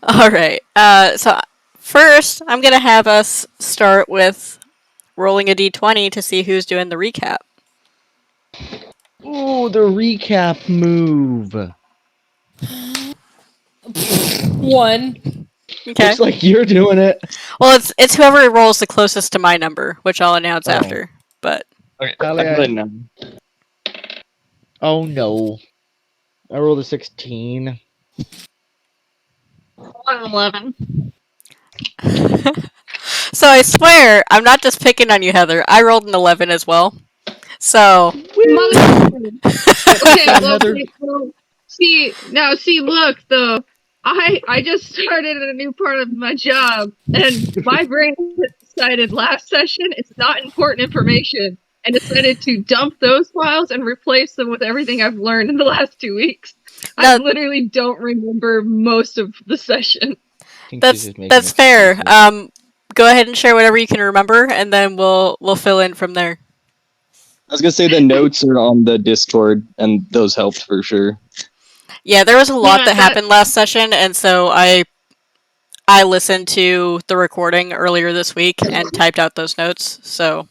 Alright, so first, I'm gonna have us start with rolling a d20 to see who's doing the recap. Ooh, the recap move. 1. Okay. Looks like you're doing it. Well, it's whoever rolls the closest to my number, which I'll announce after. But Okay, Sally, I put 9. Oh no. I rolled a 16. 11. so I swear, I'm not just picking on you, Heather. I rolled an 11 as well. So Motherfucker. Okay, well, Heather. see, look, though. I just started a new part of my job, and my brain decided last session it's not important information, and decided to dump those files and replace them with everything I've learned in the last 2 weeks. I literally don't remember most of the session. That's fair. Go ahead and share whatever you can remember, and then we'll fill in from there. I was gonna say the notes are on the Discord, and those helped for sure. Yeah, there was a lot that happened last session, and so I listened to the recording earlier this week and typed out those notes. So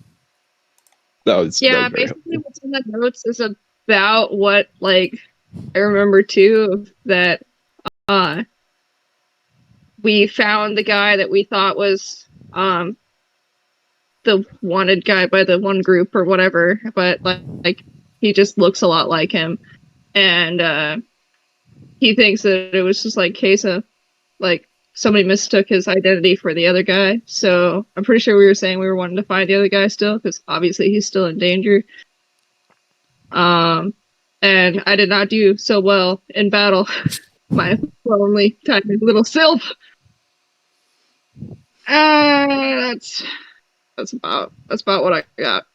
that was basically what's in the notes is about what I remember too, that we found the guy that we thought was the wanted guy by the one group or whatever, but like he just looks a lot like him, and he thinks that it was just case of somebody mistook his identity for the other guy. So I'm pretty sure we were saying we were wanting to find the other guy still, because obviously he's still in danger. And I did not do so well in battle. My lonely tiny little self. That's about what I got.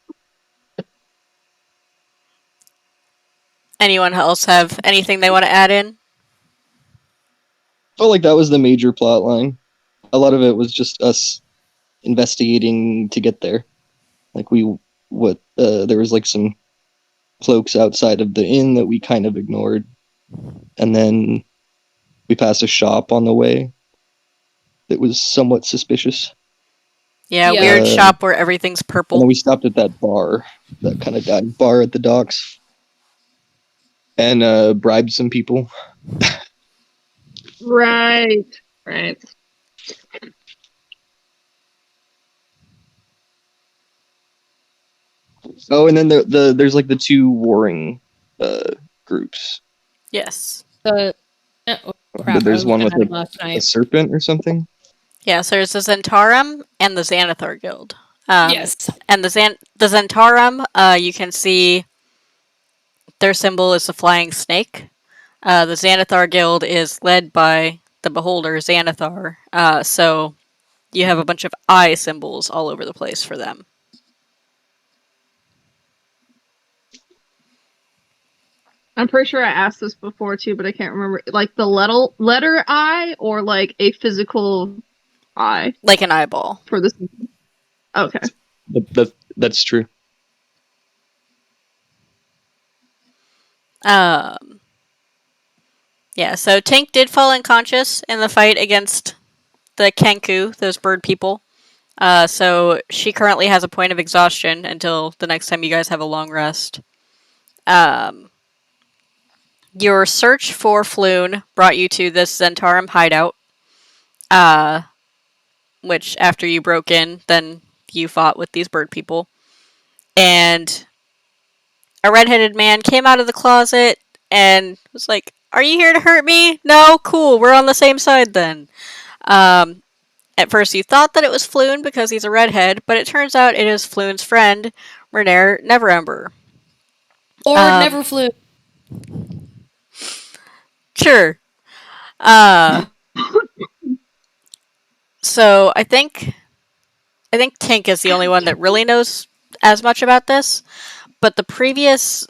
Anyone else have anything they want to add in? I felt like that was the major plot line. A lot of it was just us investigating to get there. There was some cloaks outside of the inn that we kind of ignored, and then we passed a shop on the way that was somewhat suspicious. Yeah, weird shop where everything's purple. And then we stopped at that bar, that kind of dive bar at the docks, and bribed some people. Right. Oh, and then there's the two warring groups. Yes. There's one with a serpent or something. Yeah, so there's the Zentarum and the Xanathar Guild. Yes. And the Zentarum, you can see their symbol is the flying snake. The Xanathar Guild is led by the beholder, Xanathar. So you have a bunch of eye symbols all over the place for them. I'm pretty sure I asked this before too, but I can't remember. The letter I, or a physical eye? Like an eyeball. For this. Okay. That's true. Yeah, so Tink did fall unconscious in the fight against the Kenku, those bird people. So she currently has a point of exhaustion until the next time you guys have a long rest. Your search for Floon brought you to this Zentarum hideout. Which, after you broke in, then you fought with these bird people. And a red-headed man came out of the closet and was like, "Are you here to hurt me? No? Cool, we're on the same side then." At first you thought that it was Floon because he's a redhead, but it turns out it is Floon's friend, Renair Neverember. Or Never Flew. Sure. So I think Tink is the only one that really knows as much about this, but the previous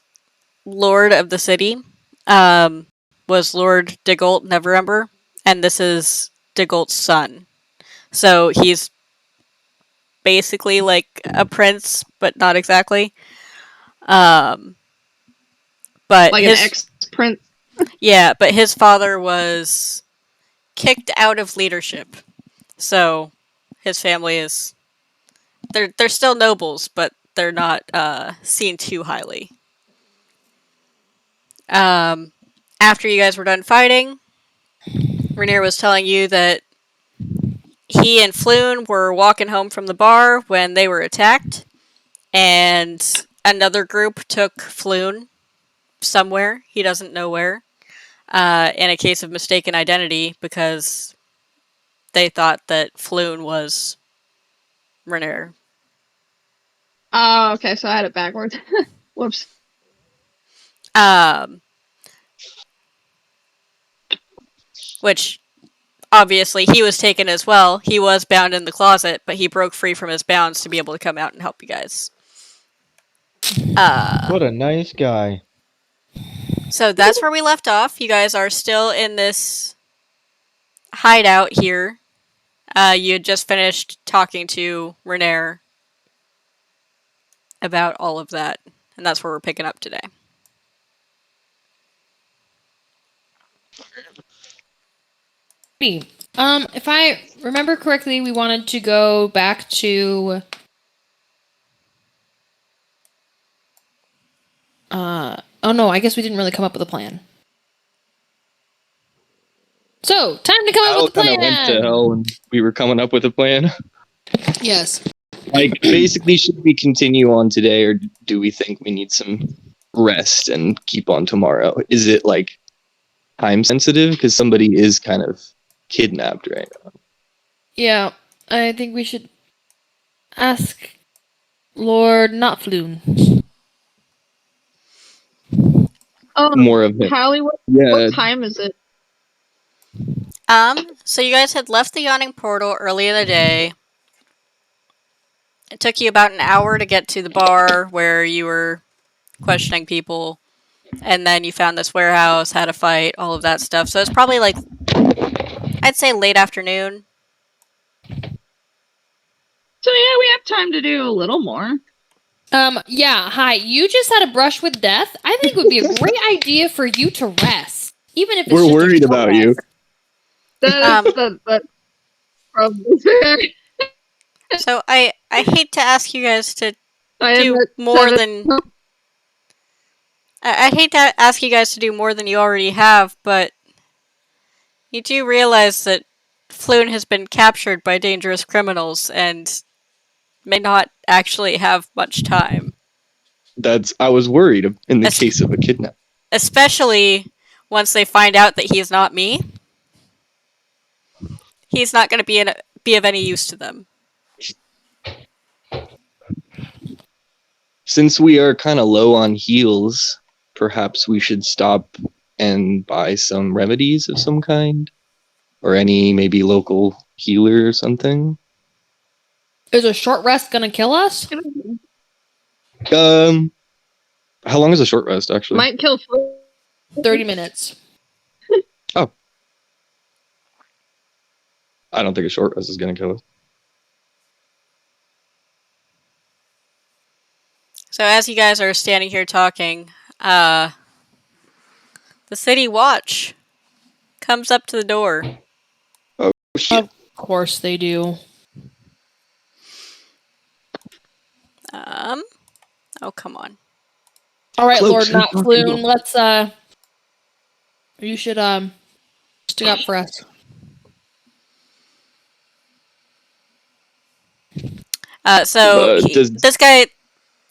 lord of the city was Lord Diggolt Neverember, and this is Diggolt's son. So he's basically like a prince, but not exactly. But an ex-prince? Yeah, but his father was kicked out of leadership. So his family is they're still nobles, but they're not seen too highly. Um, after you guys were done fighting, Rainier was telling you that he and Floon were walking home from the bar when they were attacked, and another group took Floon somewhere. He doesn't know where. In a case of mistaken identity, because they thought that Floon was Rainier. Oh, okay, so I had it backwards. Whoops. Um, which obviously he was taken as well. He was bound in the closet, but he broke free from his bounds to be able to come out and help you guys. What a nice guy. So that's where we left off. You guys are still in this hideout here. You had just finished talking to Renair about all of that, and that's where we're picking up today. If I remember correctly, we wanted to go back to oh no, I guess we didn't really come up with a plan. So, time to come up Battle with a kind of went to plan. hell, and we were coming up with a plan. Yes. Like, basically, should we continue on today, or do we think we need some rest and keep on tomorrow? Is it like time sensitive because somebody is kind of kidnapped right now? Yeah, I think we should ask Lord not Floon. More of it. Hallie, Yeah, what time is it? So you guys had left the yawning portal early in the day. It took you about an hour to get to the bar where you were questioning people, and then you found this warehouse, had a fight, all of that stuff. So it's probably like, I'd say late afternoon. So yeah, we have time to do a little more. Yeah, hi. You just had a brush with death. I think it would be a great idea for you to rest, even if it's we're just a worried short about rest. you. That's probably fair. So I hate to ask you guys to I am do at more 7. than I hate to ask you guys to do more than you already have, but you do realize that Floon has been captured by dangerous criminals and may not actually have much time. I was worried in the Es- case of a kidnap. Especially once they find out that he's not me. He's not going to be of any use to them. Since we are kind of low on heals, perhaps we should stop and buy some remedies of some kind, or any maybe local healer or something. Is a short rest gonna kill us? How long is a short rest actually? Might kill 30 minutes. Oh, I don't think a short rest is gonna kill us. So as you guys are standing here talking, the city watch comes up to the door. Oh shit! Of course they do. Oh come on. All right, Cloaks, Lord not who's Floon. talking? Let's you should stick up for us.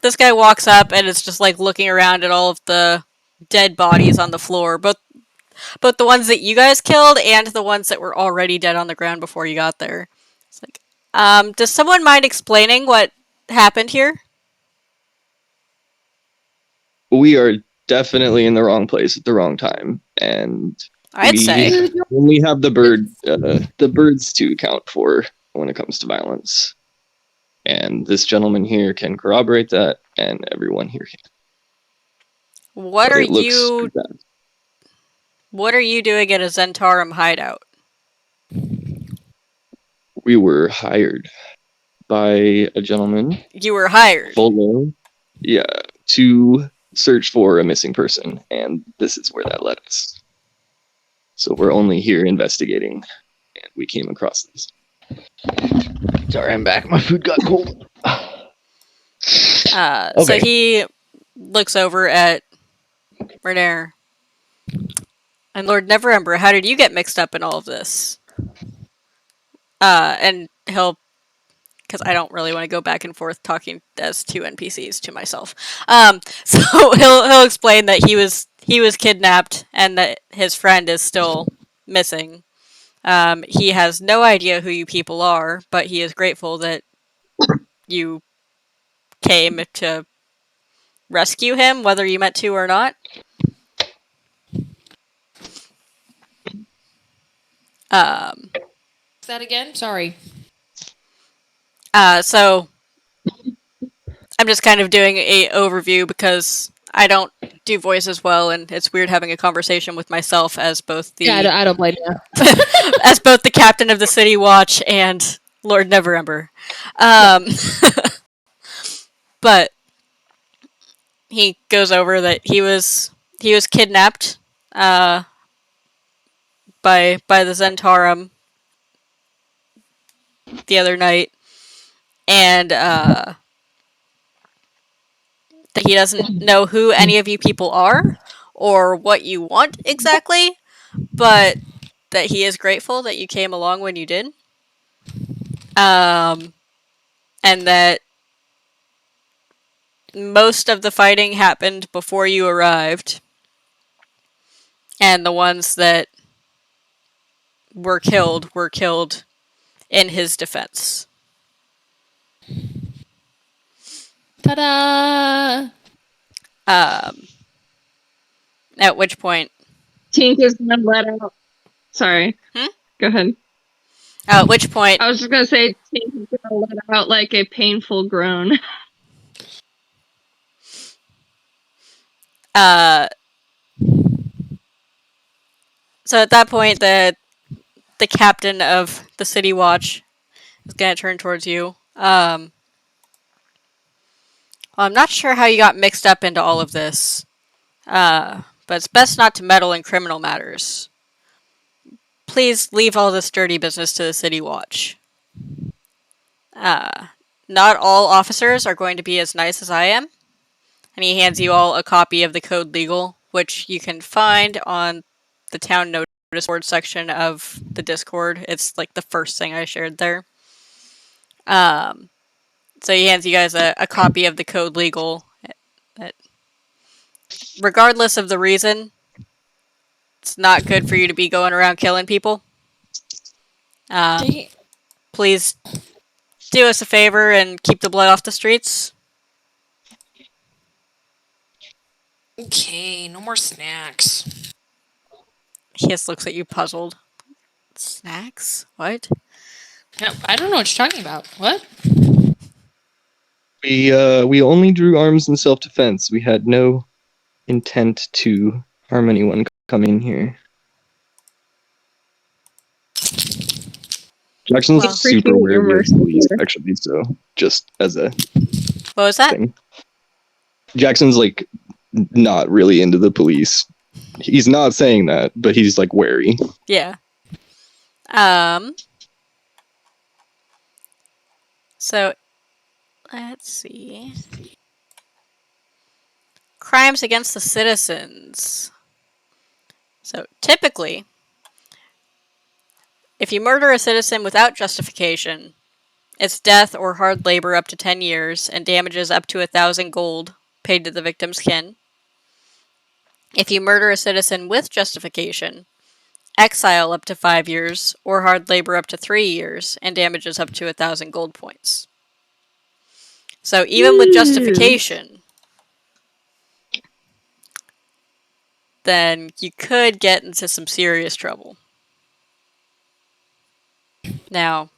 This guy walks up and is just like looking around at all of the dead bodies on the floor, both the ones that you guys killed and the ones that were already dead on the ground before you got there. It's like, does someone mind explaining what happened here? We are definitely in the wrong place at the wrong time, and I'd say. only have the birds to account for when it comes to violence. And this gentleman here can corroborate that, and everyone here can. What But are it looks you pretty bad. What are you doing at a Zentarum hideout? We were hired by a gentleman, You were hired. Volo, yeah, to search for a missing person, and this is where that led us. So we're only here investigating, and we came across this. Sorry, I'm back. My food got cold. So Okay. he looks over at Renair. And Lord Neverember, how did you get mixed up in all of this? And he'll, because I don't really want to go back and forth talking as two NPCs to myself. So he'll explain that he was kidnapped and that his friend is still missing. He has no idea who you people are, but he is grateful that you came to rescue him, whether you meant to or not. That again? Sorry. So I'm just kind of doing a overview because I don't do voices well, and it's weird having a conversation with myself as both the I don't blame you. as both the captain of the City Watch and Lord Neverember. But he goes over that he was kidnapped by the Zentarum the other night, and that he doesn't know who any of you people are or what you want exactly, but that he is grateful that you came along when you did. And that most of the fighting happened before you arrived. And the ones that were killed in his defense. Ta-da! At which point... Tink is gonna let out. Sorry. Go ahead. At which point... I was just gonna say Tink is gonna let out like a painful groan. So at that point, the captain of the City Watch is going to turn towards you. Well, I'm not sure how you got mixed up into all of this, but it's best not to meddle in criminal matters. Please leave all this dirty business to the City Watch. Not all officers are going to be as nice as I am. And he hands you all a copy of the Code Legal, which you can find on the town notice board section of the Discord. It's like the first thing I shared there. So he hands you guys a copy of the Code Legal. That, regardless of the reason, it's not good for you to be going around killing people. Please do us a favor and keep the blood off the streets. Okay, no more snacks. He just looks at you puzzled. Snacks? What? Yeah, I don't know what you're talking about. What? We only drew arms in self-defense. We had no intent to harm anyone coming here. Jackson's Well, super appreciate wary your of police, mercy. actually, so just as a What was that? thing. Jackson's like not really into the police. He's not saying that, but he's like wary. Yeah. So, let's see. Crimes against the citizens. So, typically, if you murder a citizen without justification, it's death or hard labor up to 10 years and damages up to 1,000 gold paid to the victim's kin. If you murder a citizen with justification, exile up to 5 years or hard labor up to 3 years and damages up to 1,000 gold points. So even with justification, then you could get into some serious trouble. Now,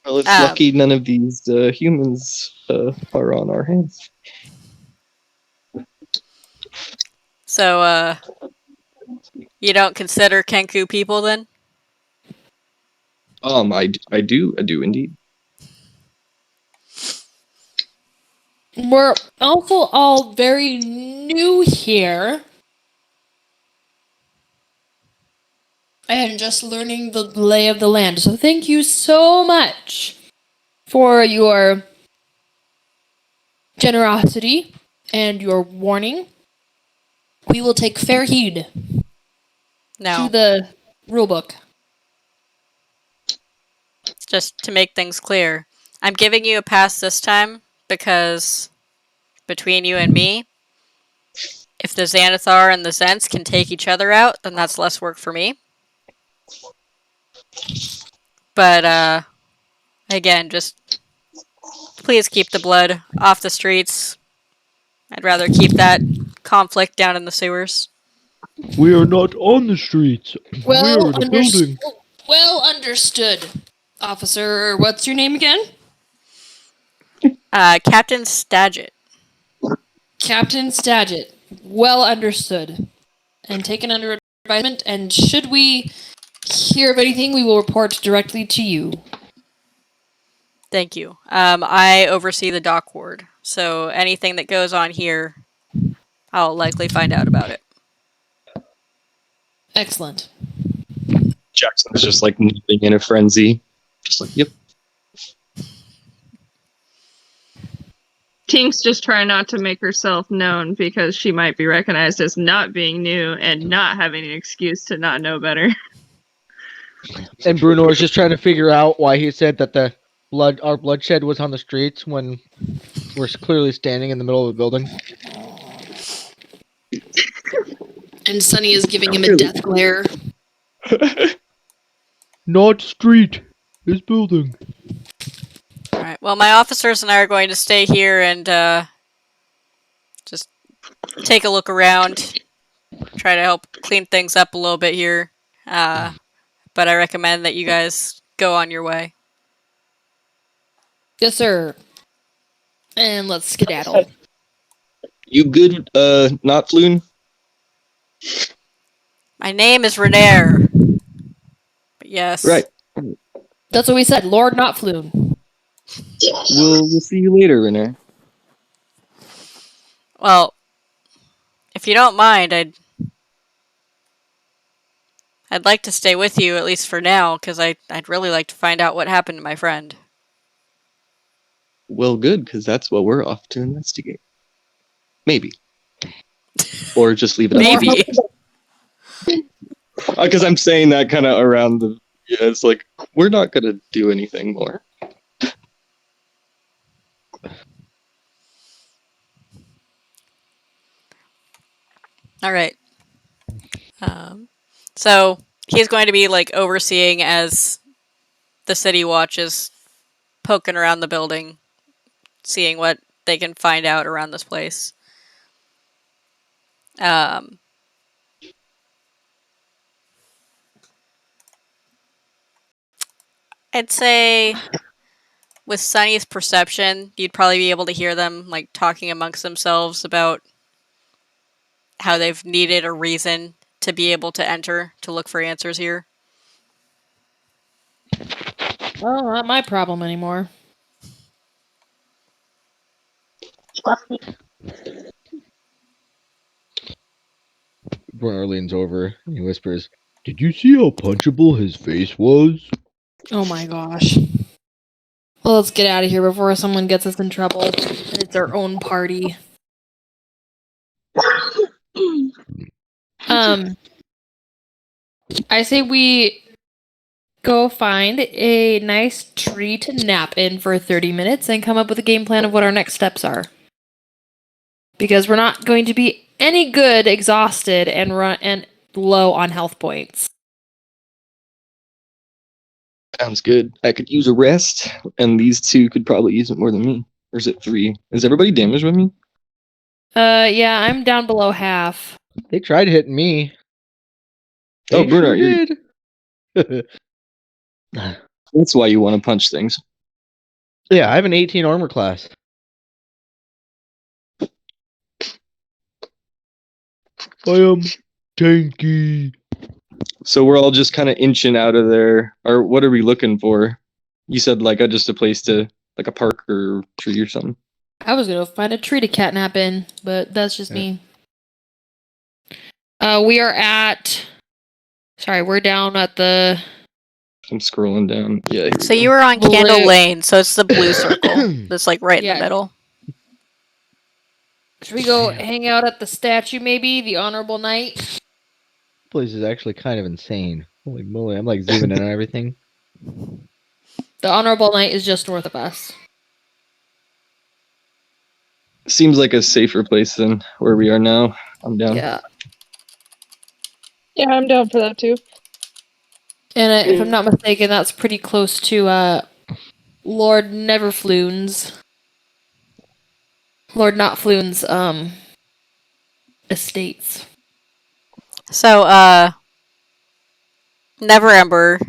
Well, it's lucky none of these humans are on our hands. so you don't consider Kenku people then? I do indeed. We're also all very new here. And just learning the lay of the land. So thank you so much for your generosity and your warning. We will take fair heed to No, the rulebook. just to make things clear, I'm giving you a pass this time because between you and me, if the Xanathar and the Zents can take each other out, then that's less work for me. But, again, just please keep the blood off the streets. I'd rather keep that conflict down in the sewers. We are not on the streets. We are Well, in a building. well understood, officer. What's your name again? Captain Stadget. Captain Stadget. Well understood. And taken under advisement, and should we hear of anything, we will report directly to you. Thank you. I oversee the dock ward, so anything that goes on here, I'll likely find out about it. Excellent. Jackson is just like kneeling in a frenzy. Just like, yep. Tink's just trying not to make herself known because she might be recognized as not being new and not having an excuse to not know better. And Bruno is just trying to figure out why he said that our bloodshed was on the streets when we're clearly standing in the middle of the building. And Sunny is giving him a death glare. Not street. It's building. Alright, well, my officers and I are going to stay here and just take a look around, try to help clean things up a little bit here. But I recommend that you guys go on your way. Yes, sir. And let's skedaddle. You good, not Floon? My name is Renair. But yes. Right. That's what we said. Lord, not Floon. We'll see you later, Renee. Well, if you don't mind, I'd like to stay with you, at least for now, because I'd really like to find out what happened to my friend. Well, good, because that's what we're off to investigate. Maybe. Or just leave it up. Maybe. Because I'm saying that kind of around the... Yeah, it's like, we're not going to do anything more. Alright. So, he's going to be, like, overseeing as the city watch is poking around the building, seeing what they can find out around this place. I'd say with Sunny's perception, you'd probably be able to hear them like talking amongst themselves about how they've needed a reason to be able to enter to look for answers here. Well, not my problem anymore. Bruno leans over and he whispers, "Did you see how punchable his face was?" Oh my gosh. Well, let's get out of here before someone gets us in trouble. And it's our own party. I say we go find a nice tree to nap in for 30 minutes and come up with a game plan of what our next steps are. Because we're not going to be any good exhausted and low on health points. Sounds good. I could use a rest, and these two could probably use it more than me. Or is it 3? Is everybody damaged with me? Yeah, I'm down below half. They tried hitting me. Oh, They Bruno, sure you're... did. That's why you want to punch things. Yeah, I have an 18 armor class. I am tanky. So we're all just kind of inching out of there. Or what are we looking for? You said like just a place to, like a park or tree or something. I was gonna find a tree to catnap in, but that's just me. We are at. Sorry, we're down at the. I'm scrolling down. Yeah. Here So we you go. were on Blue. Candle Lane, so it's the blue circle that's like right in Yeah. the middle. Should we go hang out at the statue, maybe? The Honorable Knight? This place is actually kind of insane. Holy moly, I'm like zooming in on everything. The Honorable Knight is just north of us. Seems like a safer place than where we are now. I'm down. Yeah. Yeah, I'm down for that too. And if I'm not mistaken, that's pretty close to Lord Neverfloon's. Lord Notfloon's estates. So, Neverember,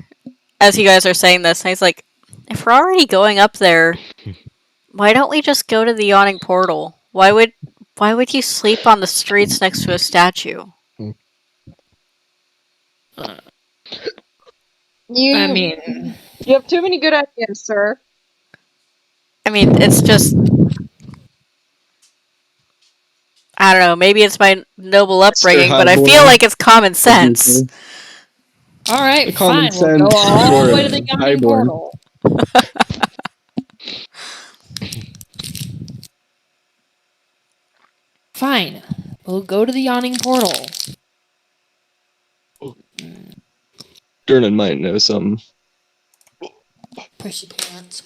as you guys are saying this, he's like, if we're already going up there, why don't we just go to the yawning portal? Why would you sleep on the streets next to a statue? You have too many good ideas, sir. I mean, it's just, I don't know, maybe it's my noble upbringing, but I feel like it's common sense. Alright, Common fine. We'll go sense all the way for to the yawning Highborn. portal. Fine. We'll go to the yawning portal. Durnan might know some. Prissy pants.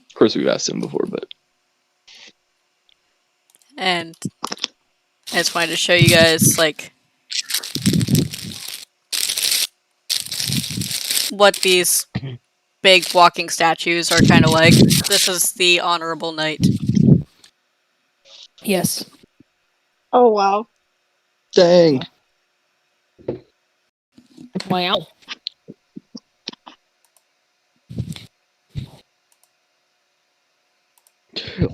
Of course, we've asked him before, but And I just wanted to show you guys, like, what these big walking statues are kind of like. This is the Honorable Knight. Yes. Oh wow. dang. Wow.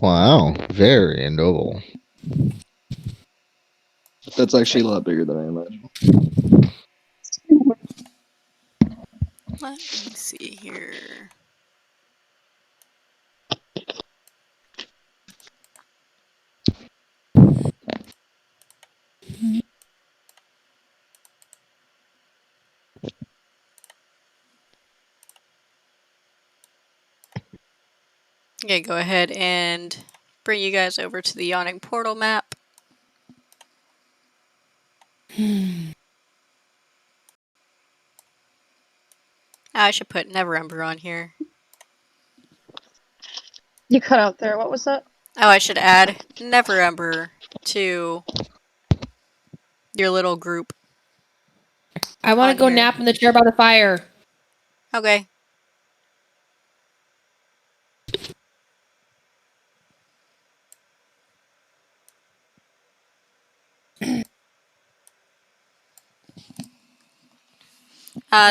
Wow, very noble. That's actually a lot bigger than I imagined. Let me see here. Okay, go ahead and bring you guys over to the Yawning Portal map. I should put Neverember on here. You cut out there. What was that? Oh, I should add Neverember to your little group. I want On to go here. nap in the chair by the fire. Okay.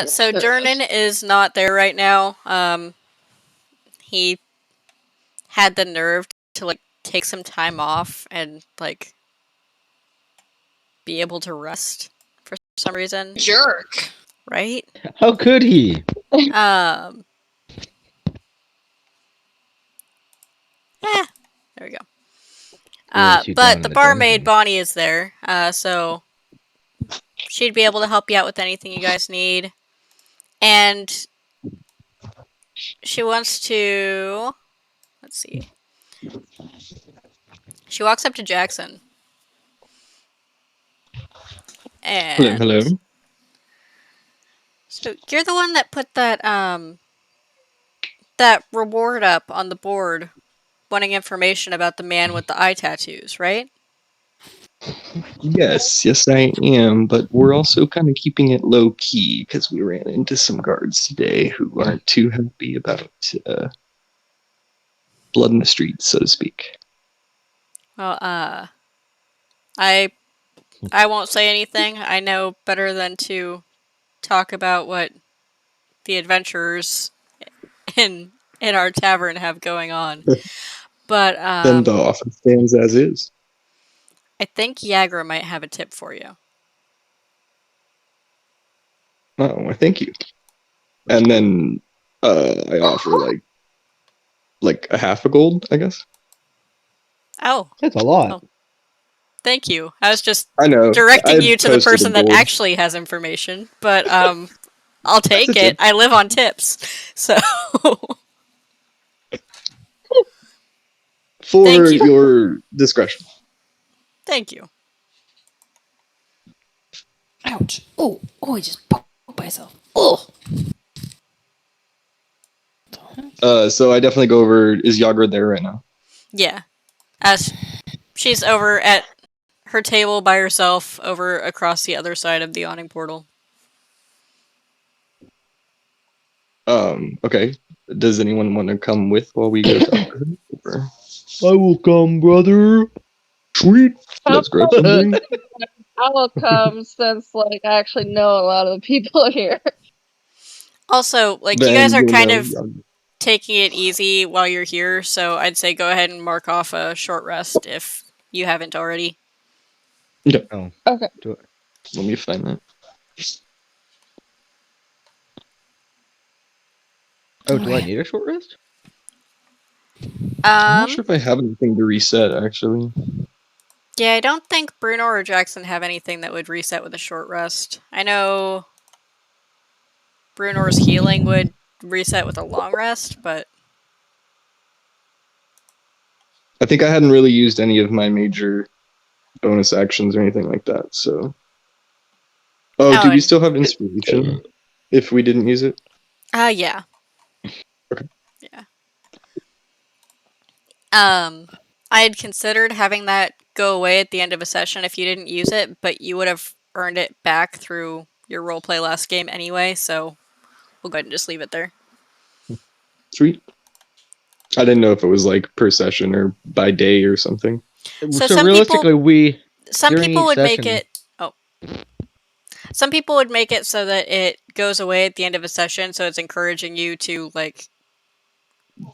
So Durnan is not there right now. He had the nerve to like take some time off and like be able to rest for some reason, Jerk. right? How could he? There we go. Yes, you But down the in the barmaid dungeon. Bonnie is there, so she'd be able to help you out with anything you guys need. And she wants to. Let's see. She walks up to Jackson. And Hello. so you're the one that put that that reward up on the board, wanting information about the man with the eye tattoos, right? Yes, I am, but we're also kind of keeping it low key because we ran into some guards today who aren't too happy about blood in the streets, so to speak. Well, I won't say anything. I know better than to talk about what the adventurers in our tavern have going on. But Then the offer stands as is. I think Yagra might have a tip for you. Oh, well, thank you. And then I offer like a half a gold, I guess. Oh, That's a lot. Oh. thank you. I was just I know. directing I you to the posted a person that gold. actually has information, but I'll take That's a it. tip. I live on tips, so For Thank you. your discretion. thank you. Ouch. Oh, I just poked myself. Oh. So I definitely go over. Is Yagra there right now? Yeah, as she's over at her table by herself, over across the other side of the awning portal. Okay. Does anyone want to come with while we go talk to her? Or- I will come, brother. Sweet. Let's grab something. I will come since like I actually know a lot of the people here. Also, like you guys Then are you'll kind know of Yagra. taking it easy while you're here, so I'd say go ahead and mark off a short rest if you haven't already. Oh, Okay. do it. Let me find that. Oh, do I Okay. need a short rest? I'm not sure if I have anything to reset, actually. Yeah, I don't think Bruno or Jackson have anything that would reset with a short rest. I know Bruno's healing would reset with a long rest, but I think I hadn't really used any of my major bonus actions or anything like that, so. Oh, do we and still have inspiration if we didn't use it? yeah. Okay. Yeah. I had considered having that go away at the end of a session if you didn't use it, but you would have earned it back through your roleplay last game anyway, so we'll go ahead and just leave it there. Sweet. I didn't know if it was like per session or by day or something. So So some realistically, some during people each would make session, it some people would make it so that it goes away at the end of a session, so it's encouraging you to like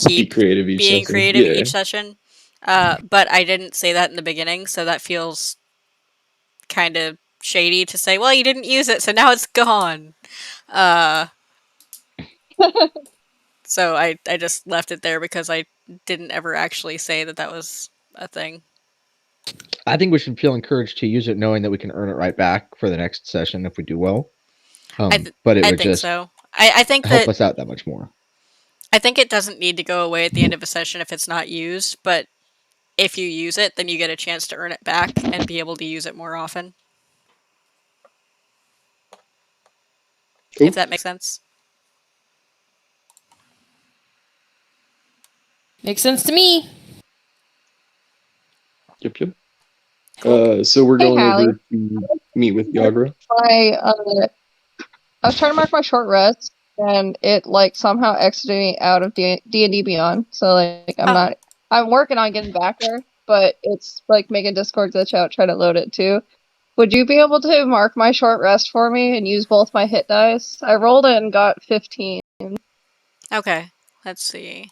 Be keep creative each being session. creative Yeah. each session. But I didn't say that in the beginning, so that feels kind of shady to say, well, you didn't use it, so now it's gone. Uh, so I just left it there because I didn't ever actually say that that was a thing. I think we should feel encouraged to use it, knowing that we can earn it right back for the next session if we do well. But it I would think just so. I think help that us out that much more. I think it doesn't need to go away at the end of a session if it's not used, but if you use it, then you get a chance to earn it back and be able to use it more often. Cool. If that makes sense. Makes sense to me. Yep. So we're Hey, going Hallie. over to meet with Yagra. I was trying to mark my short rest, and it like somehow exited me out of D&D Beyond. So like Oh. I'm working on getting back there, but it's like making Discord glitch out trying to load it too. Would you be able to mark my short rest for me and use both my hit dice? I rolled it and got 15. Okay. Let's see.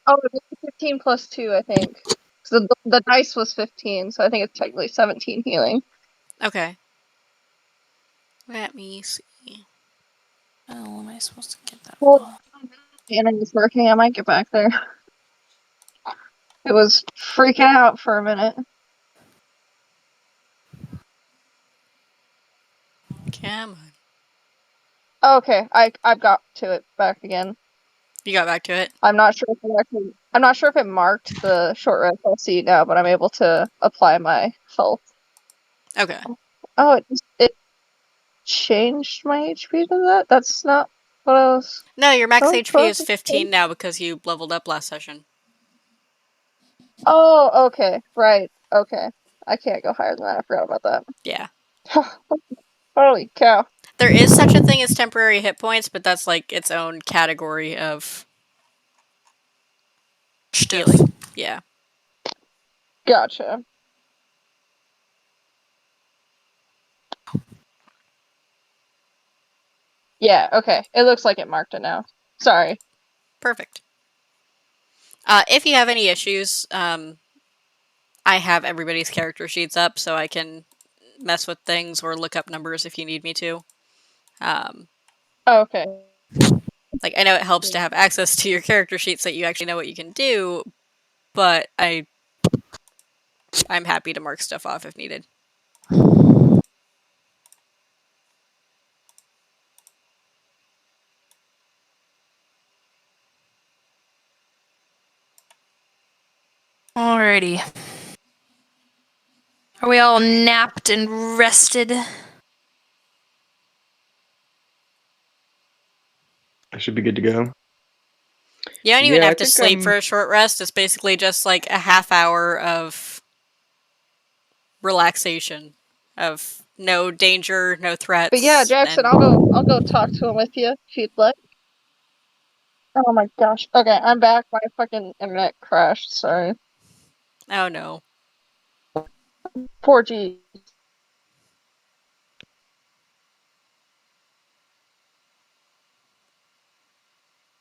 Oh, it was 15 plus 2, I think. So the dice was 15, so I think it's technically 17 healing. Okay. Let me see. Oh, am I supposed to get that? Well, and it's working. I might get back there. It was freaking out for a minute. Come on. Okay, I've got to it back again. You got back to it? I'm not sure if it marked the short rest. I'll see now, but I'm able to apply my health. Okay. Oh, it changed my HP to that. That's not what I was. No, your max Oh, HP is 15 now because you leveled up last session. oh, okay, right, okay. I can't go higher than that. I forgot about that. Yeah. Holy cow! There is such a thing as temporary hit points, but that's like its own category of healing. Yeah. Gotcha. Yeah. Okay. It looks like it marked it now. Sorry. Perfect. If you have any issues, I have everybody's character sheets up so I can mess with things or look up numbers if you need me to. Okay. Like, I know it helps to have access to your character sheet so that you actually know what you can do, but I I'm happy to mark stuff off if needed. Alrighty. Are we all napped and rested? I should be good to go. You don't even Yeah, I have to think sleep I'm. for a short rest. It's basically just like a half hour of relaxation, of no danger, no threats. But yeah, Jackson, and I'll go talk to him with you if you'd like. Oh my gosh. Okay, I'm back. My fucking internet crashed. Sorry. oh no. 4G.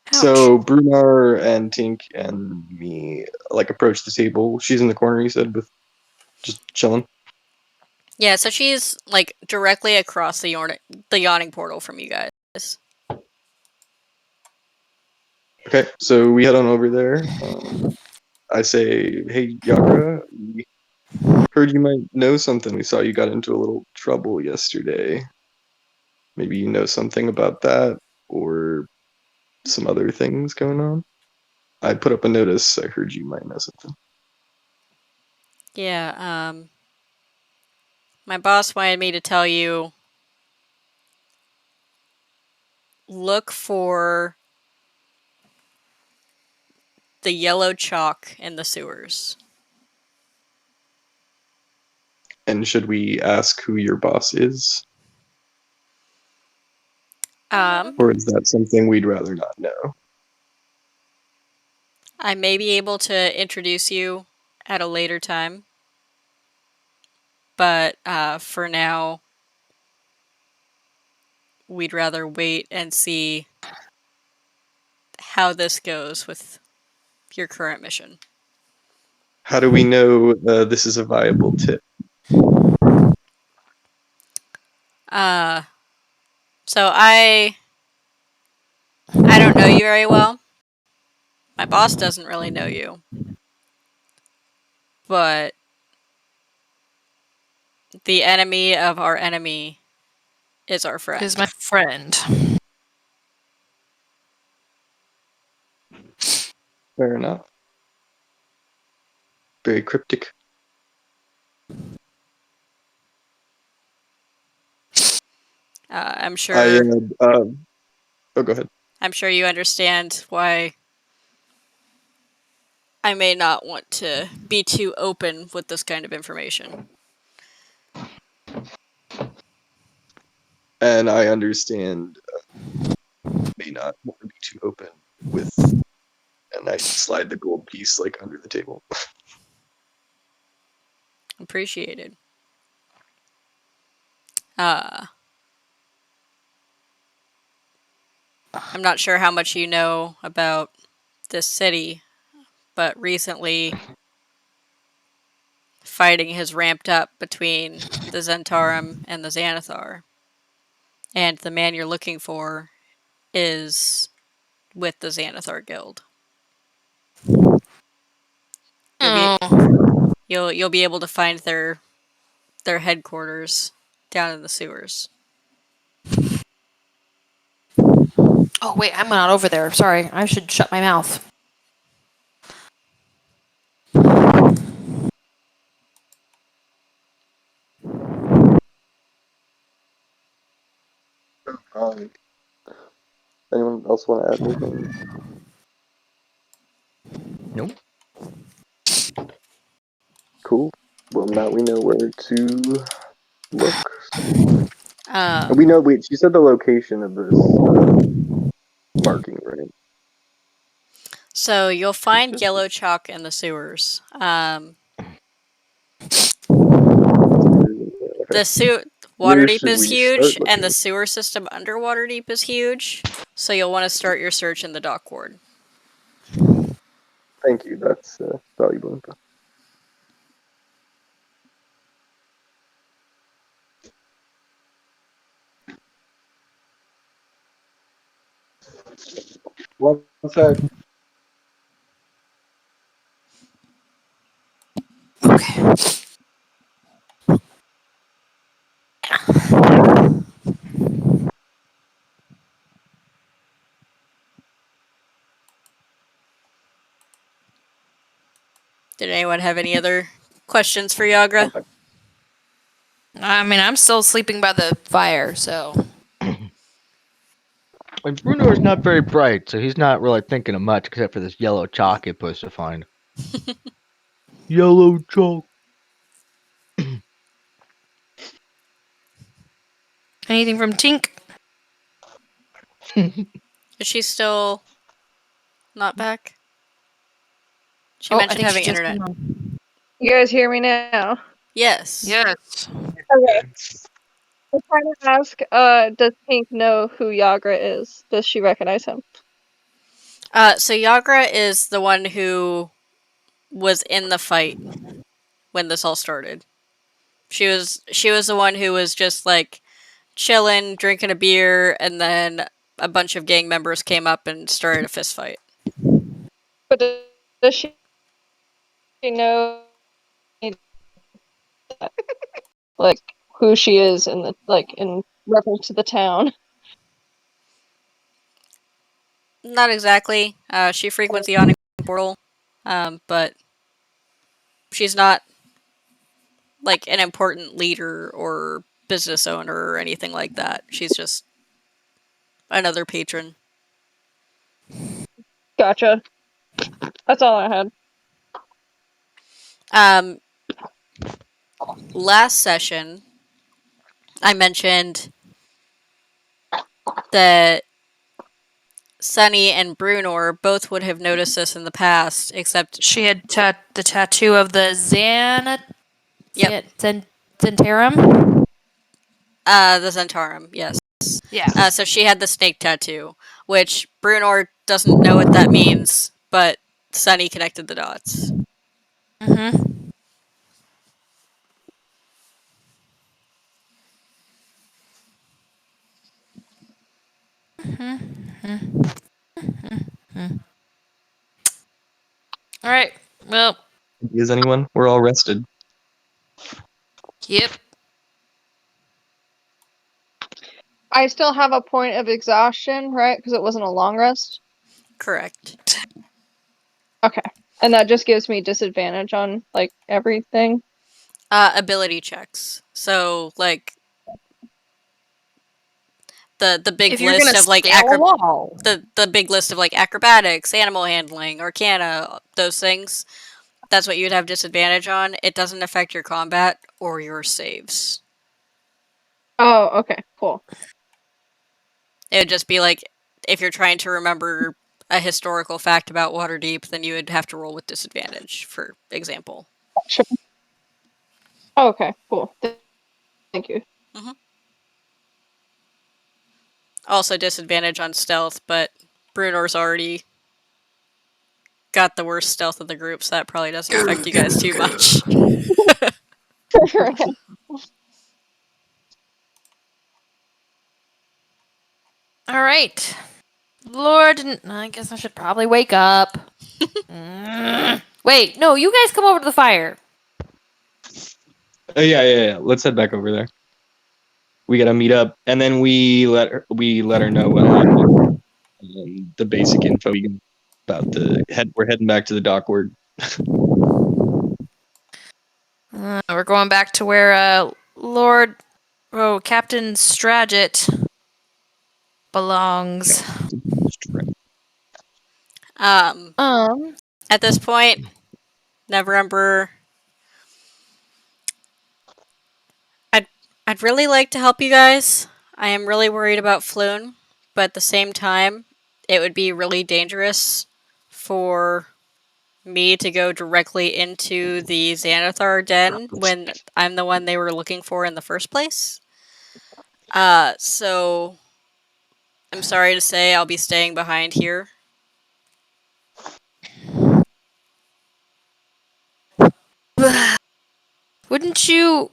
Ouch. So Brunar and Tink and me like approach the table. She's in the corner, you said, with just chilling. Yeah, so she's like directly across the yawning portal from you guys. Okay, so we head on over there. I say, hey Yagra, we heard you might know something. We saw you got into a little trouble yesterday. Maybe you know something about that, or some other things going on. I put up a notice. I heard you might know something. Yeah, my boss wanted me to tell you look for the yellow chalk in the sewers. And should we ask who your boss is? Or is that something we'd rather not know? I may be able to introduce you at a later time, but for now, we'd rather wait and see how this goes with your current mission. How do we know this is a viable tip? Uh, so I don't know you very well. My boss doesn't really know you, but the enemy of our enemy is our friend. Is my friend. Fair enough. Very cryptic. I'm I sure. oh, go ahead. I'm sure you understand why I may not want to be too open with this kind of information. And I understand may not want to be too open with, and I slide the gold piece like under the table. Appreciated. I'm not sure how much you know about this city, but recently fighting has ramped up between the Zentarum and the Xanathar. And the man you're looking for is with the Xanathar Guild. You'll be Oh. you'll be able to find their headquarters down in the sewers. Oh, wait, I'm not over there. Sorry, I should shut my mouth. Anyone else want to add anything? Nope. Cool. Well, now we know where to look. Um, We know. Wait, she said the location of this marking, right? so you'll find yellow chalk in the sewers. Okay. The Where Waterdeep should is we start huge, and looking? the sewer system under Waterdeep is huge. So you'll want to start your search in the dock ward. Thank you. That's valuable info. One sec. Okay. Did anyone have any other questions for Yagra? I mean, I'm still sleeping by the fire, so. And Bruno is not very bright, so he's not really thinking of much except for this yellow chalk he supposed to find. Yellow chalk. Anything from Tink? Is she still not back? She I mentioned think she having just internet. came on. You guys hear me now? Yes. Yes. Okay. I'm trying to ask, does Pink know who Yagra is? Does she recognize him? So Yagra is the one who was in the fight when this all started. She was the one who was just like chilling, drinking a beer, and then a bunch of gang members came up and started a fist fight. But does she know like who she is in the in reference to the town? Not exactly. She frequents the Yawning Portal, but she's not like an important leader or business owner or anything like that. She's just another patron. Gotcha. That's all I had. Um, last session, I mentioned that Sunny and Brunor both would have noticed this in the past, except She had the tattoo of the Yep. Zentarum? The Zentarum, yes. Yeah. So she had the snake tattoo, which Brunor doesn't know what that means, but Sunny connected the dots. Mm-hmm. All right. Well, Is anyone? We're all rested. yep. I still have a point of exhaustion, right? Because it wasn't a long rest. Correct. Okay. And that just gives me disadvantage on like everything. Ability checks. So like the big If you're list gonna of like scale a wall. the big list of like acrobatics, animal handling, arcana, those things. That's what you'd have disadvantage on. It doesn't affect your combat or your saves. Oh, okay, cool. It would just be like if you're trying to remember a historical fact about Waterdeep, then you would have to roll with disadvantage, for example. Sure. Oh, okay, cool. Thank you. Also disadvantage on stealth, but Brunor's already got the worst stealth of the group, so that probably doesn't affect you guys too much. All right. Lord, I guess I should probably wake up. Wait, no, you guys come over to the fire. Yeah. Let's head back over there. We gotta meet up, and then we let her know what happened. The basic info we got about the head. We're heading back to the dockward. We're going back to where Captain Straget belongs. At this point, Neverember, I'd really like to help you guys. I am really worried about Floon, but at the same time, it would be really dangerous for me to go directly into the Xanathar den when I'm the one they were looking for in the first place. So I'm sorry to say I'll be staying behind here. Wouldn't you?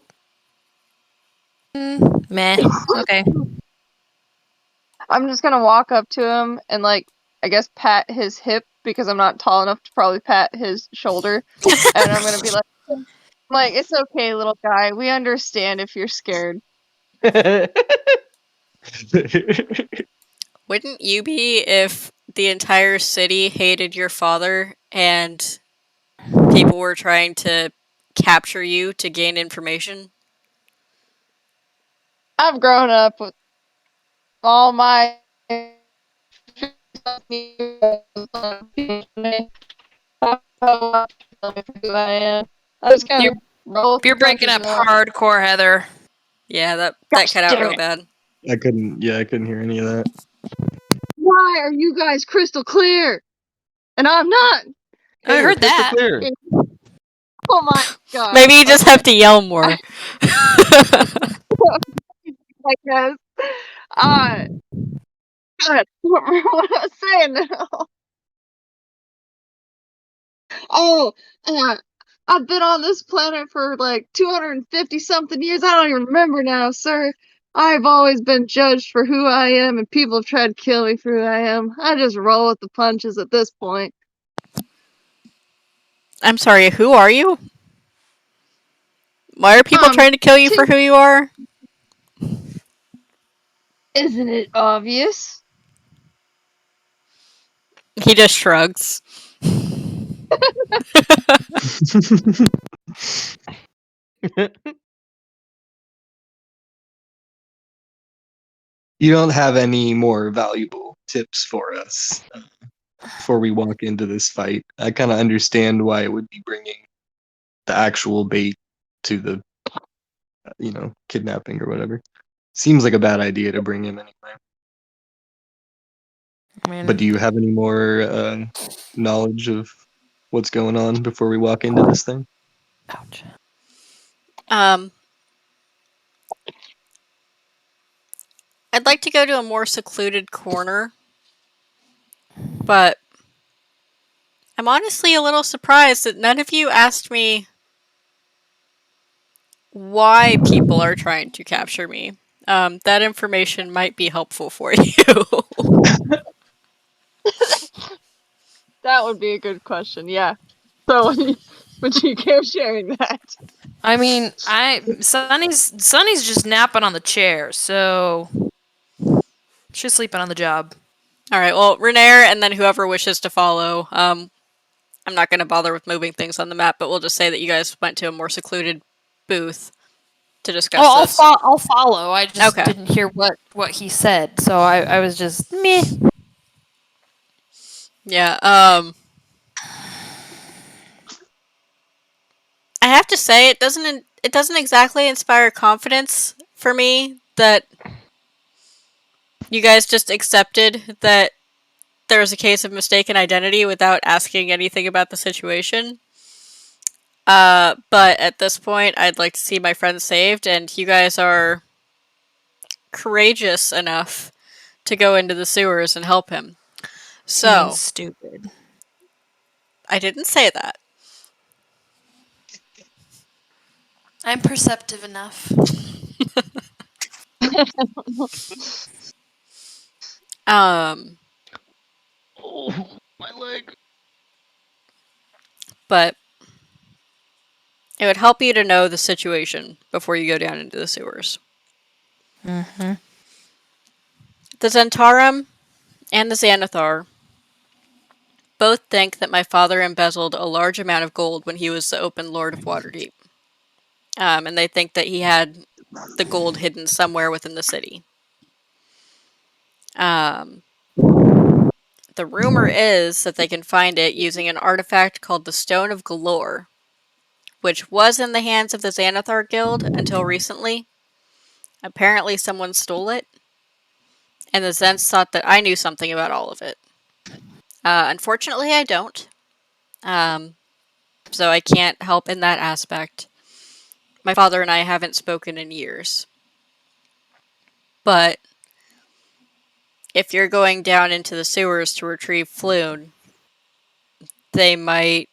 Meh. Okay. I'm just gonna walk up to him and like I guess pat his hip because I'm not tall enough to probably pat his shoulder, and I'm gonna be like, Like, it's okay, little guy. We understand if you're scared. Wouldn't you be if the entire city hated your father and people were trying to capture you to gain information? I've grown up with all my who I am. I just kind of roll with You're the breaking punches up now. hardcore, Heather. Yeah, that Gosh cut out damn real it. bad. I couldn't hear any of that. Why are you guys crystal clear? And I'm not. I heard crystal that. clear. Oh my god. Maybe you just Okay. have to yell more. I guess. God, I don't remember what I was saying now. Oh, I've been on this planet for like 250 something years. I don't even remember now, sir. I've always been judged for who I am, and people have tried to kill me for who I am. I just roll with the punches at this point. I'm sorry, who are you? Why are people trying to kill you for who you are? Isn't it obvious? He just shrugs. You don't have any more valuable tips for us before we walk into this fight. I kind of understand why it would be bringing the actual bait to the, kidnapping or whatever. Seems like a bad idea to bring him anyway. I mean, But do you have any more knowledge of what's going on before we walk into this thing? ouch. Um, I'd like to go to a more secluded corner, but I'm honestly a little surprised that none of you asked me why people are trying to capture me. That information might be helpful for you. That would be a good question, yeah. So, would you care sharing that? I mean, Sonny's just napping on the chair, so she's sleeping on the job. All right, well, Renair and then whoever wishes to follow. I'm not going to bother with moving things on the map, but we'll just say that you guys went to a more secluded booth to discuss Oh, this. I'll follow. I just Okay. didn't hear what he said, so I was just meh. Yeah, I have to say it doesn't exactly inspire confidence for me that you guys just accepted that there was a case of mistaken identity without asking anything about the situation. But at this point, I'd like to see my friend saved, and you guys are courageous enough to go into the sewers and help him. You mean So, stupid? I didn't say that. I'm perceptive enough. Um, Oh, my leg. but it would help you to know the situation before you go down into the sewers. Mm-hmm. The Zentarum and the Xanathar both think that my father embezzled a large amount of gold when he was the open lord of Waterdeep. And they think that he had the gold hidden somewhere within the city. Um, the rumor is that they can find it using an artifact called the Stone of Galore, which was in the hands of the Xanathar Guild until recently. Apparently, someone stole it, and the Zents thought that I knew something about all of it. Unfortunately, I don't. Um, so I can't help in that aspect. My father and I haven't spoken in years. But if you're going down into the sewers to retrieve Floon, they might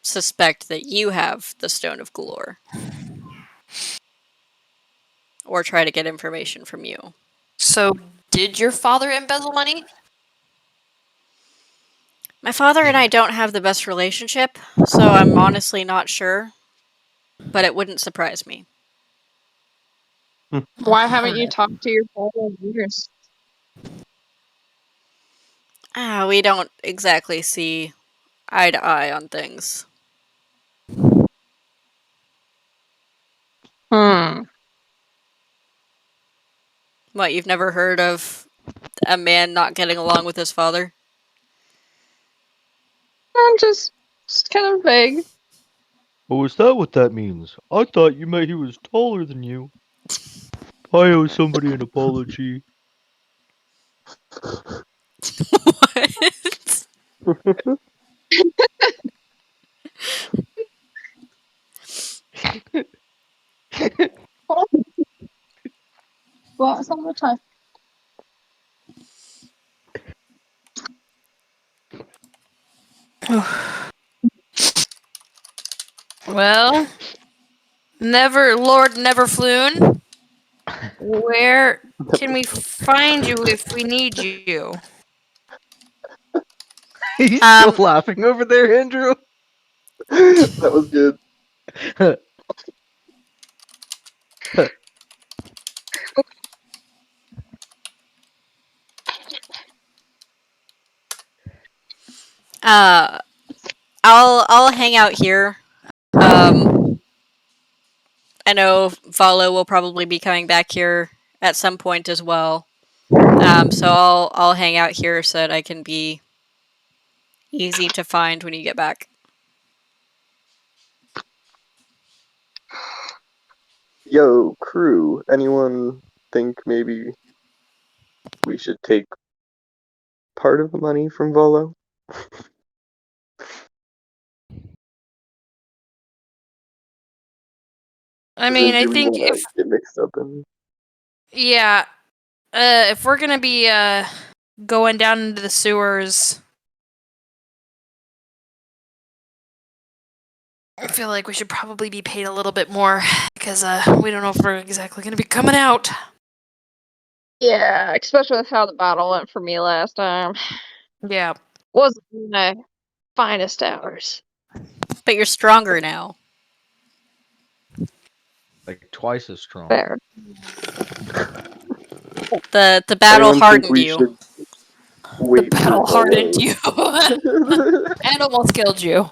suspect that you have the Stone of Galore. Or try to get information from you. So, did your father embezzle money? My father and I don't have the best relationship, so I'm honestly not sure, but it wouldn't surprise me. Why haven't you talked to your father in years? We don't exactly see eye to eye on things. Hmm. What, you've never heard of a man not getting along with his father? I'm just kind of vague. Oh, is that what that means? I thought you meant he was taller than you. I owe somebody an apology. What? Well, some of the time. Well, Lord Neverfloon, where can we find you if we need you? He's still Um, laughing over there, Andrew. That was good. uh, I'll hang out here. Um, I know Valo will probably be coming back here at some point as well. So I'll hang out here so that I can be easy to find when you get back. Yo, crew, anyone think maybe we should take part of the money from Volo? I As mean, in, I do we think want to get mixed up in? yeah, if we're gonna be going down into the sewers, I feel like we should probably be paid a little bit more because we don't know if we're exactly gonna be coming out. Yeah, especially with how the battle went for me last time. Yeah. Wasn't my finest hours. But you're stronger now. Like twice as strong. Fair. The battle Anyone think hardened we you. should wait The for battle hardened Volo? you and almost killed you.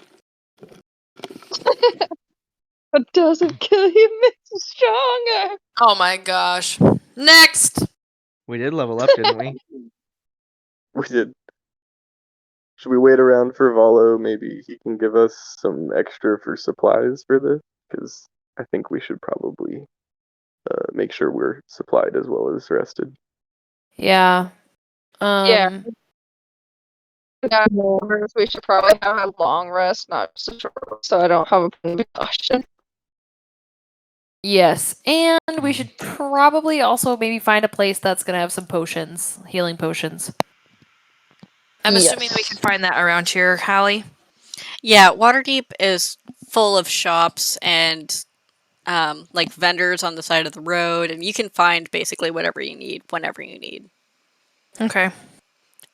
What doesn't kill you makes you stronger. Oh my gosh. Next. We did level up, didn't we? We did. Should we wait around for Volo? Maybe he can give us some extra for supplies for this? Because I think we should probably make sure we're supplied as well as rested. Yeah. Yeah. Yeah, we should probably have a long rest, not just a short rest, so I don't have a point of exhaustion. Yes, and we should probably also maybe find a place that's gonna have some potions, healing potions. I'm assuming we can find that around here, Hallie. Yeah, Waterdeep is full of shops and like vendors on the side of the road, and you can find basically whatever you need whenever you need. Okay,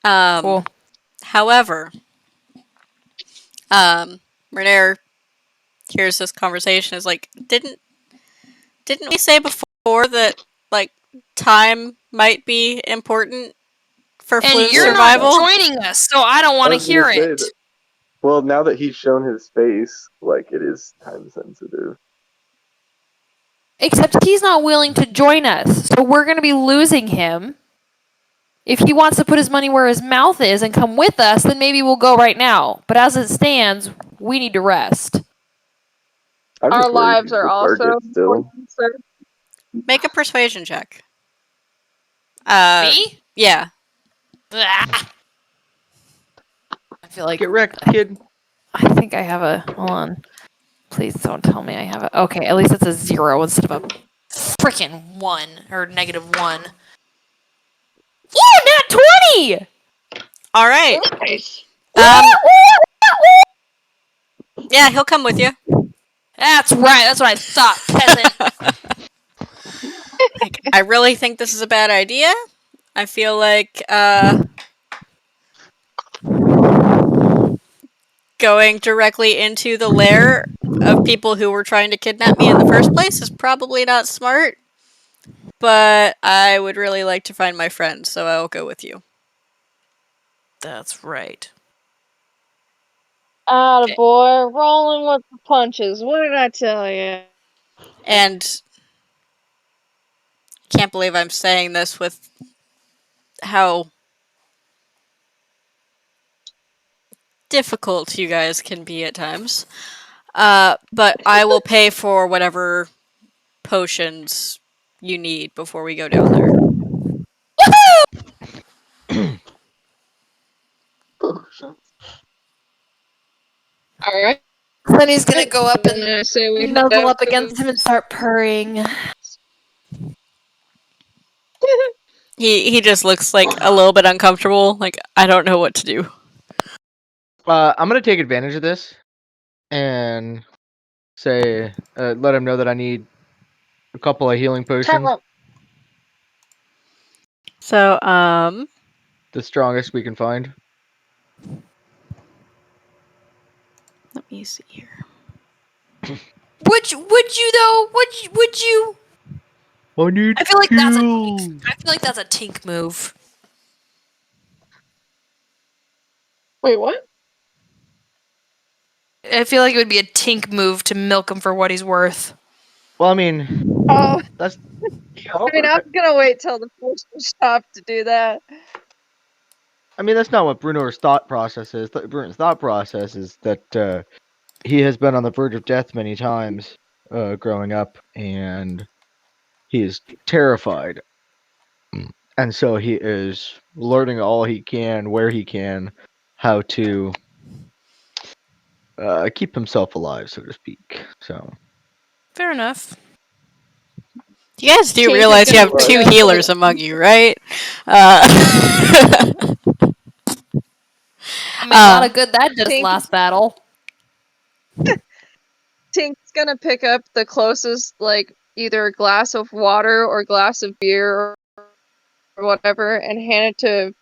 Um, cool. However, Renair hears this conversation is like, didn't we say before that like time might be important for And Floon's you're not survival? joining us, so I don't want to hear it. Well, now that he's shown his face, like, it is time sensitive. Except he's not willing to join us, so we're gonna be losing him. If he wants to put his money where his mouth is and come with us, then maybe we'll go right now. But as it stands, we need to rest. Our lives are also still. important, sir. Make a persuasion check. Me? Yeah. Ah. I feel like Get wrecked, kid. I think I have a. Hold on. Please don't tell me I have a. Okay, at least it's a 0 instead of a freaking 1 or -1. Yeah, not 20. All right. Nice. Yeah, he'll come with you. That's right. That's what I thought, peasant. Like, I really think this is a bad idea. I feel like going directly into the lair of people who were trying to kidnap me in the first place is probably not smart. But I would really like to find my friend, so I'll go with you. That's right. Atta boy, rolling with the punches. What did I tell you? And can't believe I'm saying this with how difficult you guys can be at times. But I will pay for whatever potions you need before we go down there. All right. Then he's gonna go up and I say we head nuzzle out up against him and start purring. He just looks like a little bit uncomfortable. Like I don't know what to do. I'm gonna take advantage of this and say, let him know that I need a couple of healing potions, So the strongest we can find. let me see here. Would you though? Would you? I need I feel like that's a heal. I feel like that's a tink move. Wait, what? I feel like it would be a tink move to milk him for what he's worth. Well, I mean, Oh, that's I mean, I'm gonna wait till the first shop to do that. that's not what Bruno's thought process is. Bruno's thought process is that he has been on the verge of death many times growing up, and he is terrified. And so he is learning all he can, where he can, how to keep himself alive, so to speak. So Fair enough. You guys do Tink is realize you gonna have pick two up the- healers among you, right? Uh, I mean, a lot Uh, of good that did us Tink- last battle. Tink's gonna pick up the closest, like, either glass of water or glass of beer or whatever, and hand it to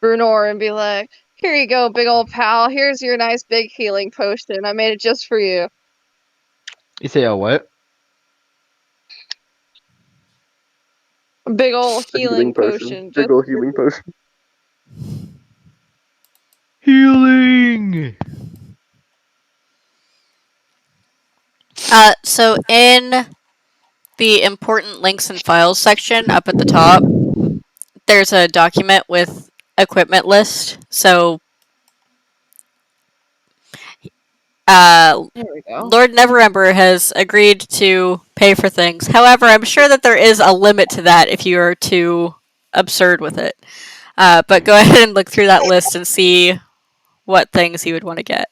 Brunor and be like, "Here you go, big old pal. Here's your nice big healing potion. I made it just for you." you say, "Oh, what?" A big old A healing potion. Big ol' healing potion. Healing. so in the important links and files section up at the top, there's a document with equipment list. So There we go. Lord Neverember has agreed to pay for things. However, I'm sure that there is a limit to that if you are too absurd with it. But go ahead and look through that list and see what things you would want to get.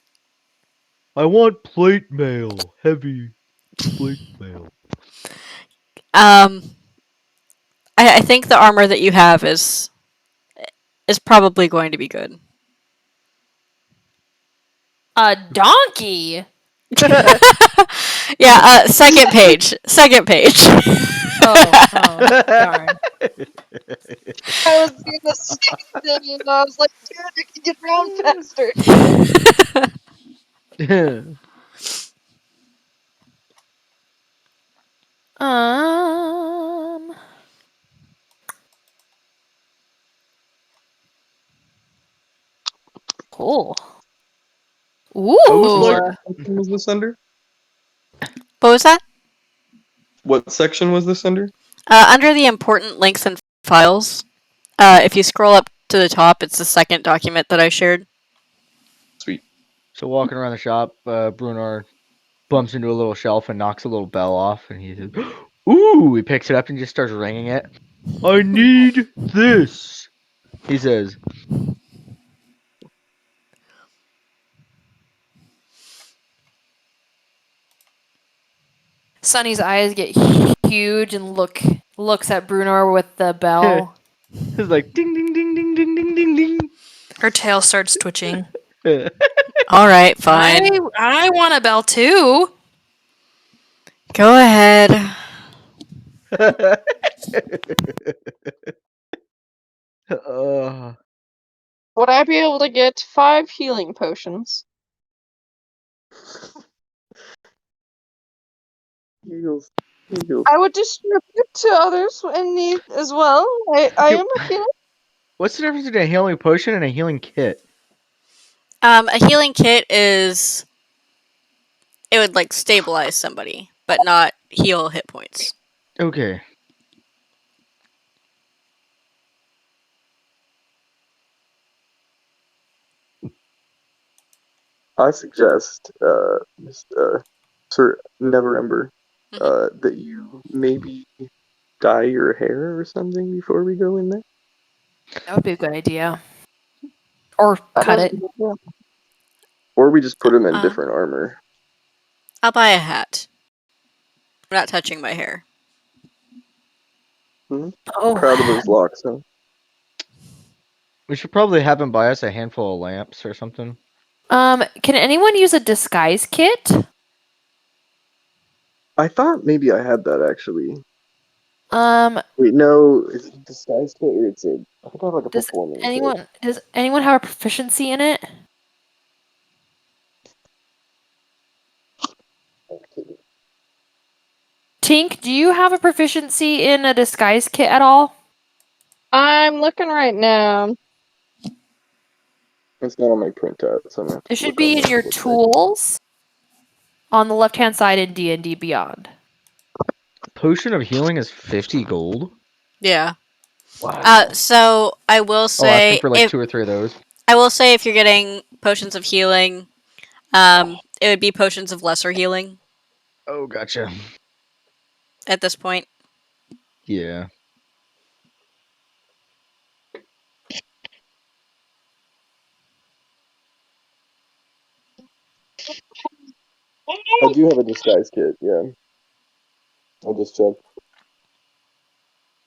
I want plate mail, heavy plate mail. I think the armor that you have is probably going to be good. A donkey. Yeah, second page. Second page. Oh, darn. I was doing the same thing, and I was like, "Dude, I can get around faster." Um. Cool. Ooh. What section was this under? What was that? What section was this under? Under the important links and files, if you scroll up to the top, it's the second document that I shared. Sweet. So walking around the shop, Bruno bumps into a little shelf and knocks a little bell off, and he says, "Ooh!" He picks it up and just starts ringing it. I need this. He says, Sunny's eyes get huge and looks at Brunor with the bell. "It's like ding ding ding ding ding ding ding ding." Her tail starts twitching. All right, fine. I want a bell too. Go ahead. uh, Would I be able to get 5 healing potions? Eagles. I would distribute to others in need as well. I am a healer. What's the difference between a healing potion and a healing kit? A healing kit is it would like stabilize somebody, but not heal hit points. Okay. I suggest, Sir Neverember, that you maybe dye your hair or something before we go in there. That would be a good idea. Or That cut is it. a good idea. Or we just put him in Uh. different armor. I'll buy a hat. I'm not touching my hair. Oh, Proud of those locks, huh? We should probably have him buy us a handful of lamps or something. can anyone use a disguise kit? I thought maybe I had that actually. Um, Wait, no, is it a disguise kit or it's a? I think I have like a does performing anyone have a proficiency in it? kit. Tink, do you have a proficiency in a disguise kit at all? I'm looking right now. It's not on my printout, so I'm gonna have It to should look be on in your the website. tools on the left-hand side in D&D Beyond. Potion of healing is 50 gold. Yeah. Wow. So I will I'll ask him say for like 2 or 3 of those. if you're getting potions of healing, it would be potions of lesser healing Oh, gotcha. at this point. Yeah. I do have a disguise kit. Yeah, I'll just check.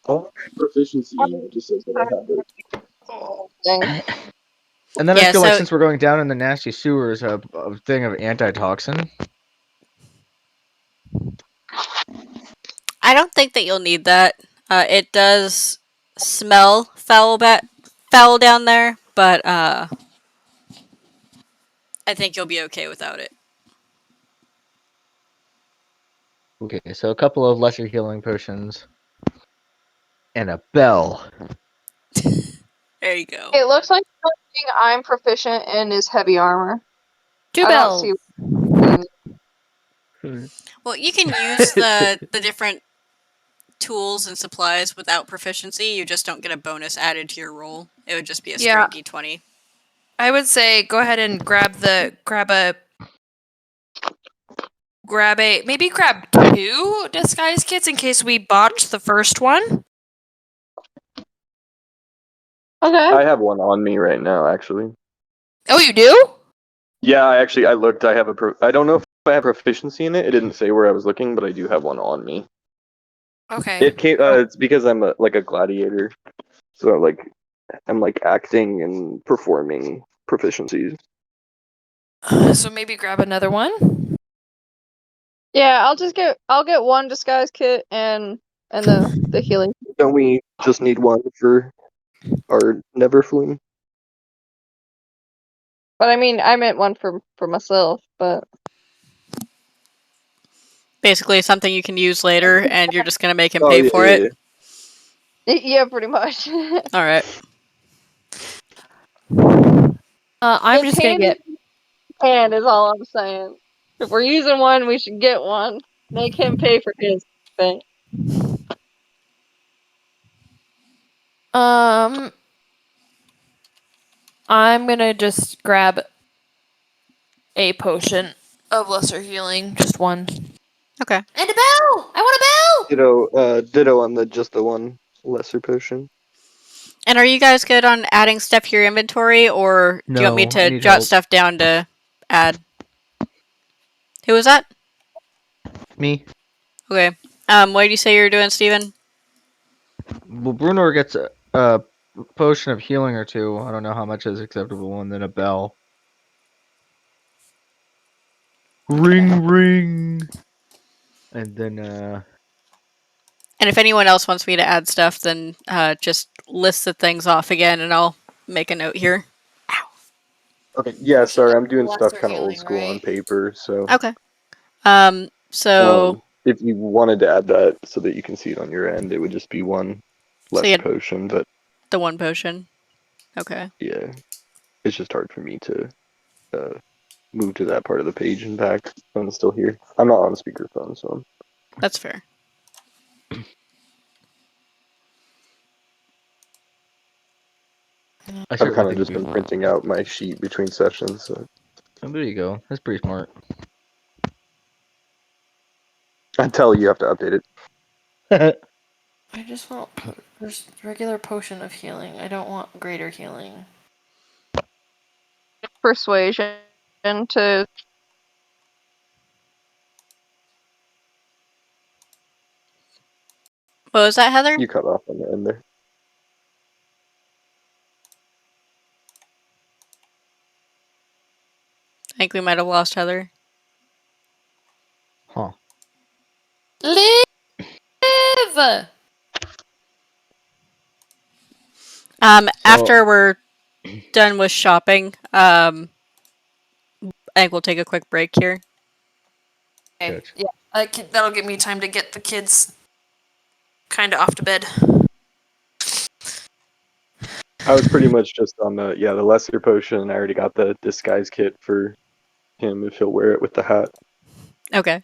I don't have proficiency in it. It just says that I have it. Dang. And then I Yeah, feel like so since we're going down in the nasty sewers, a thing of antitoxin. I don't think that you'll need that. It does smell foul down there, but I think you'll be okay without it. Okay, so a couple of lesser healing potions. And a bell. There you go. It looks like the only thing I'm proficient in is heavy armor. Two I don't bells. see what Well, you can use the different tools and supplies without proficiency. You just don't get a bonus added to your roll. It would just be a straight Yeah. d20. I would say go ahead and grab two disguise kits in case we botched the first one. Okay. I have one on me right now, actually. Oh, you do? Yeah, I looked. I have I don't know if I have proficiency in it. It didn't say where I was looking, but I do have one on me. Okay. It came. It's because I'm like a gladiator, so I'm like acting and performing proficiencies. So maybe grab another one. Yeah, I'll get one disguise kit and the healing. Don't we just need one for our Neverflume? But I mean, I meant one for myself. But Basically, something you can use later, and you're just gonna make him Oh pay yeah, for yeah, it. yeah. yeah, pretty much. All right. I'm It's just gonna handy get. hand is all I'm saying. If we're using one, we should get one. Make him pay for his thing. I'm gonna just grab a potion of lesser healing, just one. Okay. And a bell. I want a bell. Ditto on just the one lesser potion. And are you guys good on adding stuff to your inventory, or do you want me No, I to need jot help. stuff down to add? Who was that? Me. Okay. What did you say you were doing, Steven? Well, Bruno gets a potion of healing or 2. I don't know how much is acceptable, and then a bell. Ring, ring. And then, And if anyone else wants me to add stuff, then just list the things off again, and I'll make a note here. Ow. Okay, yeah, sorry, I'm doing stuff Lesser kind of old healing, school on right? paper, so Okay. So if you wanted to add that so that you can see it on your end, it would just be one so less you had potion, but the one potion. Okay. yeah, it's just hard for me to move to that part of the page and back. I'm still here. I'm not on speakerphone, so That's fair. I I've certainly kind of think just it'd been be. printing out my sheet between sessions. So Oh, there you go. That's pretty smart. until you have to update it. I just want there's regular potion of healing. I don't want greater healing. Persuasion to What was that, Heather? You cut off on the end there. I think we might have lost Heather. Huh. Live! After we're done with shopping, I think we'll take a quick break here. Okay. Gotcha. Yeah, that'll give me time to get the kids kind of off to bed. I was pretty much just on the lesser potion. I already got the disguise kit for him if he'll wear it with the hat. Okay.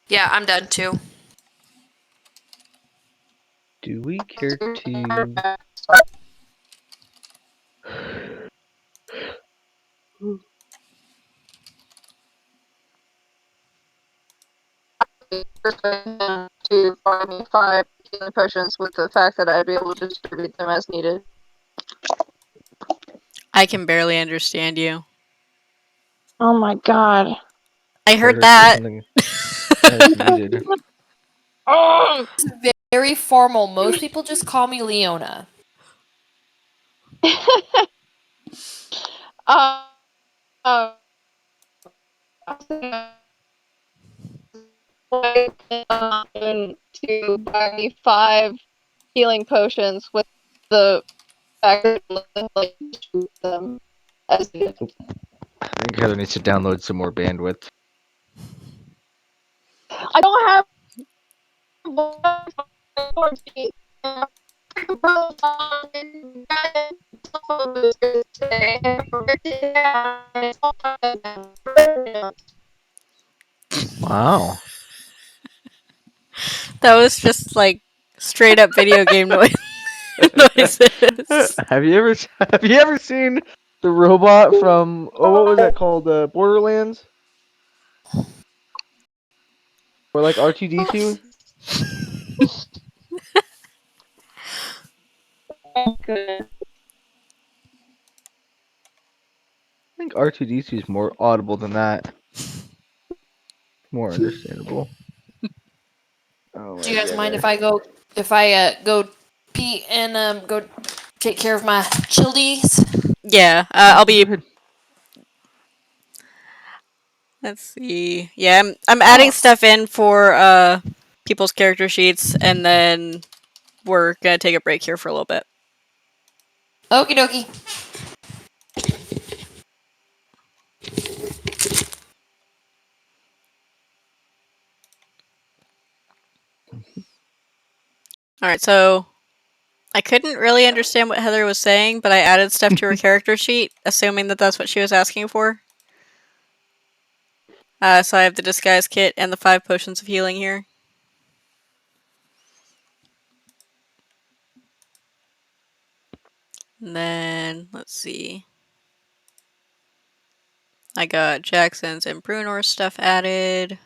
Yeah, I'm done too. Do we care to? to buy me 5 healing potions with the fact that I'd be able to distribute them as needed. I can barely understand you. Oh my god. I heard Better say that. something as needed. Oh! Very formal. Most people just call me Leona. uh, to buy me 5 healing potions with the fact that like distribute them as needed. I think Heather needs to download some more bandwidth. I don't have Wow. That was just like straight up video game noises. Have you ever seen the robot from what was that called? Borderlands? Or like R2D2? I think R2D2 is more audible than that. More understandable. Oh Do my you guys mind goodness. if I go pee and go take care of my childies? Yeah, I'll Go be. ahead. Let's see. Yeah, I'm adding stuff in for people's character sheets, and then we're gonna take a break here for a little bit. Okie dokie. All right, so I couldn't really understand what Heather was saying, but I added stuff to her character sheet, assuming that that's what she was asking for. So I have the disguise kit and the 5 potions of healing here. And then, let's see. I got Jackson's and Brunor's stuff added.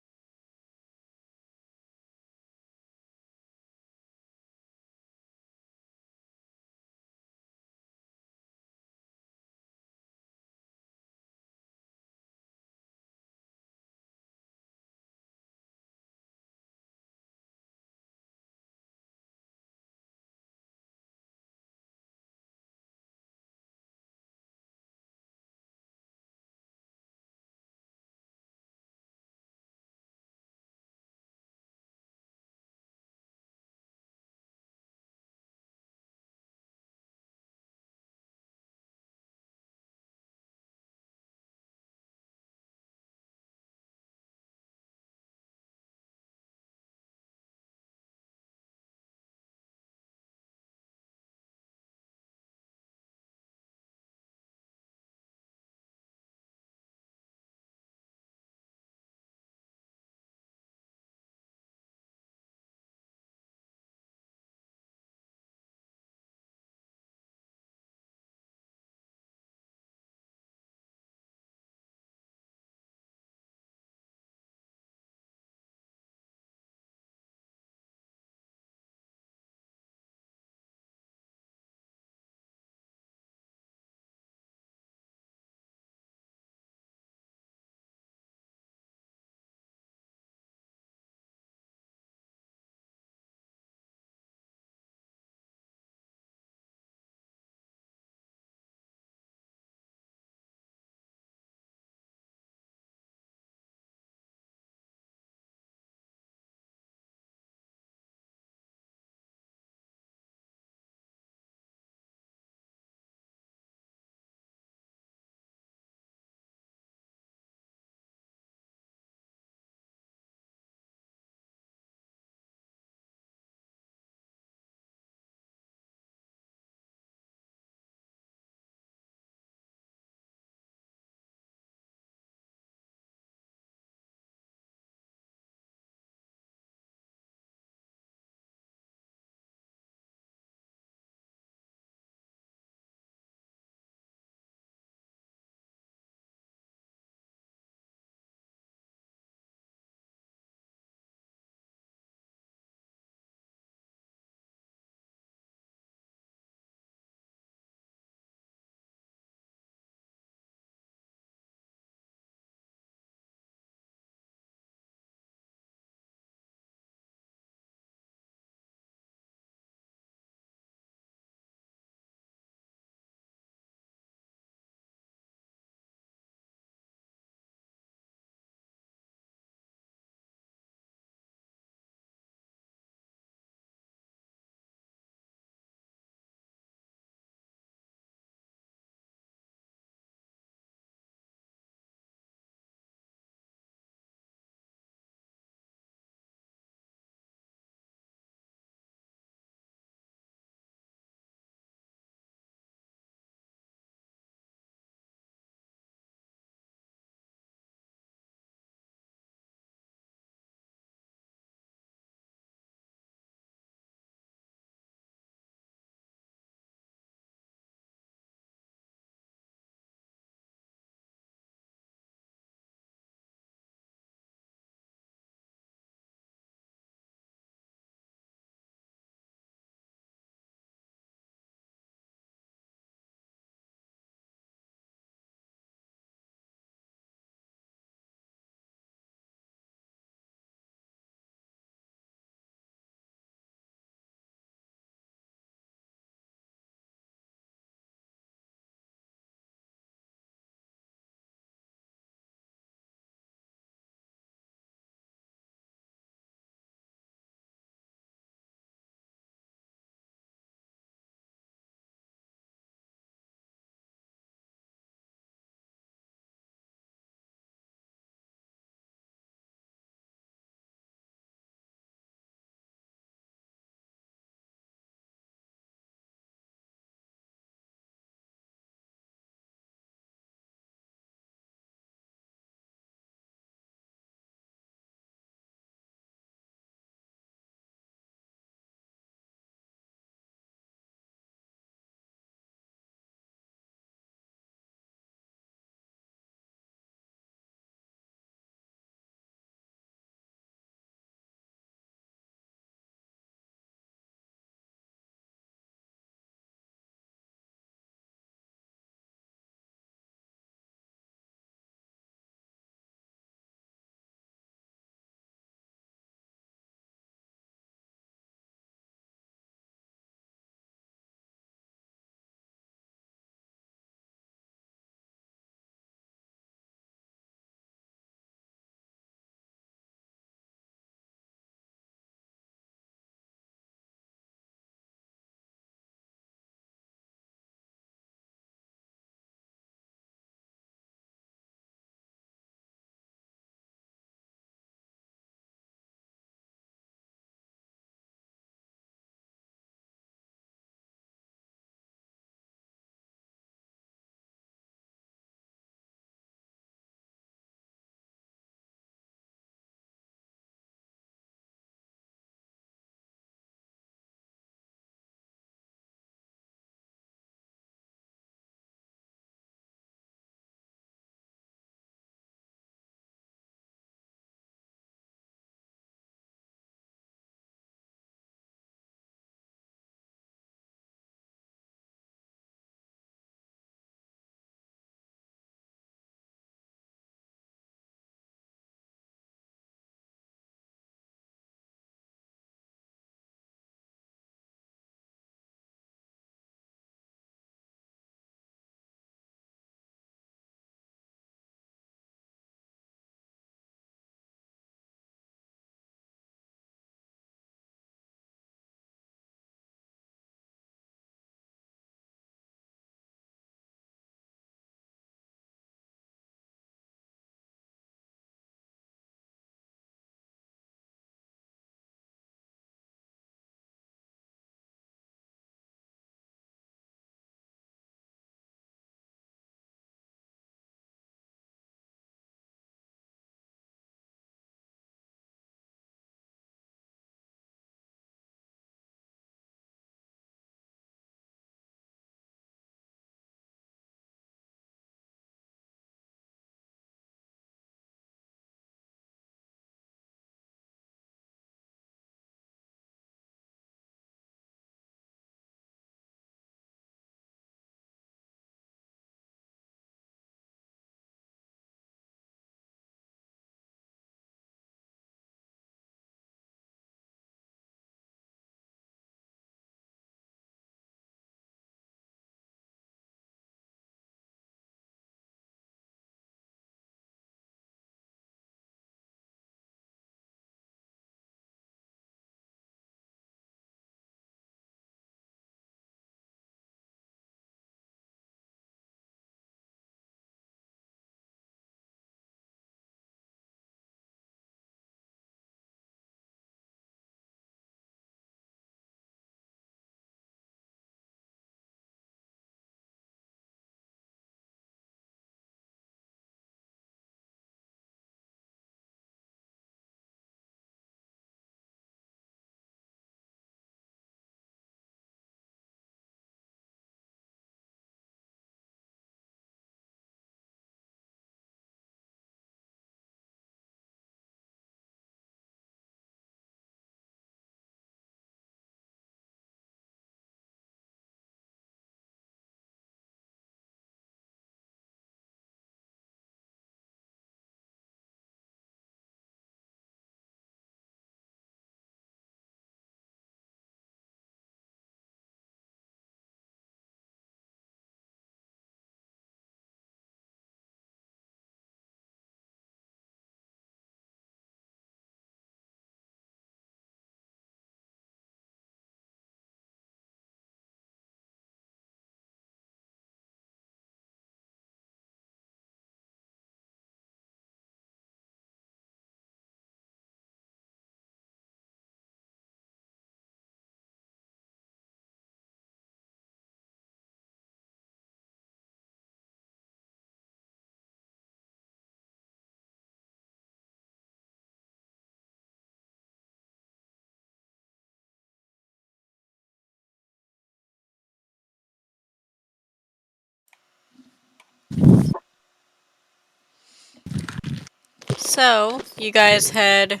So, you guys had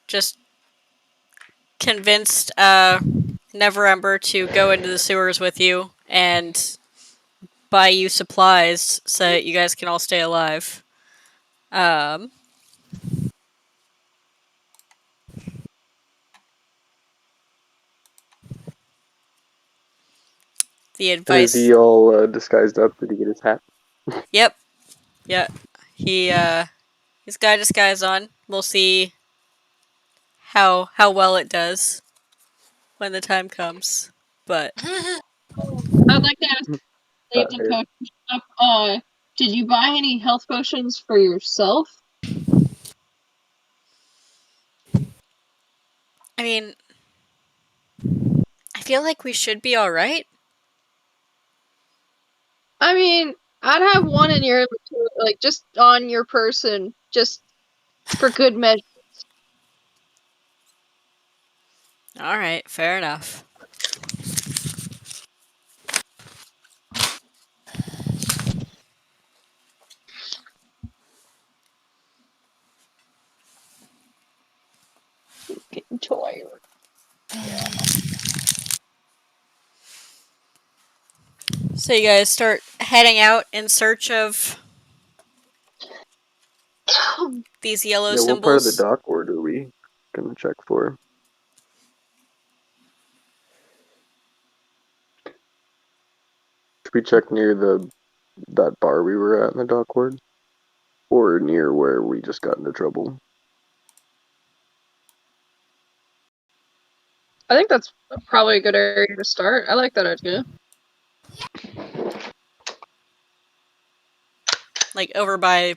just convinced Neverember to go into the sewers with you and buy you supplies so that you guys can all stay alive. Um, the And is advice. he all disguised up? Did he get his hat? Yep. Yep. He's got a disguise on. We'll see how well it does when the time comes. But I'd like to ask saved and potion stuff. Did you buy any health potions for yourself? I mean, I feel like we should be all right. I mean, I'd have one in your inventory, like just on your person, just for good measure. All right, fair enough. Getting tired. So you guys start heading out in search of these yellow Yeah, what part of the symbols. dock ward are we gonna check for? Should we check near that bar we were at in the dock ward? Or near where we just got into trouble? I think that's probably a good area to start. I like that idea. Like over by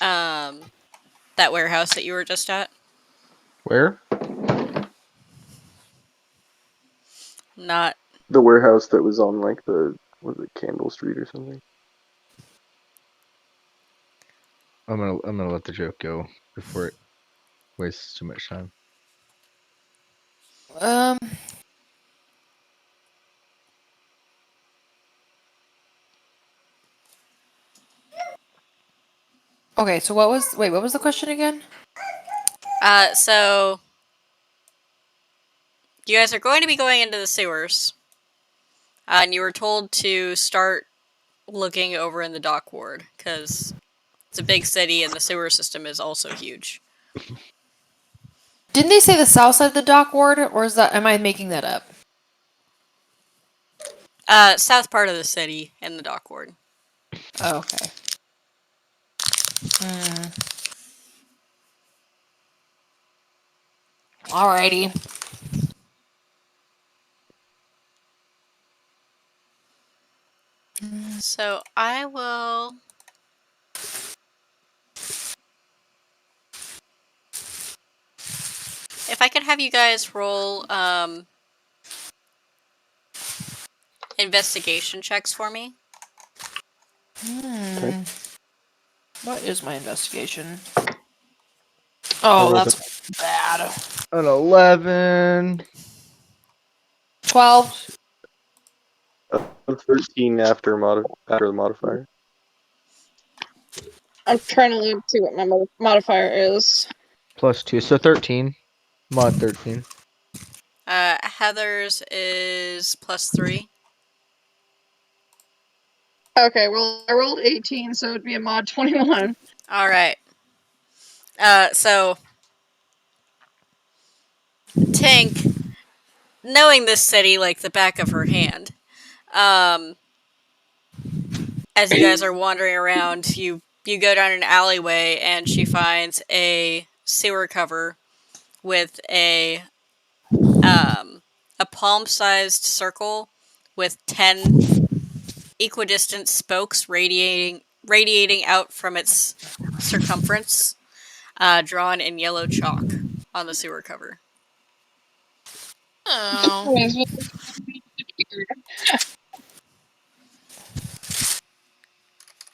that warehouse that you were just at. Where? Not The warehouse that was on like was it Candle Street or something? I'm gonna let the joke go before it wastes too much time. Um. Okay, so what was the question again? so you guys are going to be going into the sewers. And you were told to start looking over in the dock ward because it's a big city and the sewer system is also huge. Didn't they say the south side of the dock ward, or am I making that up? South part of the city in the dock ward. Oh, okay. Alrighty. So I will. If I could have you guys roll investigation checks for me. Okay. What is my investigation? Oh, that's bad. An 11. 12. 13 after the modifier. I'm trying to look see what my modifier is. Plus 2, so 13. Mod 13. Heather's is +3. Okay, well, I rolled 18, so it'd be a mod 21. All right. So Tank, knowing this city like the back of her hand, as you guys are wandering around, you go down an alleyway and she finds a sewer cover with a palm-sized circle with 10 equidistant spokes radiating out from its circumference, drawn in yellow chalk on the sewer cover. Oh.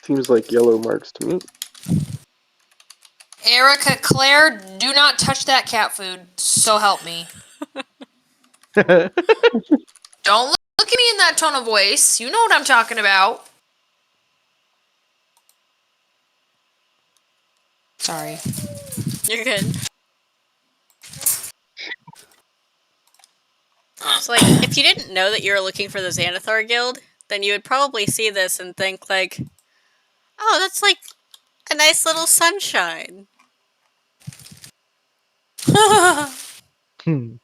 Seems like yellow marks to me. Erica, Claire, do not touch that cat food. So help me. Don't look at me in that tone of voice. You know what I'm talking about. Sorry. You're good. So, like, if you didn't know that you were looking for the Xanathar Guild, then you would probably see this and think, like, oh, that's like a nice little sunshine. Hmm.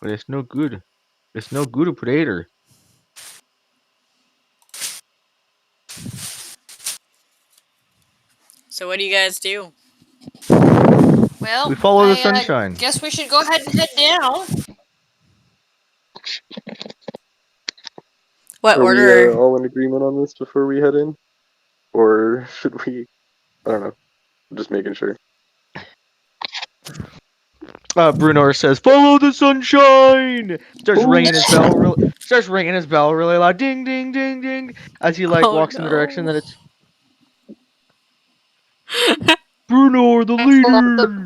But it's no good. It's no good, predator. So, what do you guys do? Well, We follow the I sunshine. guess we should go ahead and head down. What Are we order? all in agreement on this before we head in? Or should we? I don't know. I'm just making sure. Bruno says, "Follow the sunshine." Starts Oh, ringing his bell. Starts ringing his bell really loud. Ding, ding, ding, ding. As he like Oh, walks in the direction no. that it's Bruno, the leader.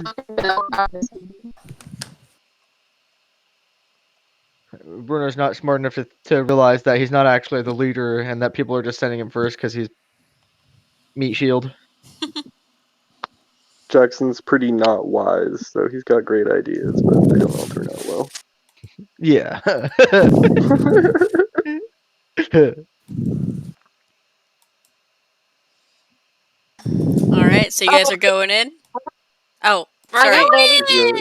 Bruno's not smart enough to realize that he's not actually the leader and that people are just sending him first because he's meat shield. Jackson's pretty not wise, so he's got great ideas, but they don't all turn out well. Yeah. Alright, so you guys are going in? Oh, We're sorry. going Yeah. in!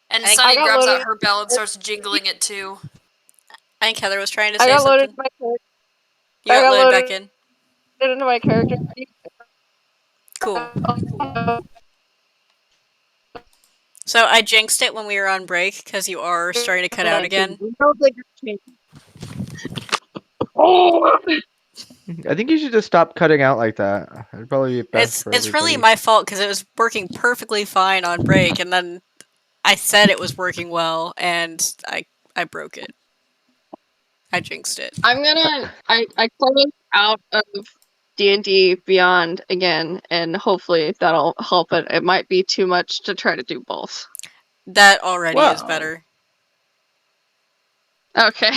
And I think- Sunny I got grabs loaded. out her bell and starts jingling it too. I think Heather was trying to I say got loaded something. my character. You got loaded back in. Into my character sheet. Cool. So I jinxed it when we were on break because you are starting to cut out again. Oh! I think you should just stop cutting out like that. It'd probably be best for It's really everybody. my fault because it was working perfectly fine on break, and then I said it was working well, and I broke it. I jinxed it. I'm gonna. I closed out of D&D Beyond again, and hopefully that'll help it. It might be too much to try to do both. That already is Wow. better. Okay.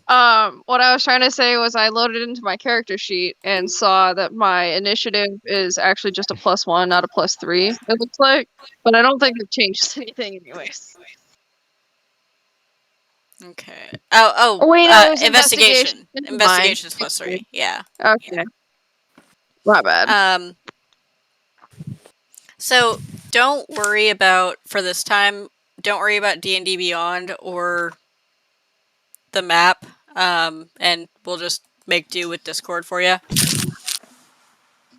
What I was trying to say was I loaded into my character sheet and saw that my initiative is actually just a +1, not a +3. It looks like, but I don't think it changes anything, anyways. Okay. Oh wait, no, it was Investigation. Never mind. Investigation's +3. Yeah. Okay, my bad. So don't worry about for this time. Don't worry about D&D Beyond or the map. And we'll just make do with Discord for you.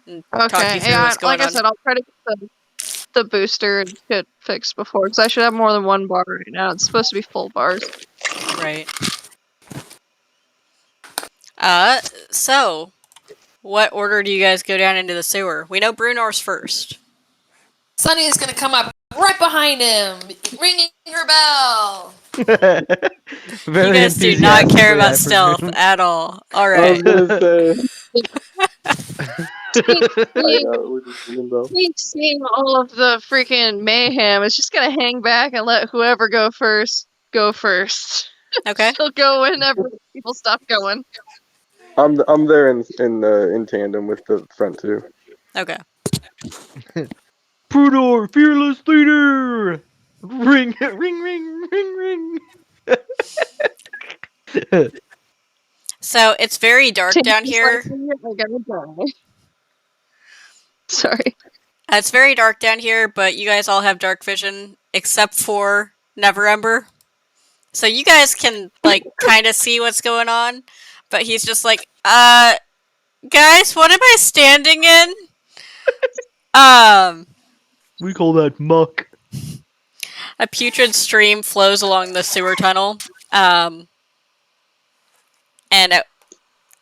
And talk Okay, you through yeah, what's going like I on. said, I'll try to get the booster and get fixed before, because I should have more than one bar right now. It's supposed to be full bars. Right. So what order do you guys go down into the sewer? We know Brunor's first. Sunny is gonna come up right behind him, ringing her bell. Very You guys do not care enthusiastically, about I stealth presume. at all. I Alright. was gonna say, Seeing, we're just ringing bells. seeing all of the freaking mayhem, it's just gonna hang back and let whoever go first go first. Okay. She'll go whenever people stop going. I'm there in tandem with the front two. Okay. Prudor, fearless leader! Ring, ring, ring, ring, ring. So it's very dark down Just here. like, I gotta die. Sorry. It's very dark down here, but you guys all have dark vision except for Neverember. So you guys can like kind of see what's going on, but he's just like, guys, what am I standing in? We call that muck. A putrid stream flows along the sewer tunnel. And at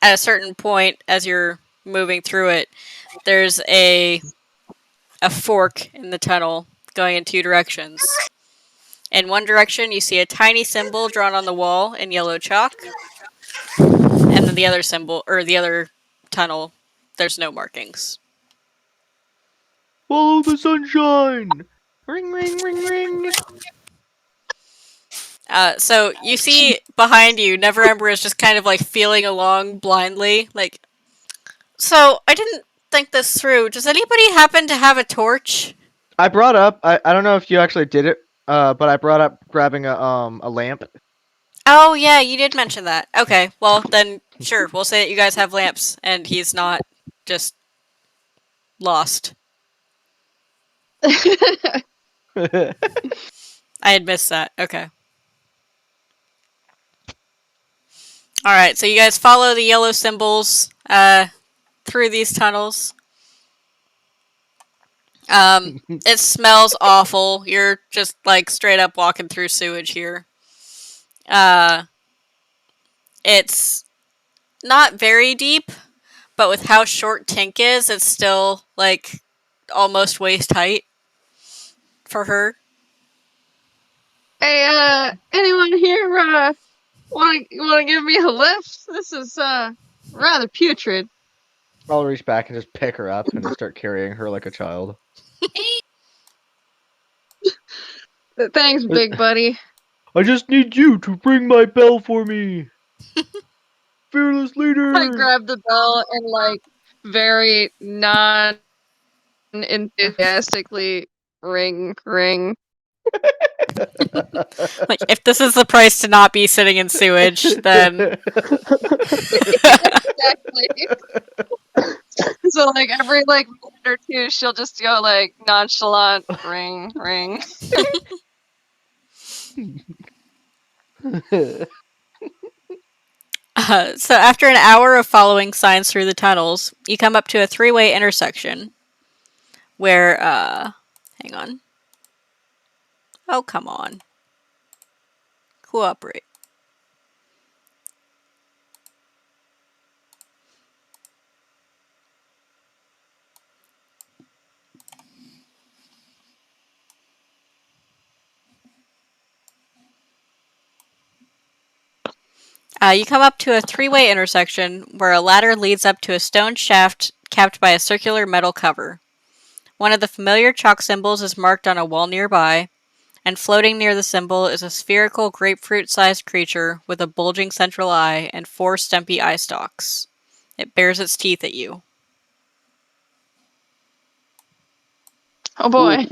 a certain point, as you're moving through it, there's a fork in the tunnel going in two directions. In one direction, you see a tiny symbol drawn on the wall in yellow chalk, and then the other symbol, or the other tunnel, there's no markings. Follow the sunshine! Ring, ring, ring, ring! So you see behind you, Neverember is just kind of like feeling along blindly, like, So I didn't think this through. Does anybody happen to have a torch? I brought up. I don't know if you actually did it. But I brought up grabbing a lamp. Oh yeah, you did mention that. Okay, well then sure, we'll say that you guys have lamps and he's not just lost. I had missed that. Okay. Alright, so you guys follow the yellow symbols through these tunnels. It smells awful. You're just like straight up walking through sewage here. Uh it's not very deep, but with how short Tink is, it's still like almost waist height for her. Hey, anyone here want to give me a lift? This is rather putrid. I'll reach back and just pick her up and just start carrying her like a child. Thanks, big buddy. I just need you to ring my bell for me. Fearless leader. I grab the bell and like very non-enthusiastically ring. Like, if this is the price to not be sitting in sewage, then Exactly. So like every like minute or two, she'll just go like nonchalant ring. So after an hour of following signs through the tunnels, you come up to a three-way intersection where, hang on. Oh, come on. Cooperate. You come up to a three-way intersection where a ladder leads up to a stone shaft capped by a circular metal cover. One of the familiar chalk symbols is marked on a wall nearby, and floating near the symbol is a spherical grapefruit-sized creature with a bulging central eye and 4 stumpy eye stalks. It bares its teeth at you. Oh boy.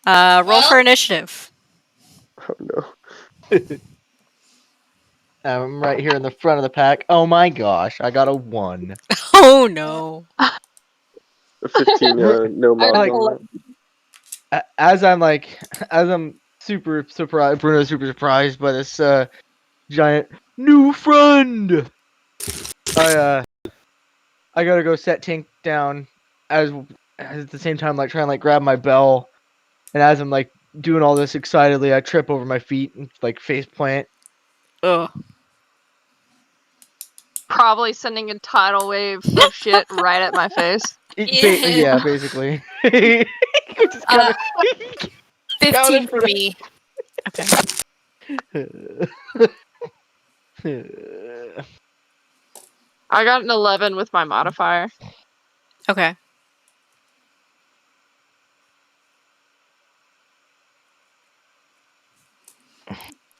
Roll for initiative. Oh no. I'm right here in the front of the pack. Oh my gosh, I got a 1. Oh no. A 15, no mods like- on that. As I'm super surprised, Bruno's super surprised by this giant new friend. I gotta go set Tink down as at the same time like trying to like grab my bell, and as I'm like doing all this excitedly, I trip over my feet and like face plant. Ugh. Probably sending a tidal wave of shit right at my face. Yeah, basically. Just kinda- 15 for me. Okay. I got an 11 with my modifier. Okay.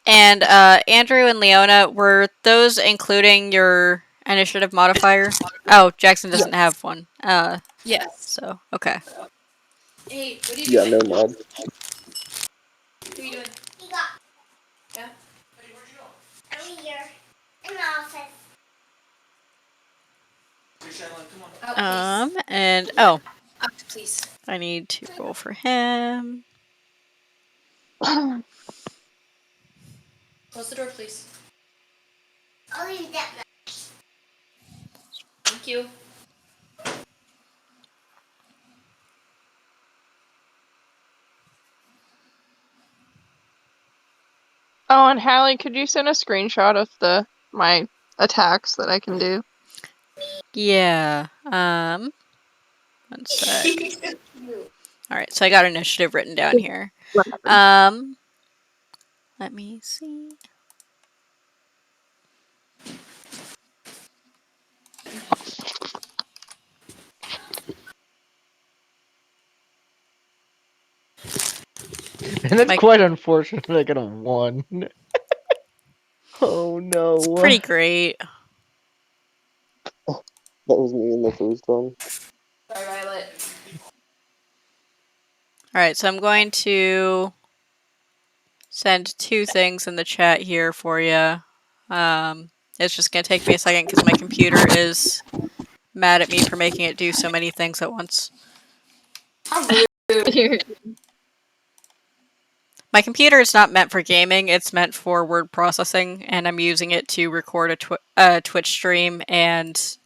And Andrew and Leona, were those including your initiative modifier? Oh, Jackson doesn't have one. Yes. So okay. Hey, what are you Yeah, doing? no mods. What are you doing? Yeah? I'm here in the office. And Out, please. I need to roll for him. Close the door, please. I'll leave that. Thank you. Oh, and Hallie, could you send a screenshot of my attacks that I can do? Yeah. One sec. All right, so I got initiative written down here. Let me see. And that's quite unfortunate. I got a 1. Oh no. It's pretty great. That was me in the first one. Sorry, Violet. Alright, so I'm going to send 2 things in the chat here for you. It's just going to take me a second because my computer is mad at me for making it do so many things at once. How rude. My computer is not meant for gaming, it's meant for word processing, and I'm using it to record a Twitch stream and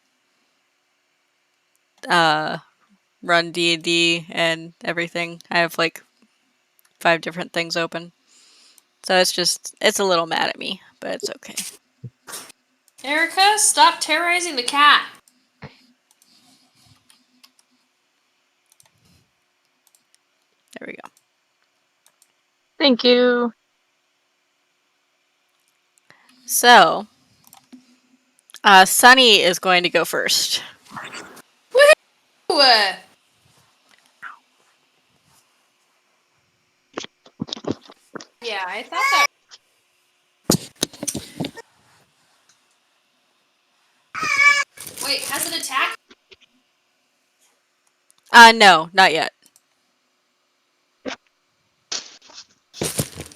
run D&D and everything. I have like 5 different things open. So it's a little mad at me, but it's okay. Erica, stop terrorizing the cat. There we go. Thank you. So, Sunny is going to go first. Ooh. Yeah, I thought that. Wait, has it attacked? No, not yet.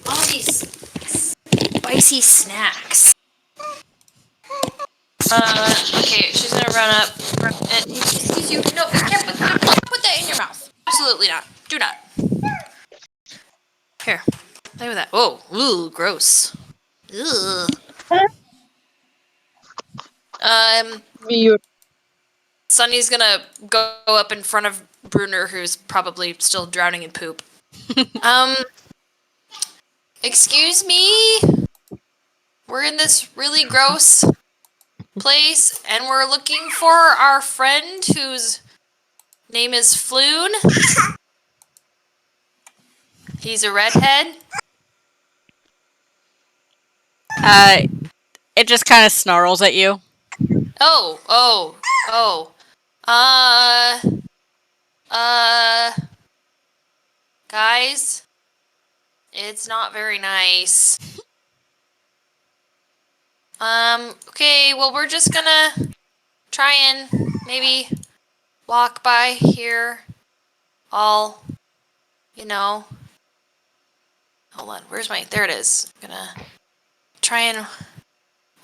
All these spicy snacks. Okay, she's gonna run up. And, excuse you. No, you can't put that in your mouth. Absolutely not. Do not. Here, play with that. Oh, ooh, gross. Ugh. Mute. Sunny's gonna go up in front of Bruner, who's probably still drowning in poop. Excuse me? We're in this really gross place, and we're looking for our friend whose name is Floon. He's a redhead. It just kind of snarls at you. Oh. Guys, it's not very nice. Okay, well, we're just gonna try and maybe walk by here. All, hold on, where's my, there it is. I'm gonna try and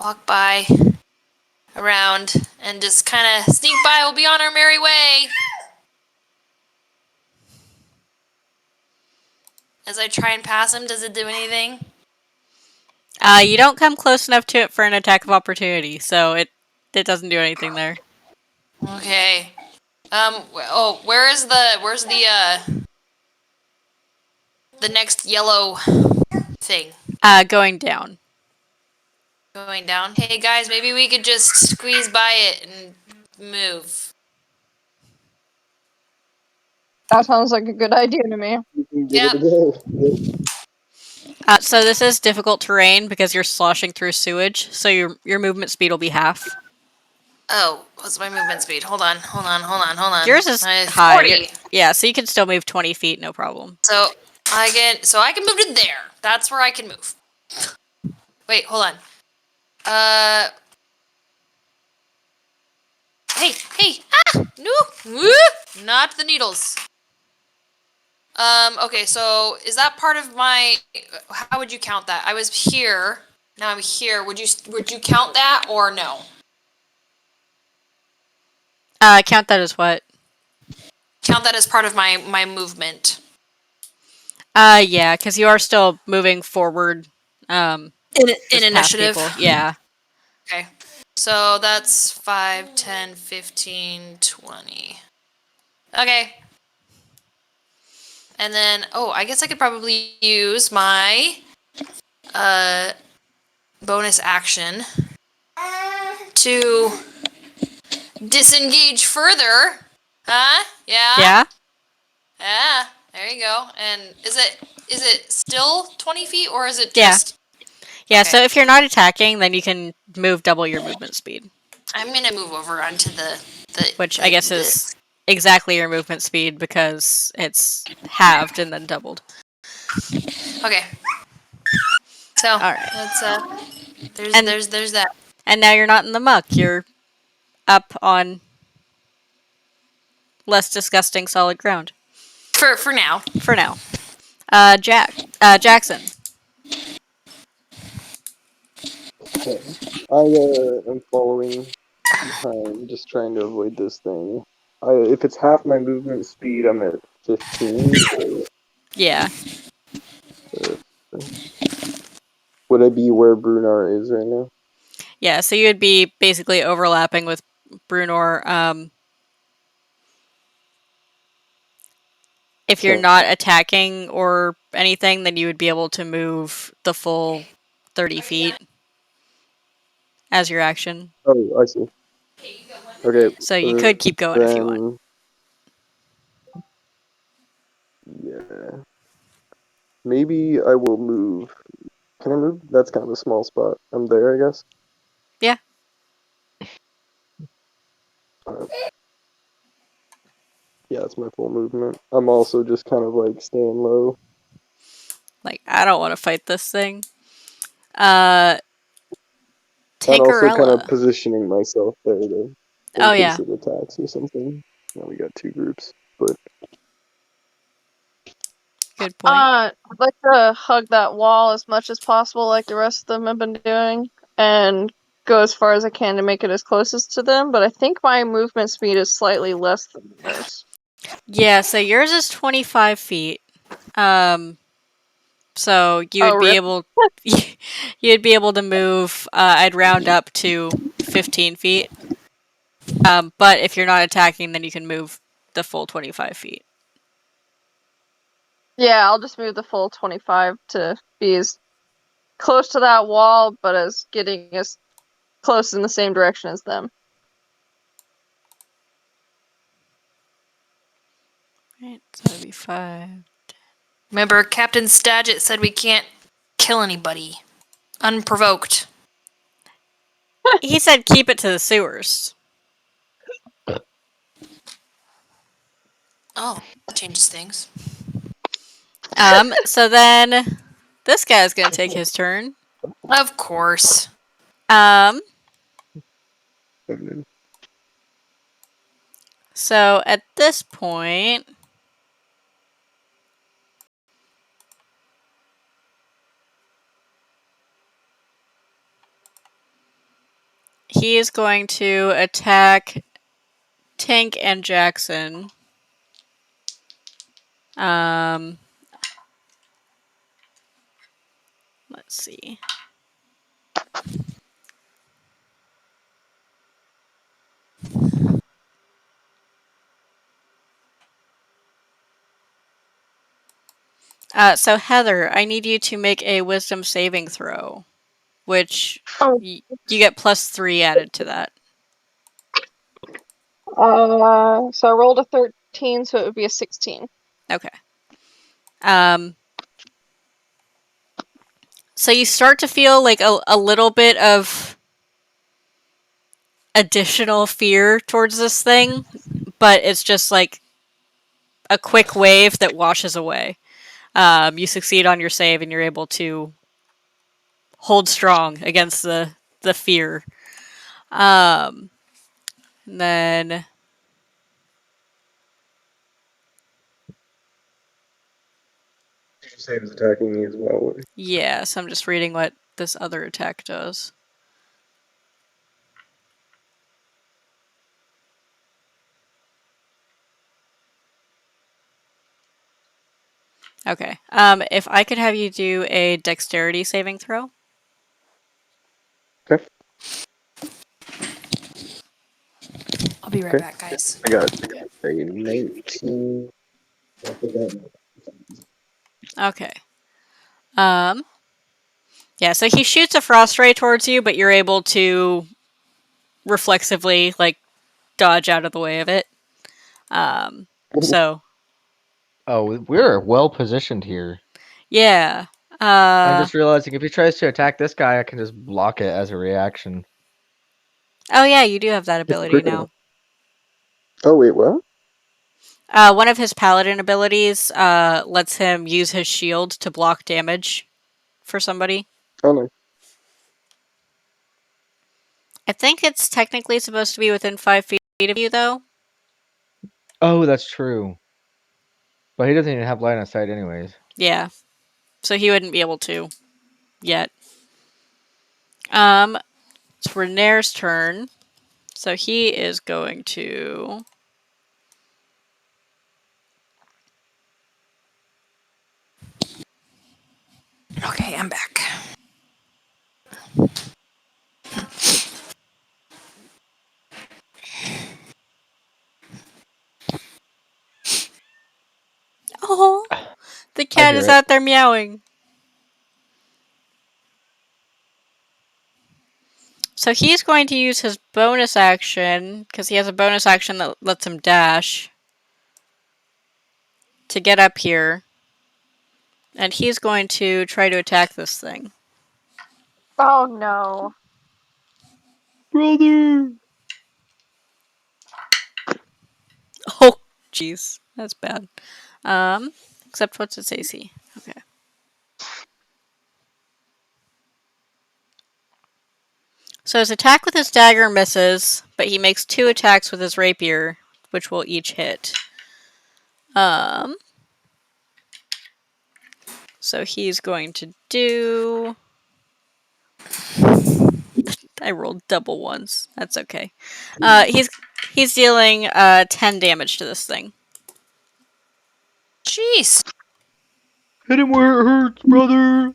walk by around and just kind of sneak by. We'll be on our merry way. As I try and pass him, does it do anything? You don't come close enough to it for an attack of opportunity, so it doesn't do anything there. Okay. Where's the next yellow thing? Going down. Going down. Hey guys, maybe we could just squeeze by it and move. That sounds like a good idea to me. Yep. So this is difficult terrain because you're sloshing through sewage, so your movement speed will be half. Oh, what's my movement speed? Hold on. Yours is high. 40. Yeah, so you can still move 20 feet, no problem. So I can move to there. That's where I can move. Wait, hold on. Hey! No! Not the needles. Okay, so is that part of my? How would you count that? I was here. Now I'm here. Would you count that or no? Count that as what? Count that as part of my movement. Yeah, because you are still moving forward. In just past initiative. people. Yeah. Okay. So that's 5, 10, 15, 20. Okay. And then, I guess I could probably use my bonus action to disengage further. Huh? Yeah? Yeah. Yeah. There you go. And is it still 20 feet or is it just... Yeah, Okay. so if you're not attacking, then you can move double your movement speed. I'm gonna move over onto the Which I guess is exactly your movement speed because it's halved and then doubled. Okay. So, all right. That's there's that. And now you're not in the muck. You're up on less disgusting solid ground. For now. For now. Jackson. Okay. I am following behind, just trying to avoid this thing. If it's half my movement speed, I'm at 15. Yeah. Would I be where Brunar is right now? Yeah, so you would be basically overlapping with Brunor. If you're So, not attacking or anything, then you would be able to move the full 30 feet as your action. oh, I see. Okay, So you could keep going if you want. then yeah, maybe I will move. Can I move? That's kind of a small spot. I'm there, I guess. Yeah. Yeah, it's my full movement. I'm also just kind of like staying low. Like, I don't want to fight this thing. And also kind of Tinkerella. positioning myself there to, in Oh, case yeah. it attacks or something. Now we got two groups, but Good point. I'd like to hug that wall as much as possible, like the rest of them have been doing, and go as far as I can to make it as closest to them. But I think my movement speed is slightly less than theirs. Yeah, so yours is 25 feet. So you would be really? able you'd be able to move I'd round up to 15 feet. But if you're not attacking, then you can move the full 25 feet. Yeah, I'll just move the full 25 to be as close to that wall, but as getting as close in the same direction as them. Right, so that'd be 5. Remember, Captain Stagit said we can't kill anybody unprovoked. He said keep it to the sewers. Oh, that changes things. So then this guy's gonna take his turn. Of course. Um, so at this point, he is going to attack Tink and Jackson. Let's see. So Heather, I need you to make a wisdom saving throw, which Oh. you get +3 added to that. So I rolled a 13, so it would be a 16. Okay. So you start to feel like a little bit of additional fear towards this thing, but it's just like a quick wave that washes away. You succeed on your save, and you're able to hold strong against the fear. And then did you say it was attacking me as well? yeah, so I'm just reading what this other attack does. Okay. If I could have you do a dexterity saving throw. Okay. I'll be right Okay. back, guys. I got a 19. Okay. Yeah, so he shoots a frost ray towards you, but you're able to reflexively like dodge out of the way of it. So Oh, we're well positioned here. yeah. I'm just realizing if he tries to attack this guy, I can just block it as a reaction. Oh yeah, you do have that It's ability critical. now. Oh wait, what? One of his paladin abilities lets him use his shield to block damage for somebody. Oh no. I think it's technically supposed to be within 5 feet of you, though. Oh, that's true. But he doesn't even have line of sight, anyways. Yeah. So he wouldn't be able to yet. It's Renair's turn. So he is going to. Okay, I'm back. Oh, the I cat hear is it. out there meowing. So he's going to use his bonus action, because he has a bonus action that lets him dash, to get up here. And he's going to try to attack this thing. Oh no. Brother! Oh, jeez. That's bad. Except what's its AC? Okay. So his attack with his dagger misses, but he makes 2 attacks with his rapier, which will each hit. So he's going to do. I rolled double ones. That's okay. He's dealing 10 damage to this thing. Jeez. Hit him where it hurts, brother!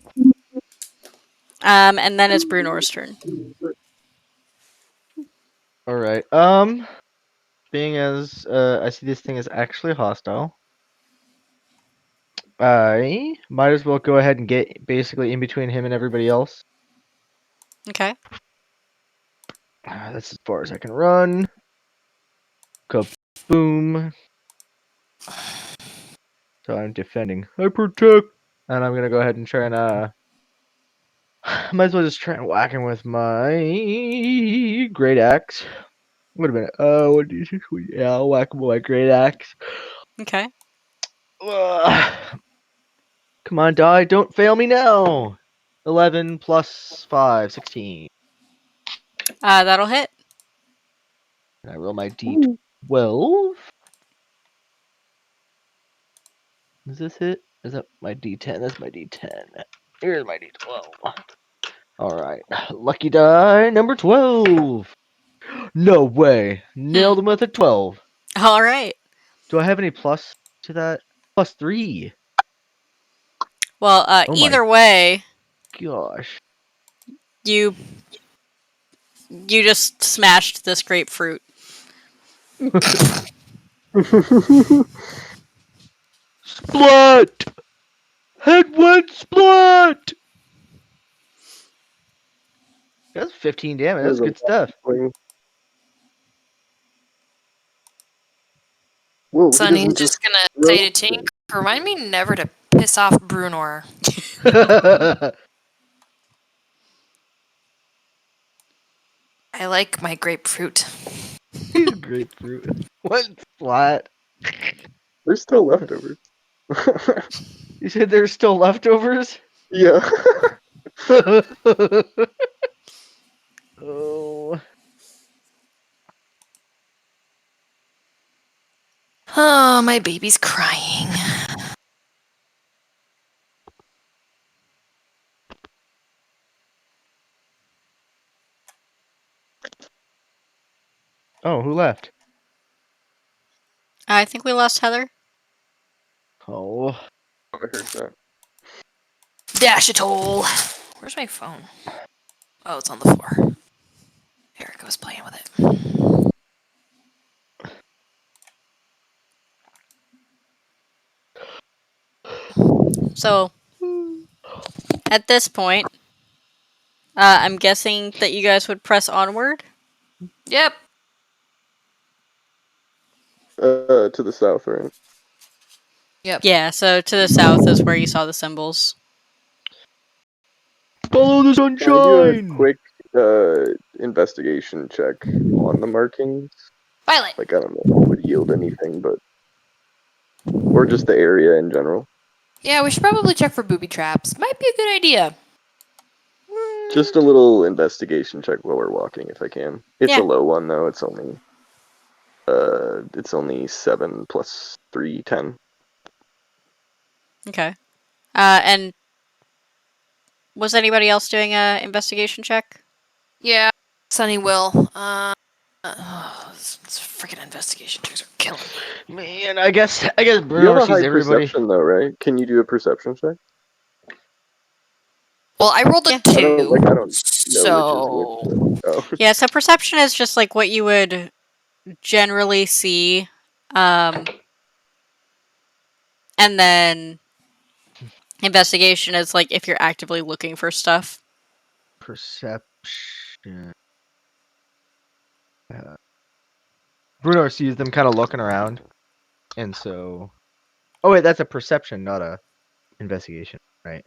And then it's Brunor's turn. Alright, being as, I see this thing is actually hostile, I might as well go ahead and get basically in between him and everybody else. Okay. That's as far as I can run. Kaboom. So I'm defending. I protect! And I'm gonna go ahead and try and, might as well just try and whack him with my great axe. Wait a minute. What do you think? Yeah, I'll whack him with my great axe. Okay. Come on, die. Don't fail me now. 11 plus 5, 16. That'll hit. And I roll my d12. Does this hit? Is that my d10? That's my d10. Here's my d12. Alright. Lucky die number 12. No way. Nailed him with a 12. All right. Do I have any plus to that? Plus 3. Well, Oh my either way, gosh. you just smashed this grapefruit. Splat! Head went splat! That's 15 damage. That's There's a good stuff. wing. Whoa, he Sonny's doesn't just just gonna throw say to Tink, remind me never to piss off Brunor. I like my grapefruit. He's grapefruit. What splat? There's still leftovers. You said there's still leftovers? Yeah. Oh. Oh, my baby's crying. Oh, who left? I think we lost Heather. Oh. I heard that. Dash it all. Where's my phone? Oh, it's on the floor. Eric was playing with it. So, at this point, I'm guessing that you guys would press onward. Yep. To the south, right? Yep. Yeah, so to the south is where you saw the symbols. Follow the Can I do a sunshine! quick investigation check on the markings? Violet. Like, I don't know if it would yield anything, but. Or just the area in general. Yeah, we should probably check for booby traps. Might be a good idea. Just a little investigation check while we're walking, if I can. It's Yeah. a low one, though. It's only It's only 7 plus 3, 10. Okay. And was anybody else doing a investigation check? Yeah, Sunny will. This freaking investigation checks are killing me. Man, I guess You have Bruno a sees high everybody. perception though, right? Can you do a perception check? Well, I rolled a Yeah. 2. I don't know which is which. So Oh, Yeah, so perception is just like what you would generally see. And then investigation is like if you're actively looking for stuff. Perception. Bruno sees them kind of looking around, and so. Oh wait, that's a perception, not a investigation, right?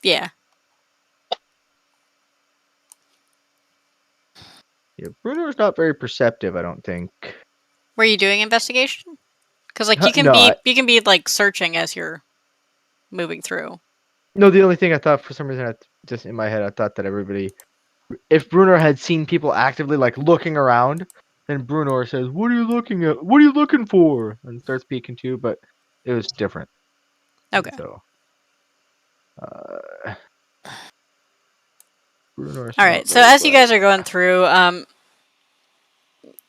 Yeah. Yeah, Bruno's not very perceptive, I don't think. Were you doing investigation? Because like you can No, be like searching as you're moving through. no. The only thing I thought for some reason, just in my head, I thought that everybody, if Bruno had seen people actively like looking around, then Bruno says, "What are you looking at? What are you looking for?" and starts speaking to. But it was different. Okay. So, Bruno's All not right. So very as you guys bright. are going through,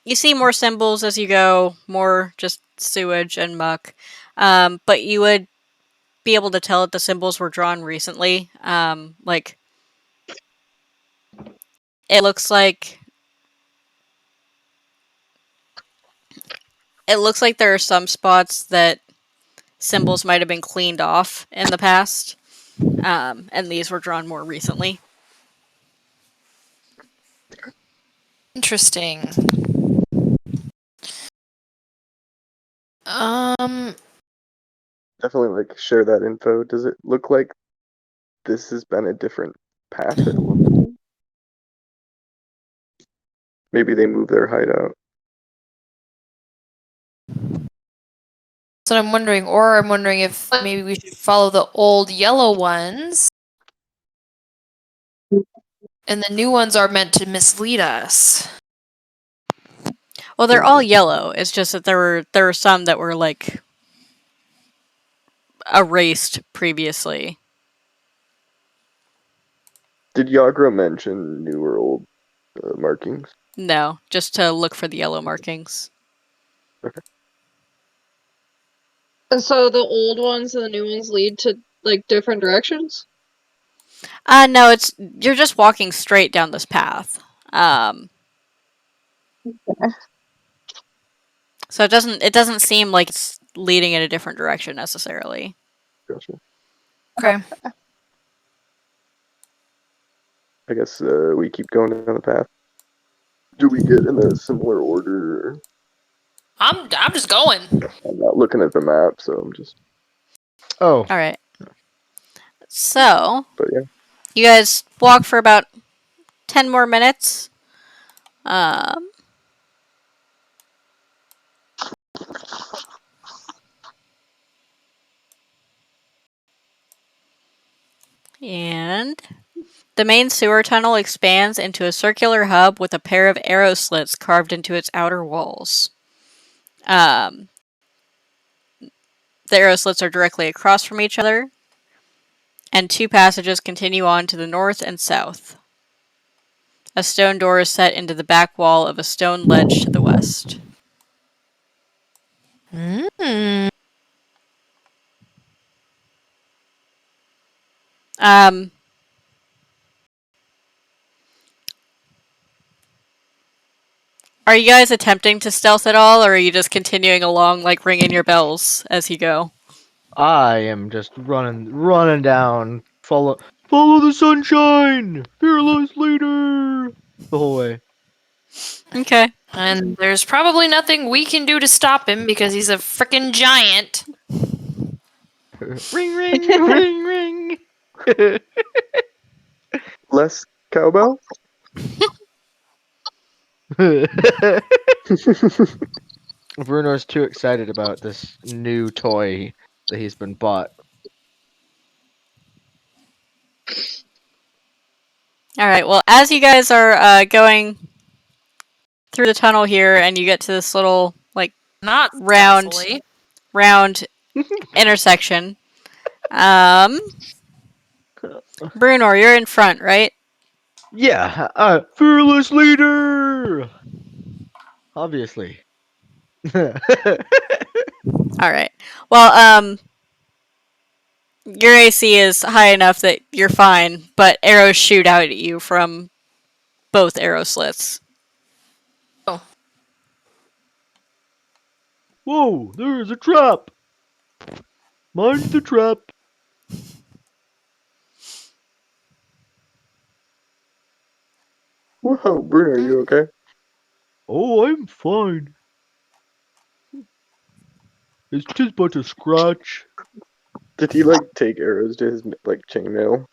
you see more symbols as you go, more just sewage and muck. But you would be able to tell that the symbols were drawn recently. Like it looks like there are some spots that symbols might have been cleaned off in the past, and these were drawn more recently. interesting. Um, definitely like share that info. Does it look like this has been a different path at one point? Maybe they moved their hideout. so I'm wondering, or I'm wondering if maybe we should follow the old yellow ones, and the new ones are meant to mislead us. Well, they're all yellow. It's just that there were some that were like erased previously. Did Yagra mention new or old markings? No, just to look for the yellow markings. Okay. And so the old ones and the new ones lead to like different directions? No, you're just walking straight down this path. So it doesn't seem like it's leading in a different direction necessarily. Gotcha. Okay. I guess we keep going down the path. Do we get in a similar order? I'm just going. I'm not looking at the map, so I'm just. Oh, All right. So But yeah, you guys walk for about 10 more minutes. And the main sewer tunnel expands into a circular hub with a pair of arrow slits carved into its outer walls. The arrow slits are directly across from each other, and two passages continue on to the north and south. A stone door is set into the back wall of a stone ledge to the west. Mm. Um, are you guys attempting to stealth at all, or are you just continuing along, like ringing your bells as you go? I am just running down. Follow the sunshine. Fearless leader. The whole way. Okay. And there's probably nothing we can do to stop him because he's a freaking giant. Ring, ring, ring, ring. less cowbell. Bruno's too excited about this new toy that he's been bought. All right. Well, as you guys are going through the tunnel here, and you get to this little like Not round stealthily. round intersection. Brunor, you're in front, right? Yeah, fearless leader. Obviously. All right. Well, your AC is high enough that you're fine, but arrows shoot out at you from both arrow slits. Oh, Whoa, there's a trap. Mind the trap. Whoa, Bruno, are you okay? Oh, I'm fine. It's just but a scratch. Did he like take arrows to his like chainmail?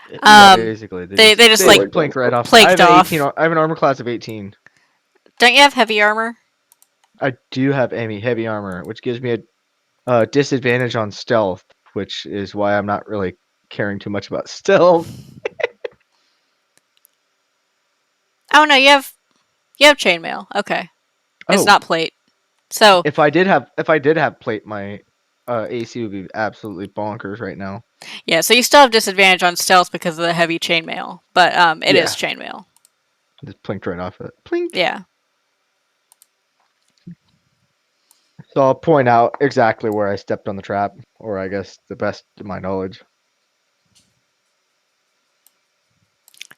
Yeah, basically, They just Oh, like like planked right off. I plaked have an 18. off. I have an armor class of 18. Don't you have heavy armor? I do have heavy armor, which gives me a disadvantage on stealth, which is why I'm not really caring too much about stealth. Oh no, you have chainmail. Okay, it's Oh, not plate. So if I did have plate, my AC would be absolutely bonkers right now. yeah, so you still have disadvantage on stealth because of the heavy chainmail, but it is Yeah. chainmail. Just plinked right off it. Plink. Yeah. So I'll point out exactly where I stepped on the trap, or I guess the best of my knowledge.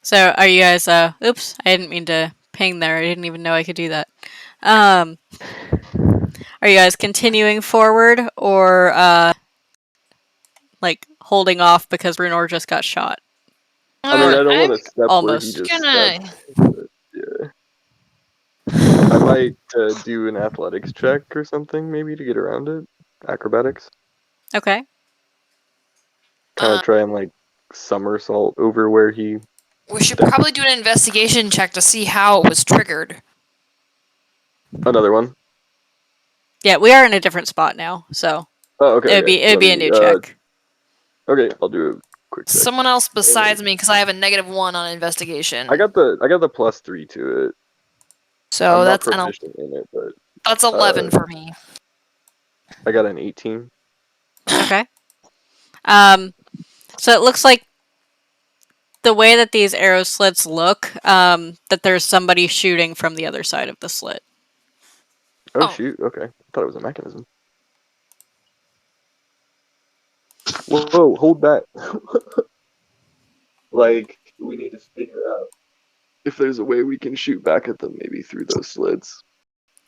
So are you guys? Oops, I didn't mean to ping there. I didn't even know I could do that. Are you guys continuing forward or like holding off because Brunor just got shot? I mean, I don't I'm want to step where he Almost. just gonna. stepped. But, yeah. I might do an athletics check or something, maybe to get around it. Acrobatics. Okay. Kind of try and like somersault over where he. We should probably do an investigation check to see how it was triggered. Another one. Yeah, we are in a different spot now, so Oh, okay. it would be a new check. Okay, I'll do a quick check. Someone else besides me, because I have a -1 on investigation. I got the +3 to it. So I'm not that's proficient in it, but that's 11 for me. I got an 18. Okay. So it looks like the way that these arrow slits look, that there's somebody shooting from the other side of the slit. Oh, Oh. shoot. Okay, I thought it was a mechanism. Whoa, hold that. Like, we need to figure out if there's a way we can shoot back at them, maybe through those slits.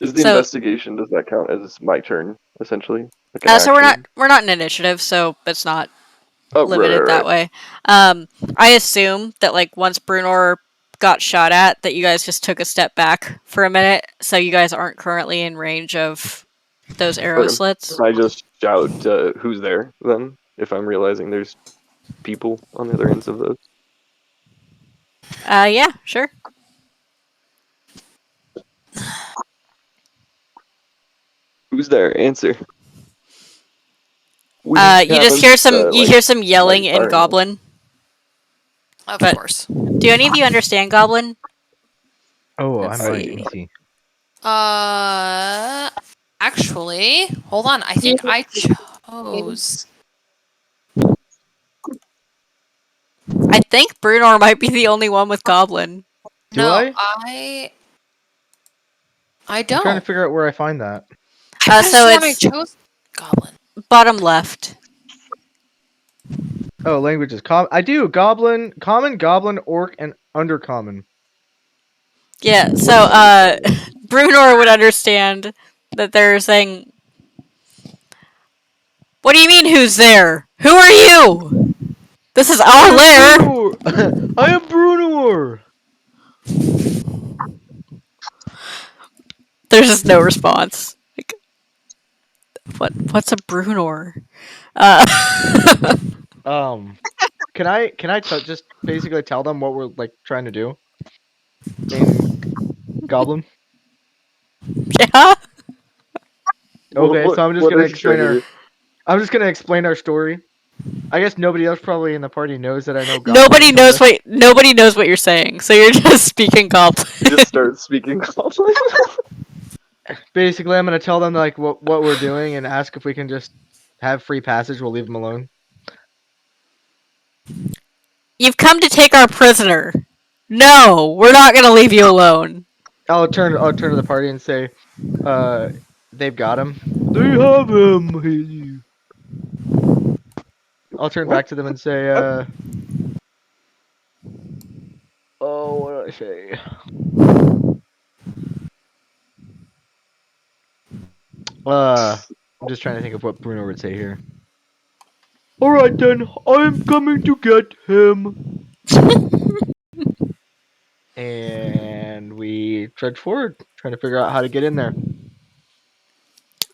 Is the So- investigation, does that count as my turn, essentially? Like an So action? we're not in initiative, so it's not Oh, limited that way. I assume that like once Brunor got shot at, that you guys just took a step back for a minute, so you guys aren't currently in range of those arrow Okay. slits. Can I just shout, who's there, then? If I'm realizing there's people on the other ends of those? Yeah, sure. Who's there? Answer. We You just hear some haven't, you hear some yelling in firing. Goblin. Of But- course. Do any of you understand Goblin? Oh, Let's I might. see. Let me see. Actually, hold on. I think I chose. I think Brunor might be the only one with Goblin. Do No, I? I I'm don't. trying to figure out where I find that. I could've So sworn I it's- chose Goblin. Bottom left. Oh, languages. I do. Goblin, common, goblin, orc, and undercommon. Yeah, so Brunor would understand that they're saying, "What do you mean who's there? Who are you? This is our lair." Brunor! I am Brunor! There's just no response. Like, what's a Brunor? Can I just basically tell them what we're like trying to do? In Goblin? Yeah. Okay, so I'm just What gonna are you trying explain to our. do? I'm just gonna explain our story. I guess nobody else probably in the party knows that I know Goblin. Nobody knows what you're saying, so you're just speaking Goblin. You just start speaking Goblin. Basically, I'm gonna tell them like what we're doing and ask if we can just have free passage. We'll leave them alone. You've come to take our prisoner. No, we're not gonna leave you alone. I'll turn to the party and say, they've got him. They have him. I'll turn back to them and say, oh, what do I say? I'm just trying to think of what Bruno would say here. All right then, I'm coming to get him. And we trudge forward, trying to figure out how to get in there.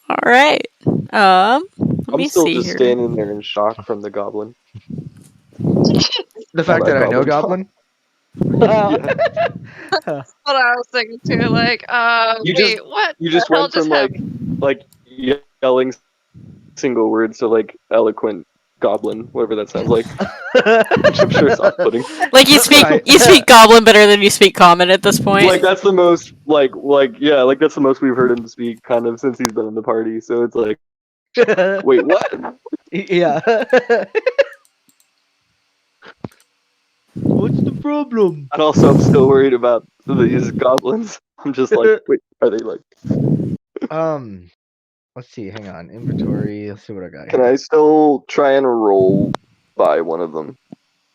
All right. Let I'm me still see just here. standing there in shock from the Goblin. The fact that I know Goblin. Yeah. What I was thinking too. Like, You wait, just what you the just hell went just from happened? like yelling single words to like eloquent Goblin, whatever that sounds like. Which I'm sure is off-putting. Like you speak Right. you speak Goblin better than you speak Common at this point. Like that's the most yeah, like that's the most we've heard him speak kind of since he's been in the party. So it's like, wait, what? Yeah. What's the problem? And also, I'm still worried about these goblins. I'm just like, wait, are they like? Let's see. Hang on. Inventory. Let's see what I got Can here. I still try and roll by one of them,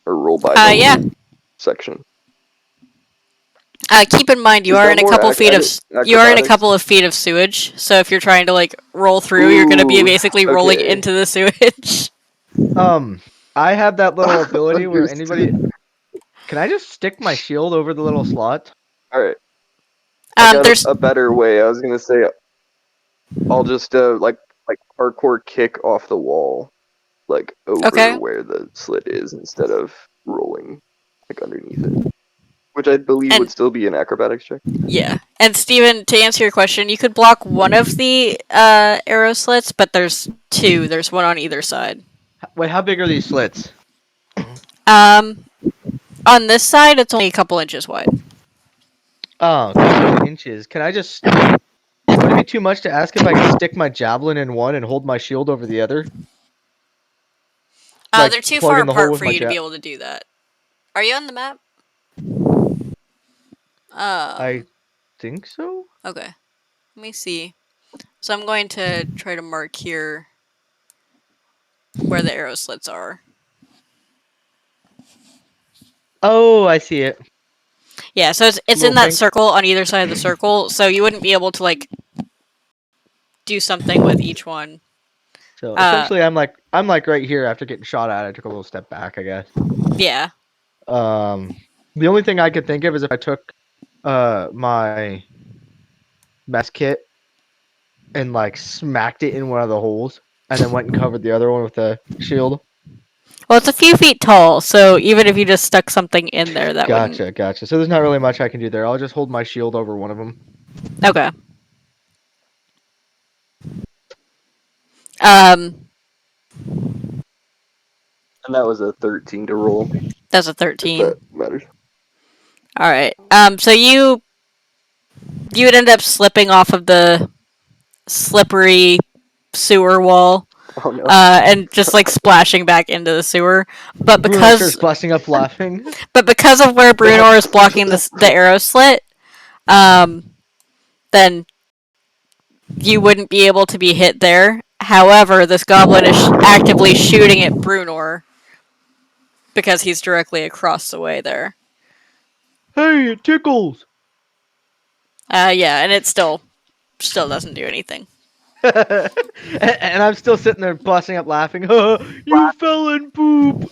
or roll by the Yeah. little section? Keep in mind you Is are that in a more couple feet of acrobatics? sewage. So if you're trying to like roll through, you're going to be Ooh, basically rolling okay. into the sewage. I have that little ability where anybody. Understood. Can I just stick my shield over the little slot? All right, I got There's a better way. I was gonna say I'll just like parkour kick off the wall, like over okay. where the slit is instead of rolling like underneath it, which I believe would And still be an acrobatics check. yeah. And Steven, to answer your question, you could block one of the arrow slits, but there's two. There's one on either side. Wait, how big are these slits? Um on this side it's only a couple inches wide. Oh, a couple of inches. Can I just? Would it be too much to ask if I could stick my javelin in one and hold my shield over the other? They're too plug far in the hole apart with for my you to be able to do that. Are you on the map? I think so. Okay. Let me see. So I'm going to try to mark here where the arrow slits are. Oh, I see it. Yeah, so it's in Little that pink. circle on either side of the circle, so you wouldn't be able to like do something with each one. So essentially, I'm like right here after getting shot at. I took a little step back, I guess. Yeah. The only thing I could think of is if I took my mess kit and like smacked it in one of the holes, and then went and covered the other one with a shield. Well, it's a few feet tall, so even if you just stuck something in there, that wouldn't. Gotcha. So there's not really much I can do there. I'll just hold my shield over one of them. Okay. Um, And that was a 13 to roll, that's a if 13. that matters. All right. So you would end up slipping off of the slippery sewer wall, Oh no. and just like splashing back into the sewer. But Bruno starts because busting up laughing. of where Brunor is blocking That's the arrow slit, then you wouldn't be able to be hit there. However, this goblin is actively shooting at Brunor because he's directly across the way there. Hey, it tickles. Yeah, and it still doesn't do anything. And I'm still sitting there busting up laughing. You fell in poop.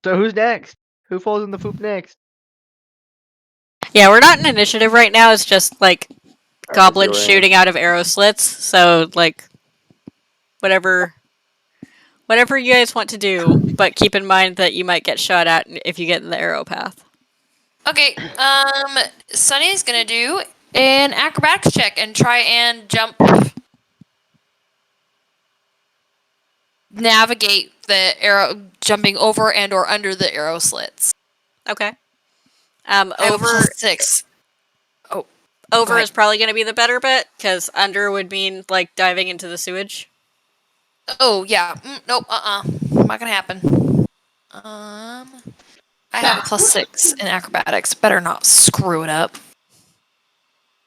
So who's next? Who falls in the poop next? Yeah, we're not in initiative right now. It's just like All right, goblins so shooting out of arrow slits. So like whatever Whatever you guys want to do, but keep in mind that you might get shot at if you get in the arrow path. Okay, Sunny's gonna do an acrobatics check and try and navigate the arrow, jumping over and or under the arrow slits. Okay. I have a Over +6. Oh, over ahead. is probably going to be the better bet because under would mean like diving into the sewage. Oh yeah, nope, not gonna happen. I have a +6 in acrobatics. Better not screw it up.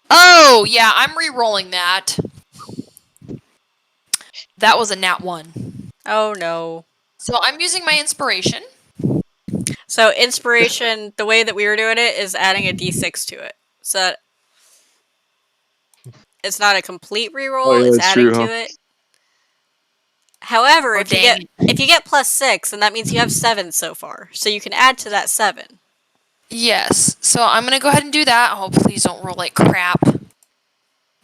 Oh yeah, I'm re-rolling that. That was a nat 1. Oh no. So I'm using my inspiration. So inspiration, the way that we were doing it is adding a d6 to it. So it's not a complete reroll, Oh, yeah, it's that's adding true, to huh? it. However, Oh, if you dang. get +6, then that means you have 7 so far. So you can add to that 7. Yes. So I'm gonna go ahead and do that. Oh, please don't roll like crap. Hold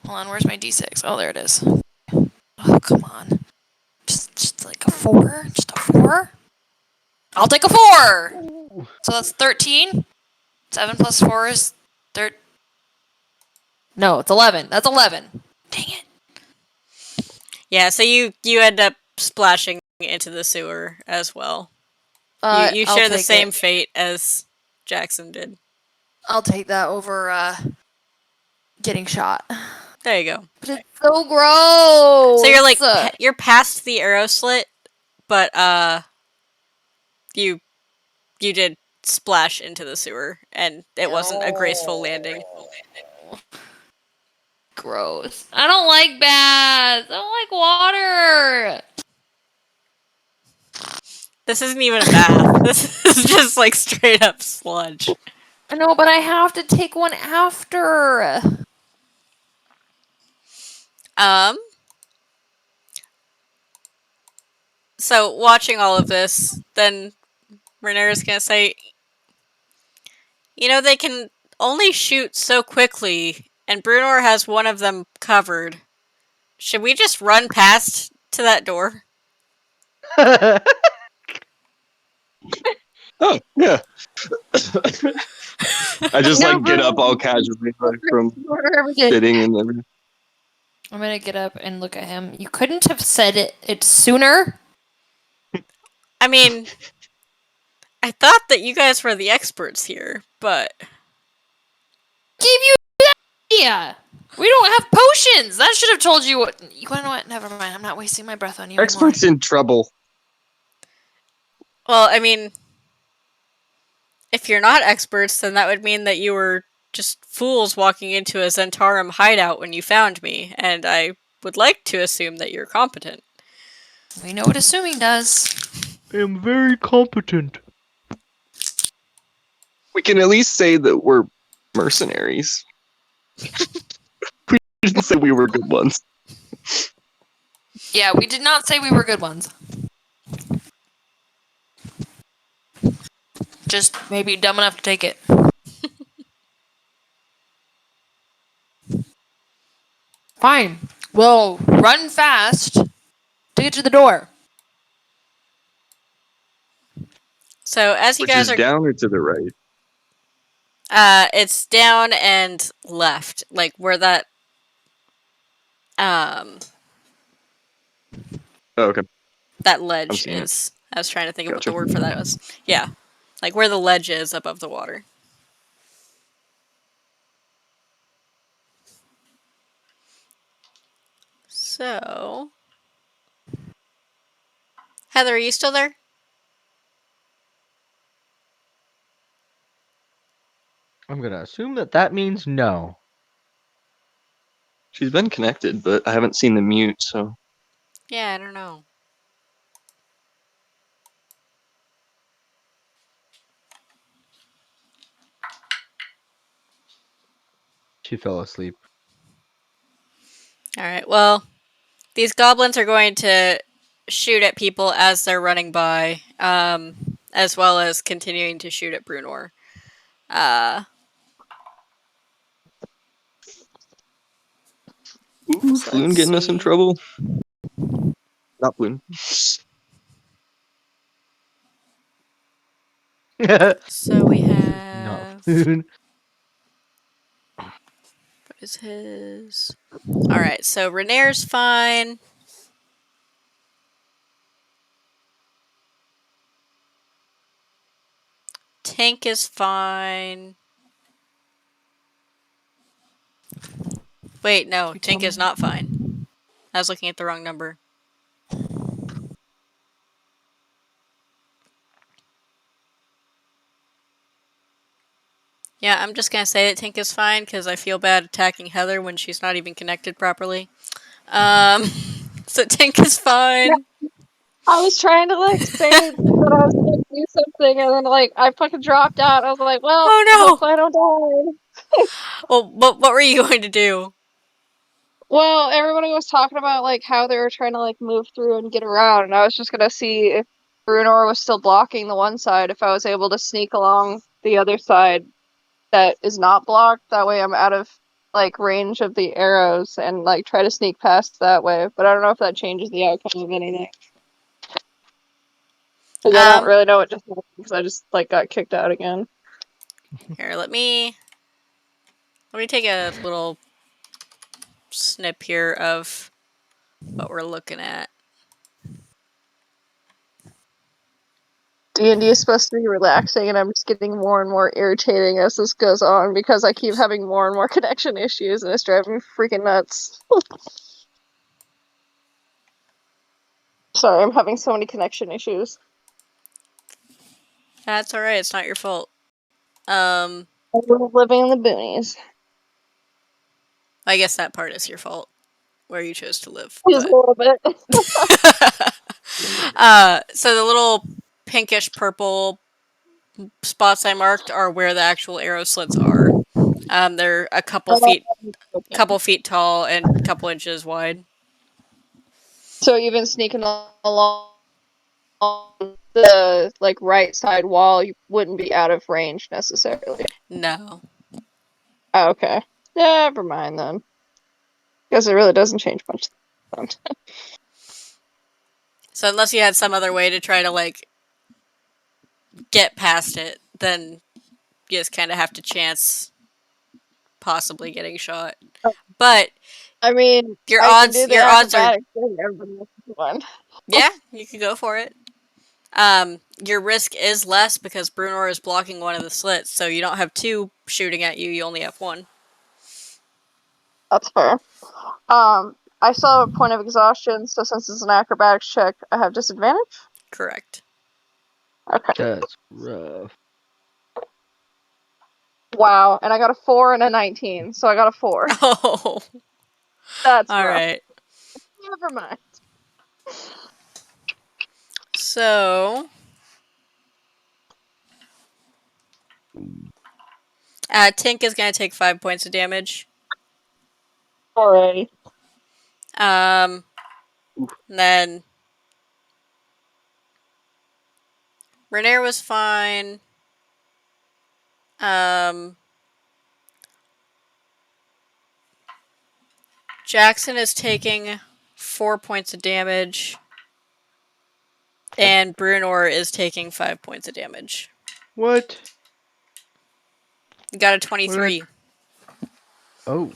on, where's my d6? Oh, there it is. Oh, come on. Just like a 4? Just a 4? I'll take a 4! So that's 13. 7 plus 4 is 13. No, it's 11. That's 11. Dang it. Yeah, so you end up splashing into the sewer as well. You I'll share the take same it. fate as Jackson did. I'll take that over getting shot. There you go. But it's so gross. So you're like you're past the arrow slit, but you did splash into the sewer and it wasn't a graceful landing. Gross. I don't like baths. I don't like water. This isn't even a bath. This is just like straight up sludge. I know, but I have to take one after. So watching all of this, then Renere's gonna say, you know, they can only shoot so quickly, and Brunor has one of them covered. Should we just run past to that door? Oh, yeah. I just No, like get up bro. all casually like, from Whatever did. sitting and everything. I'm gonna get up and look at him. You couldn't have said it sooner. I mean, I thought that you guys were the experts here, but Gave you that idea. We don't have potions. That should have told you what. You wanna know what? Never mind. I'm not wasting my breath on you Experts in trouble. well, I mean, if you're not experts, then that would mean that you were just fools walking into a Zentarum hideout when you found me, and I would like to assume that you're competent. anymore. We know what assuming does. I am very competent. We can at least say that we're mercenaries. We didn't say we were good ones. Yeah, we did not say we were good ones. Just maybe dumb enough to take it. Fine. We'll run fast to get to the door. So as you Which guys is are, down or to the right? it's down and left, like where that Oh, okay. that I'm ledge seeing it. is. I was trying to think of what Gotcha. the word for that was. Yeah, like where the ledge is above the water. So, Heather, are you still there? I'm gonna assume that means no. She's been connected, but I haven't seen the mute, so. Yeah, I don't know. She fell asleep. All right. Well, these goblins are going to shoot at people as they're running by, as well as continuing to shoot at Brunor. Ooh, So Floon let's getting us in see. trouble. Not Floon. So we Not have. food. What is his? Alright, so Renair's fine. Tank is fine. Wait, no, Tank is not fine. I was looking at the wrong number. Yeah, I'm just gonna say that Tank is fine because I feel bad attacking Heather when she's not even connected properly. Um, so Tank is fine. I was trying to like say that I was gonna do something, and then like I fucking dropped out. I was like, well, Oh no! hopefully I don't die. Well, what were you going to do? Well, everybody was talking about like how they were trying to like move through and get around, and I was just gonna see if Brunor was still blocking the one side, if I was able to sneak along the other side that is not blocked. That way I'm out of like range of the arrows and like try to sneak past that way. But I don't know if that changes the outcome of anything. Because I don't Um, really know what just happened because I just like got kicked out again. Here, let me take a little snip here of what we're looking at. D&D is supposed to be relaxing, and I'm just getting more and more irritating as this goes on because I keep having more and more connection issues, and it's driving me freaking nuts. Sorry, I'm having so many connection issues. That's alright, it's not your fault. Um, I'm living in the boonies. I guess that part is your fault, where you chose to live, Just a but. little bit. So the little pinkish purple spots I marked are where the actual arrow slits are. They're a couple feet tall and a couple inches wide. So even sneaking along the like right side wall, you wouldn't be out of range necessarily. No. Oh, okay. Never mind then. Because it really doesn't change much. So unless you had some other way to try to like get past it, then you just kind of have to chance possibly getting shot. But I mean, your I can do odds the your odds are acrobatics thing. Everybody else is one. yeah, you could go for it. Your risk is less because Brunor is blocking one of the slits, so you don't have two shooting at you, you only have one. That's fair. I still have a point of exhaustion, so since it's an acrobatics check, I have disadvantage. Correct. Okay. That's rough. Wow, and I got a 4 and a 19, so I got a 4. Oh, That's rough. alright. Never mind. So, Tink is going to take 5 points of damage. Alrighty. Um, then Renair was fine. Um, Jackson is taking 4 points of damage. And Brunor is taking 5 points of damage. What? You got a What did 23. Oh.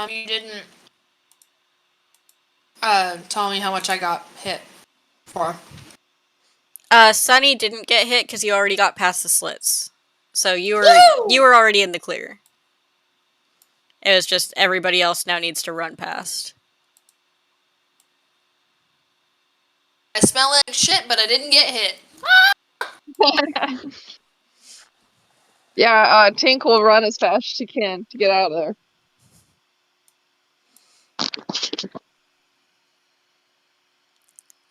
You didn't tell me how much I got hit for. Sunny didn't get hit because you already got past the slits. So you were already in the clear. It was just everybody else now needs to run past. I smell like shit, but I didn't get hit. Yeah, Tink will run as fast as she can to get out of there.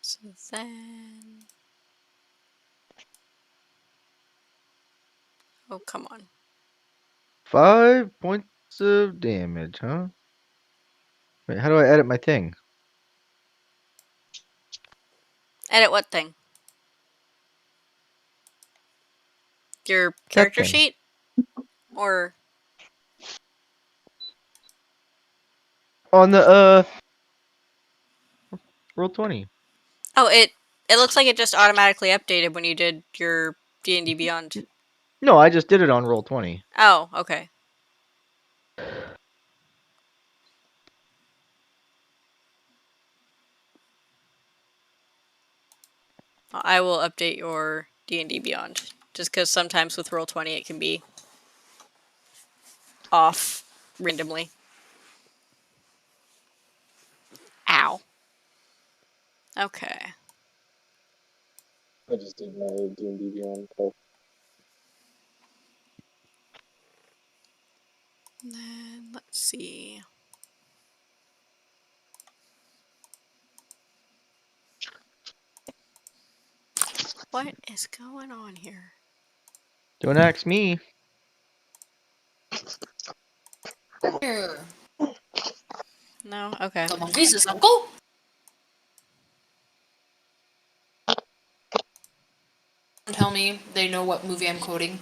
So then. Oh, come on. 5 points of damage, huh? Wait, how do I edit my thing? Edit what thing? Your That character thing. sheet? Or. On the roll 20. Oh, It looks like it just automatically updated when you did your D&D Beyond. No, I just did it on Roll20. Oh, okay. I will update your D&D Beyond. Just because sometimes with Roll20 it can be off randomly. Ow. Okay. I just did my D&D Beyond call. Then let's see. What is going on here? Don't ask me. Here. No? Okay. The monkeys is uncle? Tell me they know what movie I'm quoting.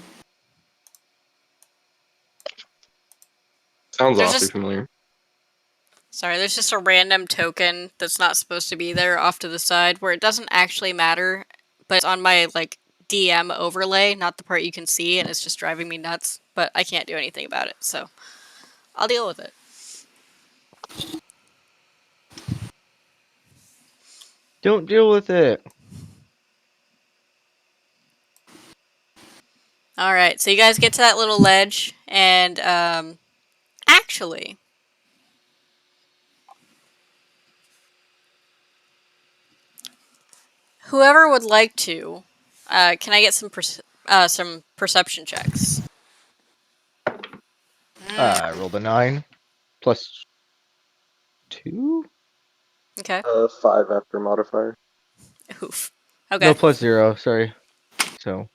Sounds There's awfully just familiar. Sorry, there's just a random token that's not supposed to be there off to the side where it doesn't actually matter, but it's on my like DM overlay, not the part you can see, and it's just driving me nuts. But I can't do anything about it, so I'll deal with it. Don't deal with it. All right, so you guys get to that little ledge, and actually, whoever would like to, can I get some perception checks? I rolled a 9 plus 2. Okay. 5 after modifier. Oof. No, Okay. plus 0. Sorry. So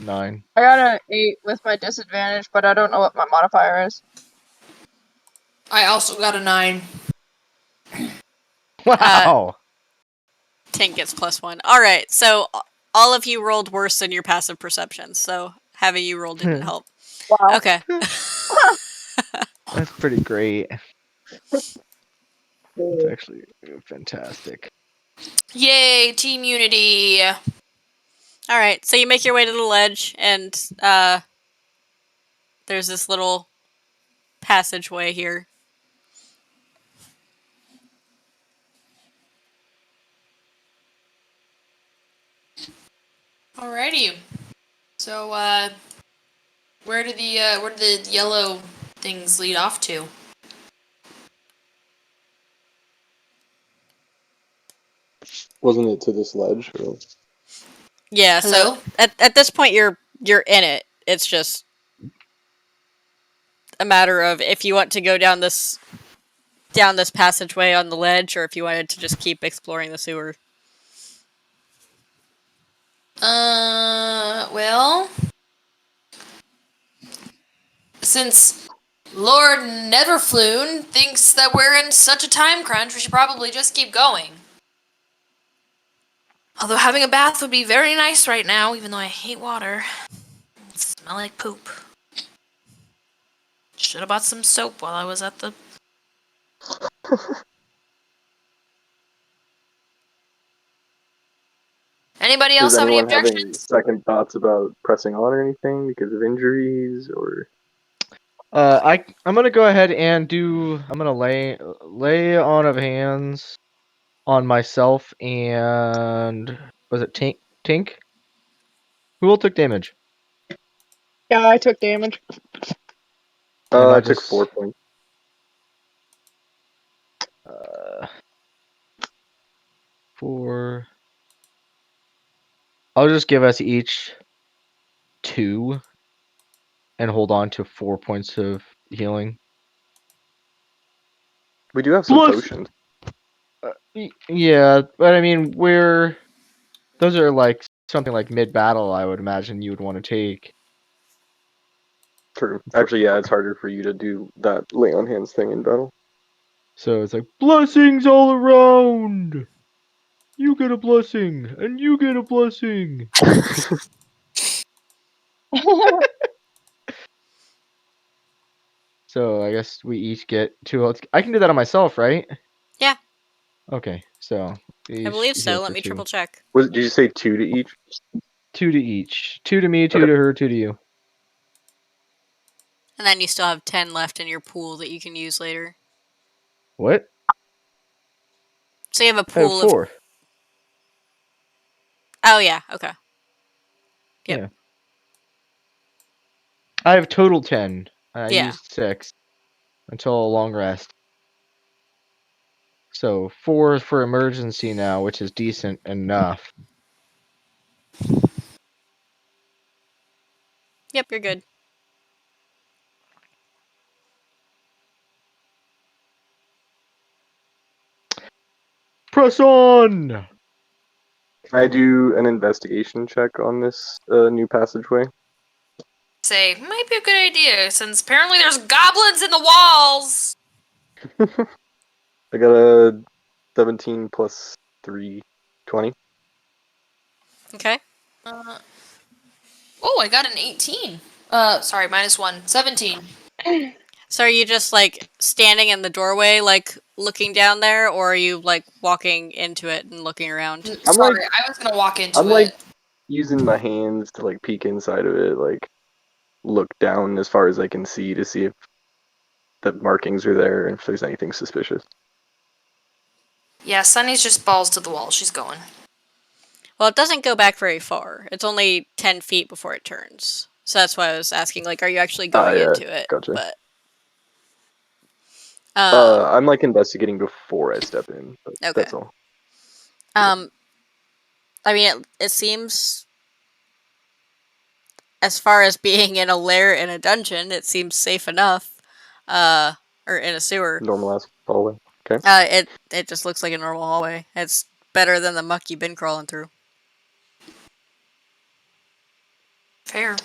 9. I got an 8 with my disadvantage, but I don't know what my modifier is. I also got a 9. Wow. Tink gets +1. All right, so all of you rolled worse than your passive perception, so having you roll didn't help. Wow. Okay. That's pretty great. It's actually fantastic. Yay, team unity. All right, so you make your way to the ledge, and there's this little passageway here. Alrighty. So, where do the yellow things lead off to? Wasn't it to this ledge? Or... Yeah. Hello? So at this point, you're in it. It's just a matter of if you want to go down this passageway on the ledge, or if you wanted to just keep exploring the sewer. Well, since Lord Neverfloon thinks that we're in such a time crunch, we should probably just keep going. Although having a bath would be very nice right now, even though I hate water. It smells like poop. Should have bought some soap while I was at the... Anybody else Is have any anyone having objections? second thoughts about pressing on or anything because of injuries or? I'm gonna go ahead and I'm gonna lay on of hands on myself and was it Tink? Who all took damage? Yeah, I took damage. And I I'll took just 4 points. uh, 4. I'll just give us each 2 and hold on to 4 points of healing. We do have some potions. Yeah, but I mean, those are like something like mid-battle. I would imagine you would want to take. True. Actually, yeah, it's harder for you to do that lay on hands thing in battle. So it's like blessings all around. You get a blessing, and you get a blessing. So I guess we each get 2 health. I can do that on myself, right? Yeah. Okay. So I believe he's so. here Let for me 2. triple check. Did you say 2 to each? 2 to each. 2 to me, 2 Okay. to her, 2 to you. And then you still have 10 left in your pool that you can use later. What? So you have a I have pool of. 4. Oh, yeah. Okay. Yep. Yeah. I have total 10. I Yeah. used 6 until a long rest. So 4 for emergency now, which is decent enough. Yep, you're good. Press on! Can I do an investigation check on this new passageway? Say, might be a good idea, since apparently there's goblins in the walls! I got a 17 plus 3, 20. Okay. Oh, I got an 18. Sorry, -1. 17. So are you just like standing in the doorway, like looking down there, or are you like walking into it and looking around? I'm Sorry, like- I was gonna walk into I'm it. like using my hands to like peek inside of it, like look down as far as I can see to see if the markings are there and if there's anything suspicious. Yeah, Sunny's just balls to the wall. She's going. Well, it doesn't go back very far. It's only 10 feet before it turns. So that's why I was asking, like, are you actually going Yeah, into it? gotcha. But I'm like investigating before I step in. But okay. That's all. I mean, it seems, as far as being in a lair in a dungeon, it seems safe enough. Or in a sewer. Normal ass hallway. Okay. It just looks like a normal hallway. It's better than the muck you've been crawling through. Fair.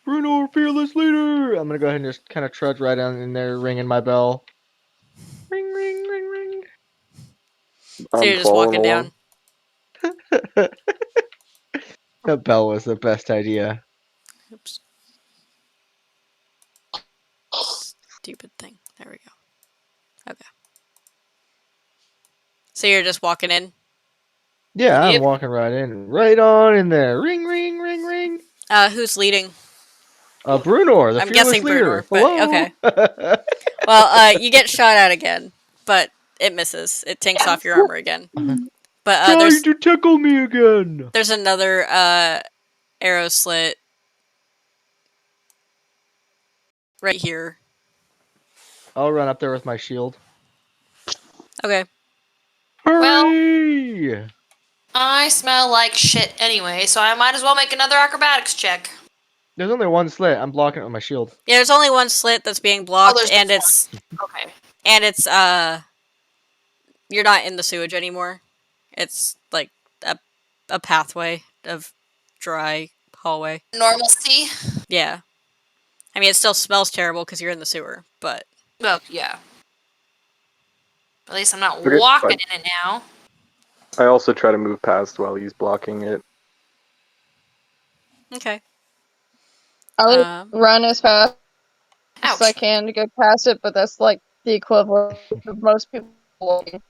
Bruno, fearless leader! I'm gonna go ahead and just kind of trudge right down in there, ringing my bell. Ring, ring, ring, ring. So you're just following walking along. down. The bell was the best idea. Oops. Stupid thing. There we go. Okay. So you're just walking in? Yeah, I'm Yep. walking right in. Right on in there. Ring, ring, ring, ring. Who's leading? Bruno, the I'm fearless guessing leader. Brunor, but Hello? okay. Well, you get shot at again, but it misses. It tanks off your armor again. But Trying to tickle me again. there's another arrow slit right here. I'll run up there with my shield. Okay. Hurry! I smell like shit anyway, so I might as well make another acrobatics check. There's only one slit. I'm blocking it with my shield. Yeah, there's only one slit that's being Oh, blocked, there's and just one. Okay. it's you're not in the sewage anymore. It's like a pathway of dry hallway. Normalcy. Yeah. I mean, it still smells terrible because you're in the sewer, but Well, yeah. At least I'm not Okay, walking fine. in it now. I also try to move past while he's blocking it. okay. I would Um, run as fast as I Ouch. can to get past it, but that's like the equivalent of most people walking.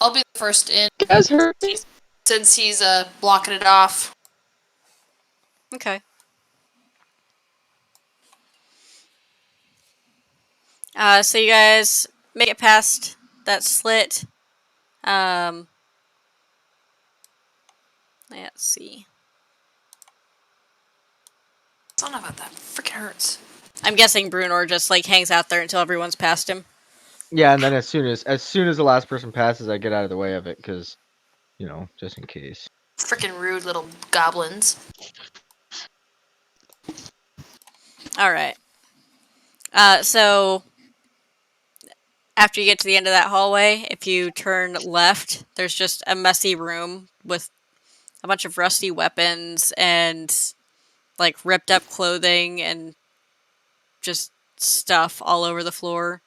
I'll be the first in You guys hurt me? since he's blocking it off. okay. So you guys make it past that slit. Let's see. Son of a, that freaking hurts. I'm guessing Brunor just like hangs out there until everyone's past him. Yeah, and then as soon as the last person passes, I get out of the way of it because, just in case. Freaking rude little goblins. All right. So after you get to the end of that hallway, if you turn left, there's just a messy room with a bunch of rusty weapons and like ripped up clothing and just stuff all over the floor.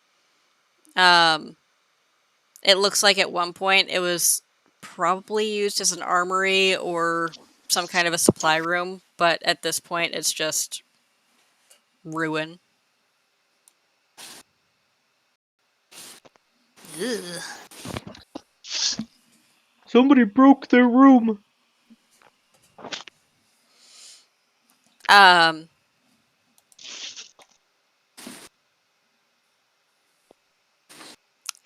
It looks like at one point it was probably used as an armory or some kind of a supply room, but at this point it's just ruin. Ugh. Somebody broke their room.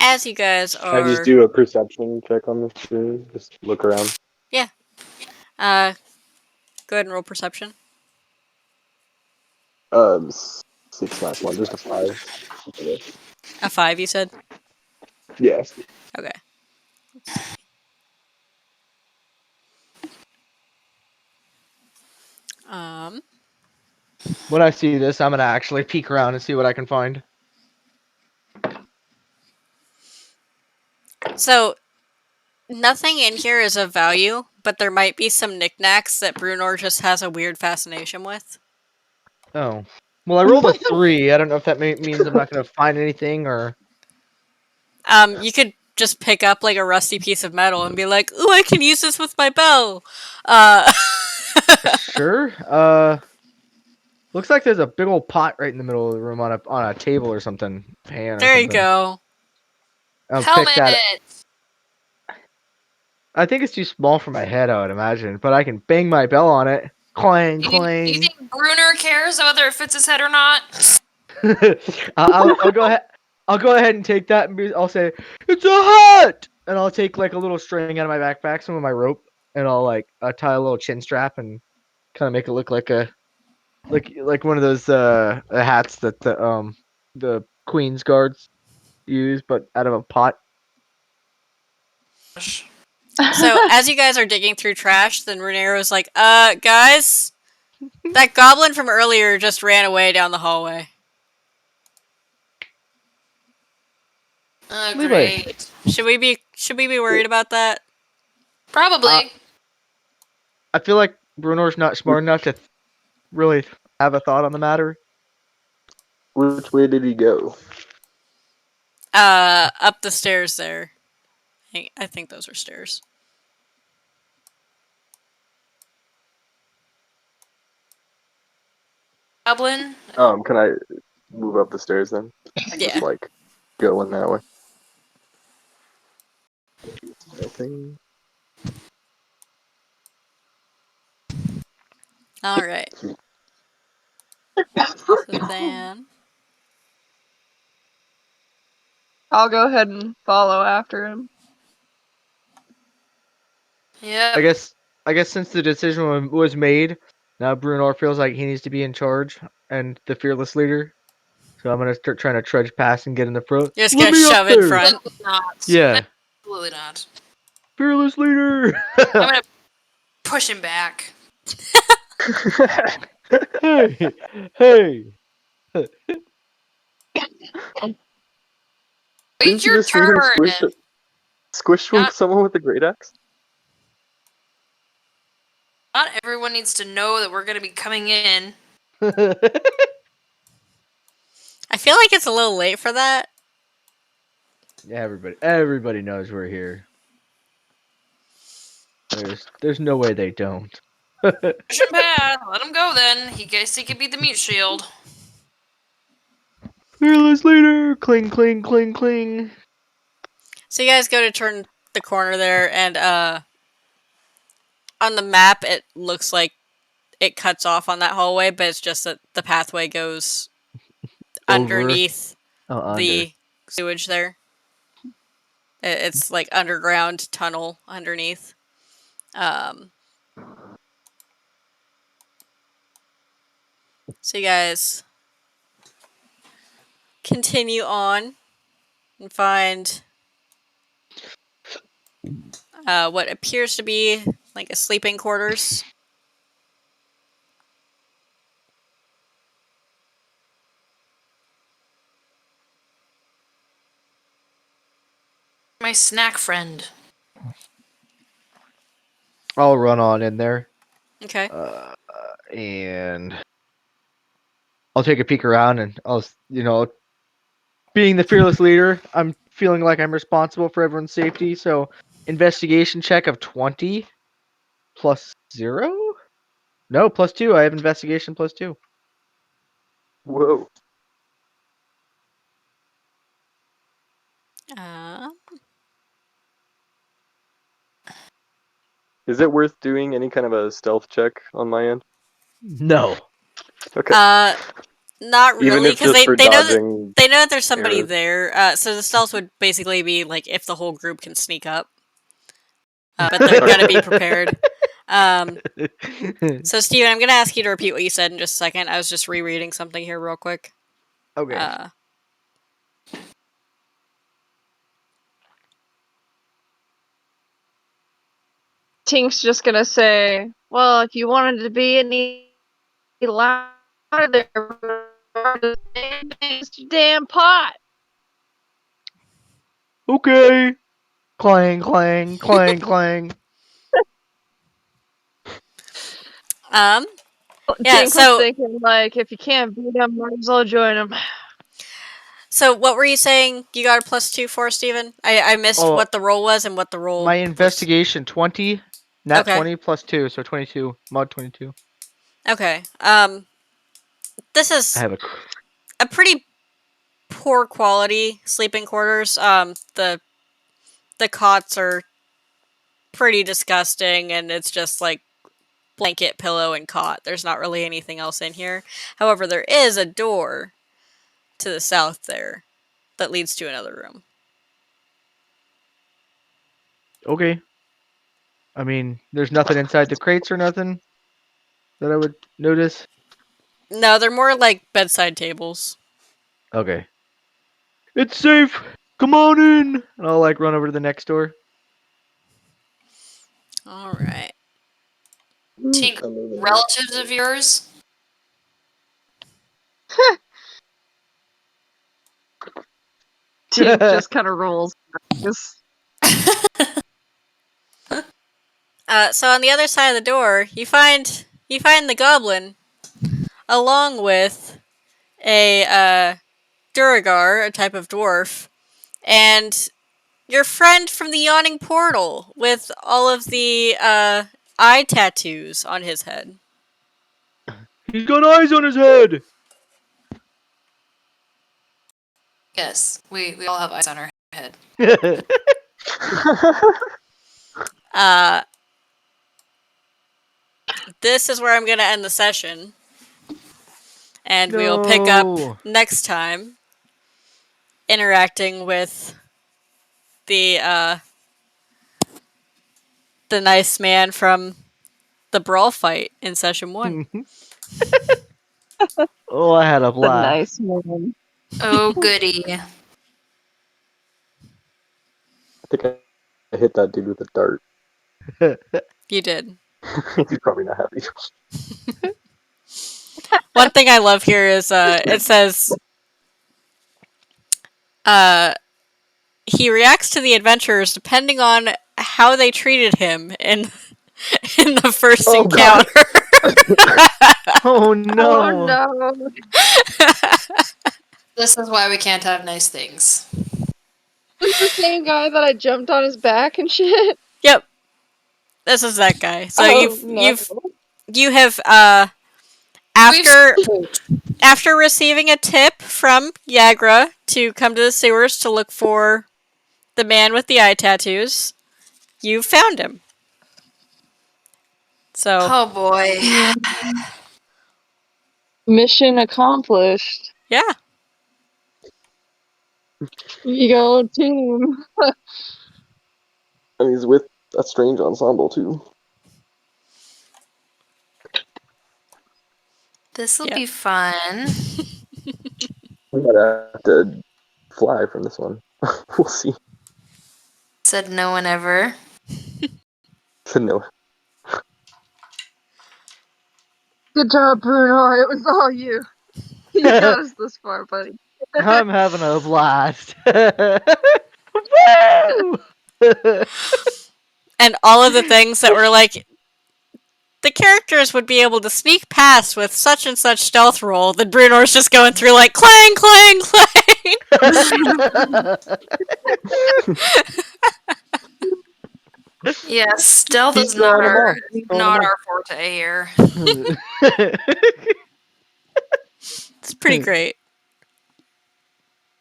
As you guys Can I just are, do a perception check on this room? Just look around. yeah, go ahead and roll perception. 6 minus 1, just a 5. A 5, you said. Yeah. Okay. Um. When I see this, I'm gonna actually peek around and see what I can find. So nothing in here is of value, but there might be some knickknacks that Brunor just has a weird fascination with. Oh. Well, I rolled a 3. I don't know if that means I'm not gonna find anything or. You could just pick up like a rusty piece of metal and be like, "Ooh, I can use this with my bow." Sure. Looks like there's a big old pot right in the middle of the room on a table or something, pan or There you something. go. I'll pick Helmet. that. I think it's too small for my head, I would imagine, but I can bang my bell on it. Clang, Do you clang. think Bruner cares whether it fits his head or not? I'll go ahead. I'll go ahead and take that and I'll say it's a hat, and I'll take like a little string out of my backpack, some of my rope, and I'll tie a little chin strap and kind of make it look like a like one of those hats that the Queen's guards use, but out of a pot. So as you guys are digging through trash, then Runero's like, guys, that goblin from earlier just ran away down the hallway. Oh, Leeway. great. Should we be worried about that? Probably. I feel like Brunor's not smart enough to really have a thought on the matter. Which way did he go? Up the stairs there. I think those are stairs. Goblin. Can I move up the stairs then? Yeah. Just like go in that way. Nothing. All right. So then, I'll go ahead and follow after him. Yep. I guess since the decision was made, now Brunor feels like he needs to be in charge and the fearless leader. So I'm gonna start trying to trudge past and get in the front. you're just Let gonna me up shove in there. front. Absolutely not. Yeah, Absolutely not. fearless leader. I'm gonna push him back. Hey, hey. Wait Didn't you your just see him turn. squish Not- someone with a great axe? Not everyone needs to know that we're gonna be coming in. I feel like it's a little late for that. Yeah, everybody knows we're here. There's no way they don't. Push him past. Let him go then. He guess he could be the mute shield. Fearless leader, cling, cling, cling, cling. So you guys go to turn the corner there, and on the map it looks like it cuts off on that hallway, but it's just that the pathway goes Over. underneath Under. the sewage there. It's like underground tunnel underneath. So you guys continue on and find what appears to be like a sleeping quarters. My snack friend. I'll run on in there. Okay. And I'll take a peek around and being the fearless leader, I'm feeling like I'm responsible for everyone's safety. So investigation check of 20 plus 0? No, plus 2. I have investigation plus 2. Whoa. Uh, Is it worth doing any kind of a stealth check on my end? No. Okay. not Even really, if because just for they know that dodging there's somebody errors. there. So the stealth would basically be like if the whole group can sneak up, but they're gonna be prepared. So Steven, I'm gonna ask you to repeat what you said in just a second. I was just rereading something here real quick. Okay. Tink's just gonna say, well, if you wanted to be any louder there, it's your damn pot. Okay. Clang, clang, clang, clang. Yeah. Tink was So thinking, like, if you can't beat them, might as well join them. so what were you saying? You got a +2 for Steven? I missed Oh, what the roll was and what the roll. my was. investigation 20, nat Okay. 20 plus 2, so 22, mod 22. Okay. This I is have a a pretty poor quality sleeping quarters. The cots are pretty disgusting, and it's just like blanket, pillow, and cot. There's not really anything else in here. However, there is a door to the south there that leads to another room. Okay. I mean, there's nothing inside the crates or nothing that I would notice. No, they're more like bedside tables. Okay. It's safe. Come on in. And I'll like run over to the next door. All right. Tink, relatives of yours? Tink just kind of rolls. So on the other side of the door, you find the goblin, along with a Duragar, a type of dwarf, and your friend from the yawning portal with all of the eye tattoos on his head. He's got eyes on his head. Yes, we all have eyes on our head. Uh, this is where I'm going to end the session. And we will pick up next time interacting with the nice man from the brawl fight in session 1. Oh, I had a The blast. nice man. Oh, goody. I think I hit that dude with a dart. You did. He's probably not happy. One thing I love here is it says he reacts to the adventurers depending on how they treated him in in the first encounter. Oh no. Oh no. This is why we can't have nice things. This is the same guy that I jumped on his back and shit. Yep. This is that guy. So Oh, no. you have after receiving a tip from Yagra to come to the sewers to look for the man with the eye tattoos, you found him. So Oh boy. Mission accomplished. yeah. You go team. And he's with a strange ensemble too. This'll be fun. We might have to fly from this one. We'll see. Said no one ever. No. Good job, Bruno. It was all you. You got us this far, buddy. I'm having a blast. Woo! And all of the things that were like the characters would be able to sneak past with such and such stealth roll, that Brunor's just going through like clang, clang, clang. Yeah, stealth He's is not throwing 'em our off. He's throwing 'em not off. our forte here. It's pretty great.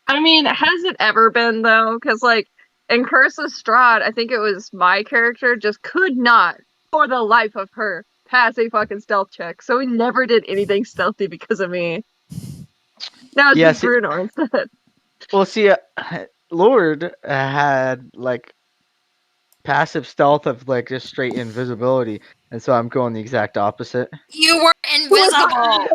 I mean, has it ever been though? Because like in Curse of Strahd, I think it was my character just could not, for the life of her, pass a fucking stealth check. So he never did anything stealthy because of me. Now it's just Yes. Bruno instead. Well, see, Lord had like passive stealth of like just straight invisibility, and so I'm going the exact opposite. You were invisible.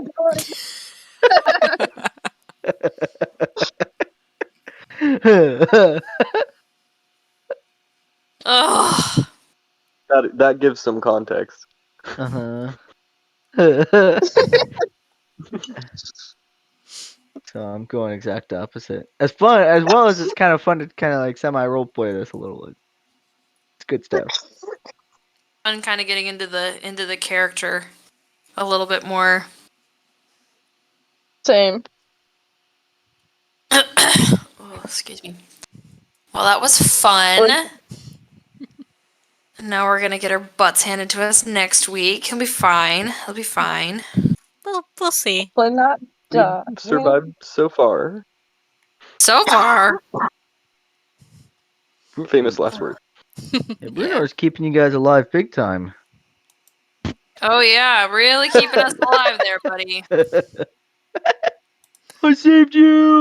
Ugh. That gives some context. Uh-huh. So I'm going exact opposite. As fun as well as it's kind of fun to kind of like semi role play this a little. It's good stuff. I'm kind of getting into the character a little bit more. Same. Oh, excuse me. Well, that was fun. Now we're gonna get our butts handed to us next week. It'll be fine. It'll be fine. We'll see. But not We survived so far. So far. Famous last word. Yeah, Bruno's keeping you guys alive big time. Oh yeah, really keeping us alive there, buddy. I saved you.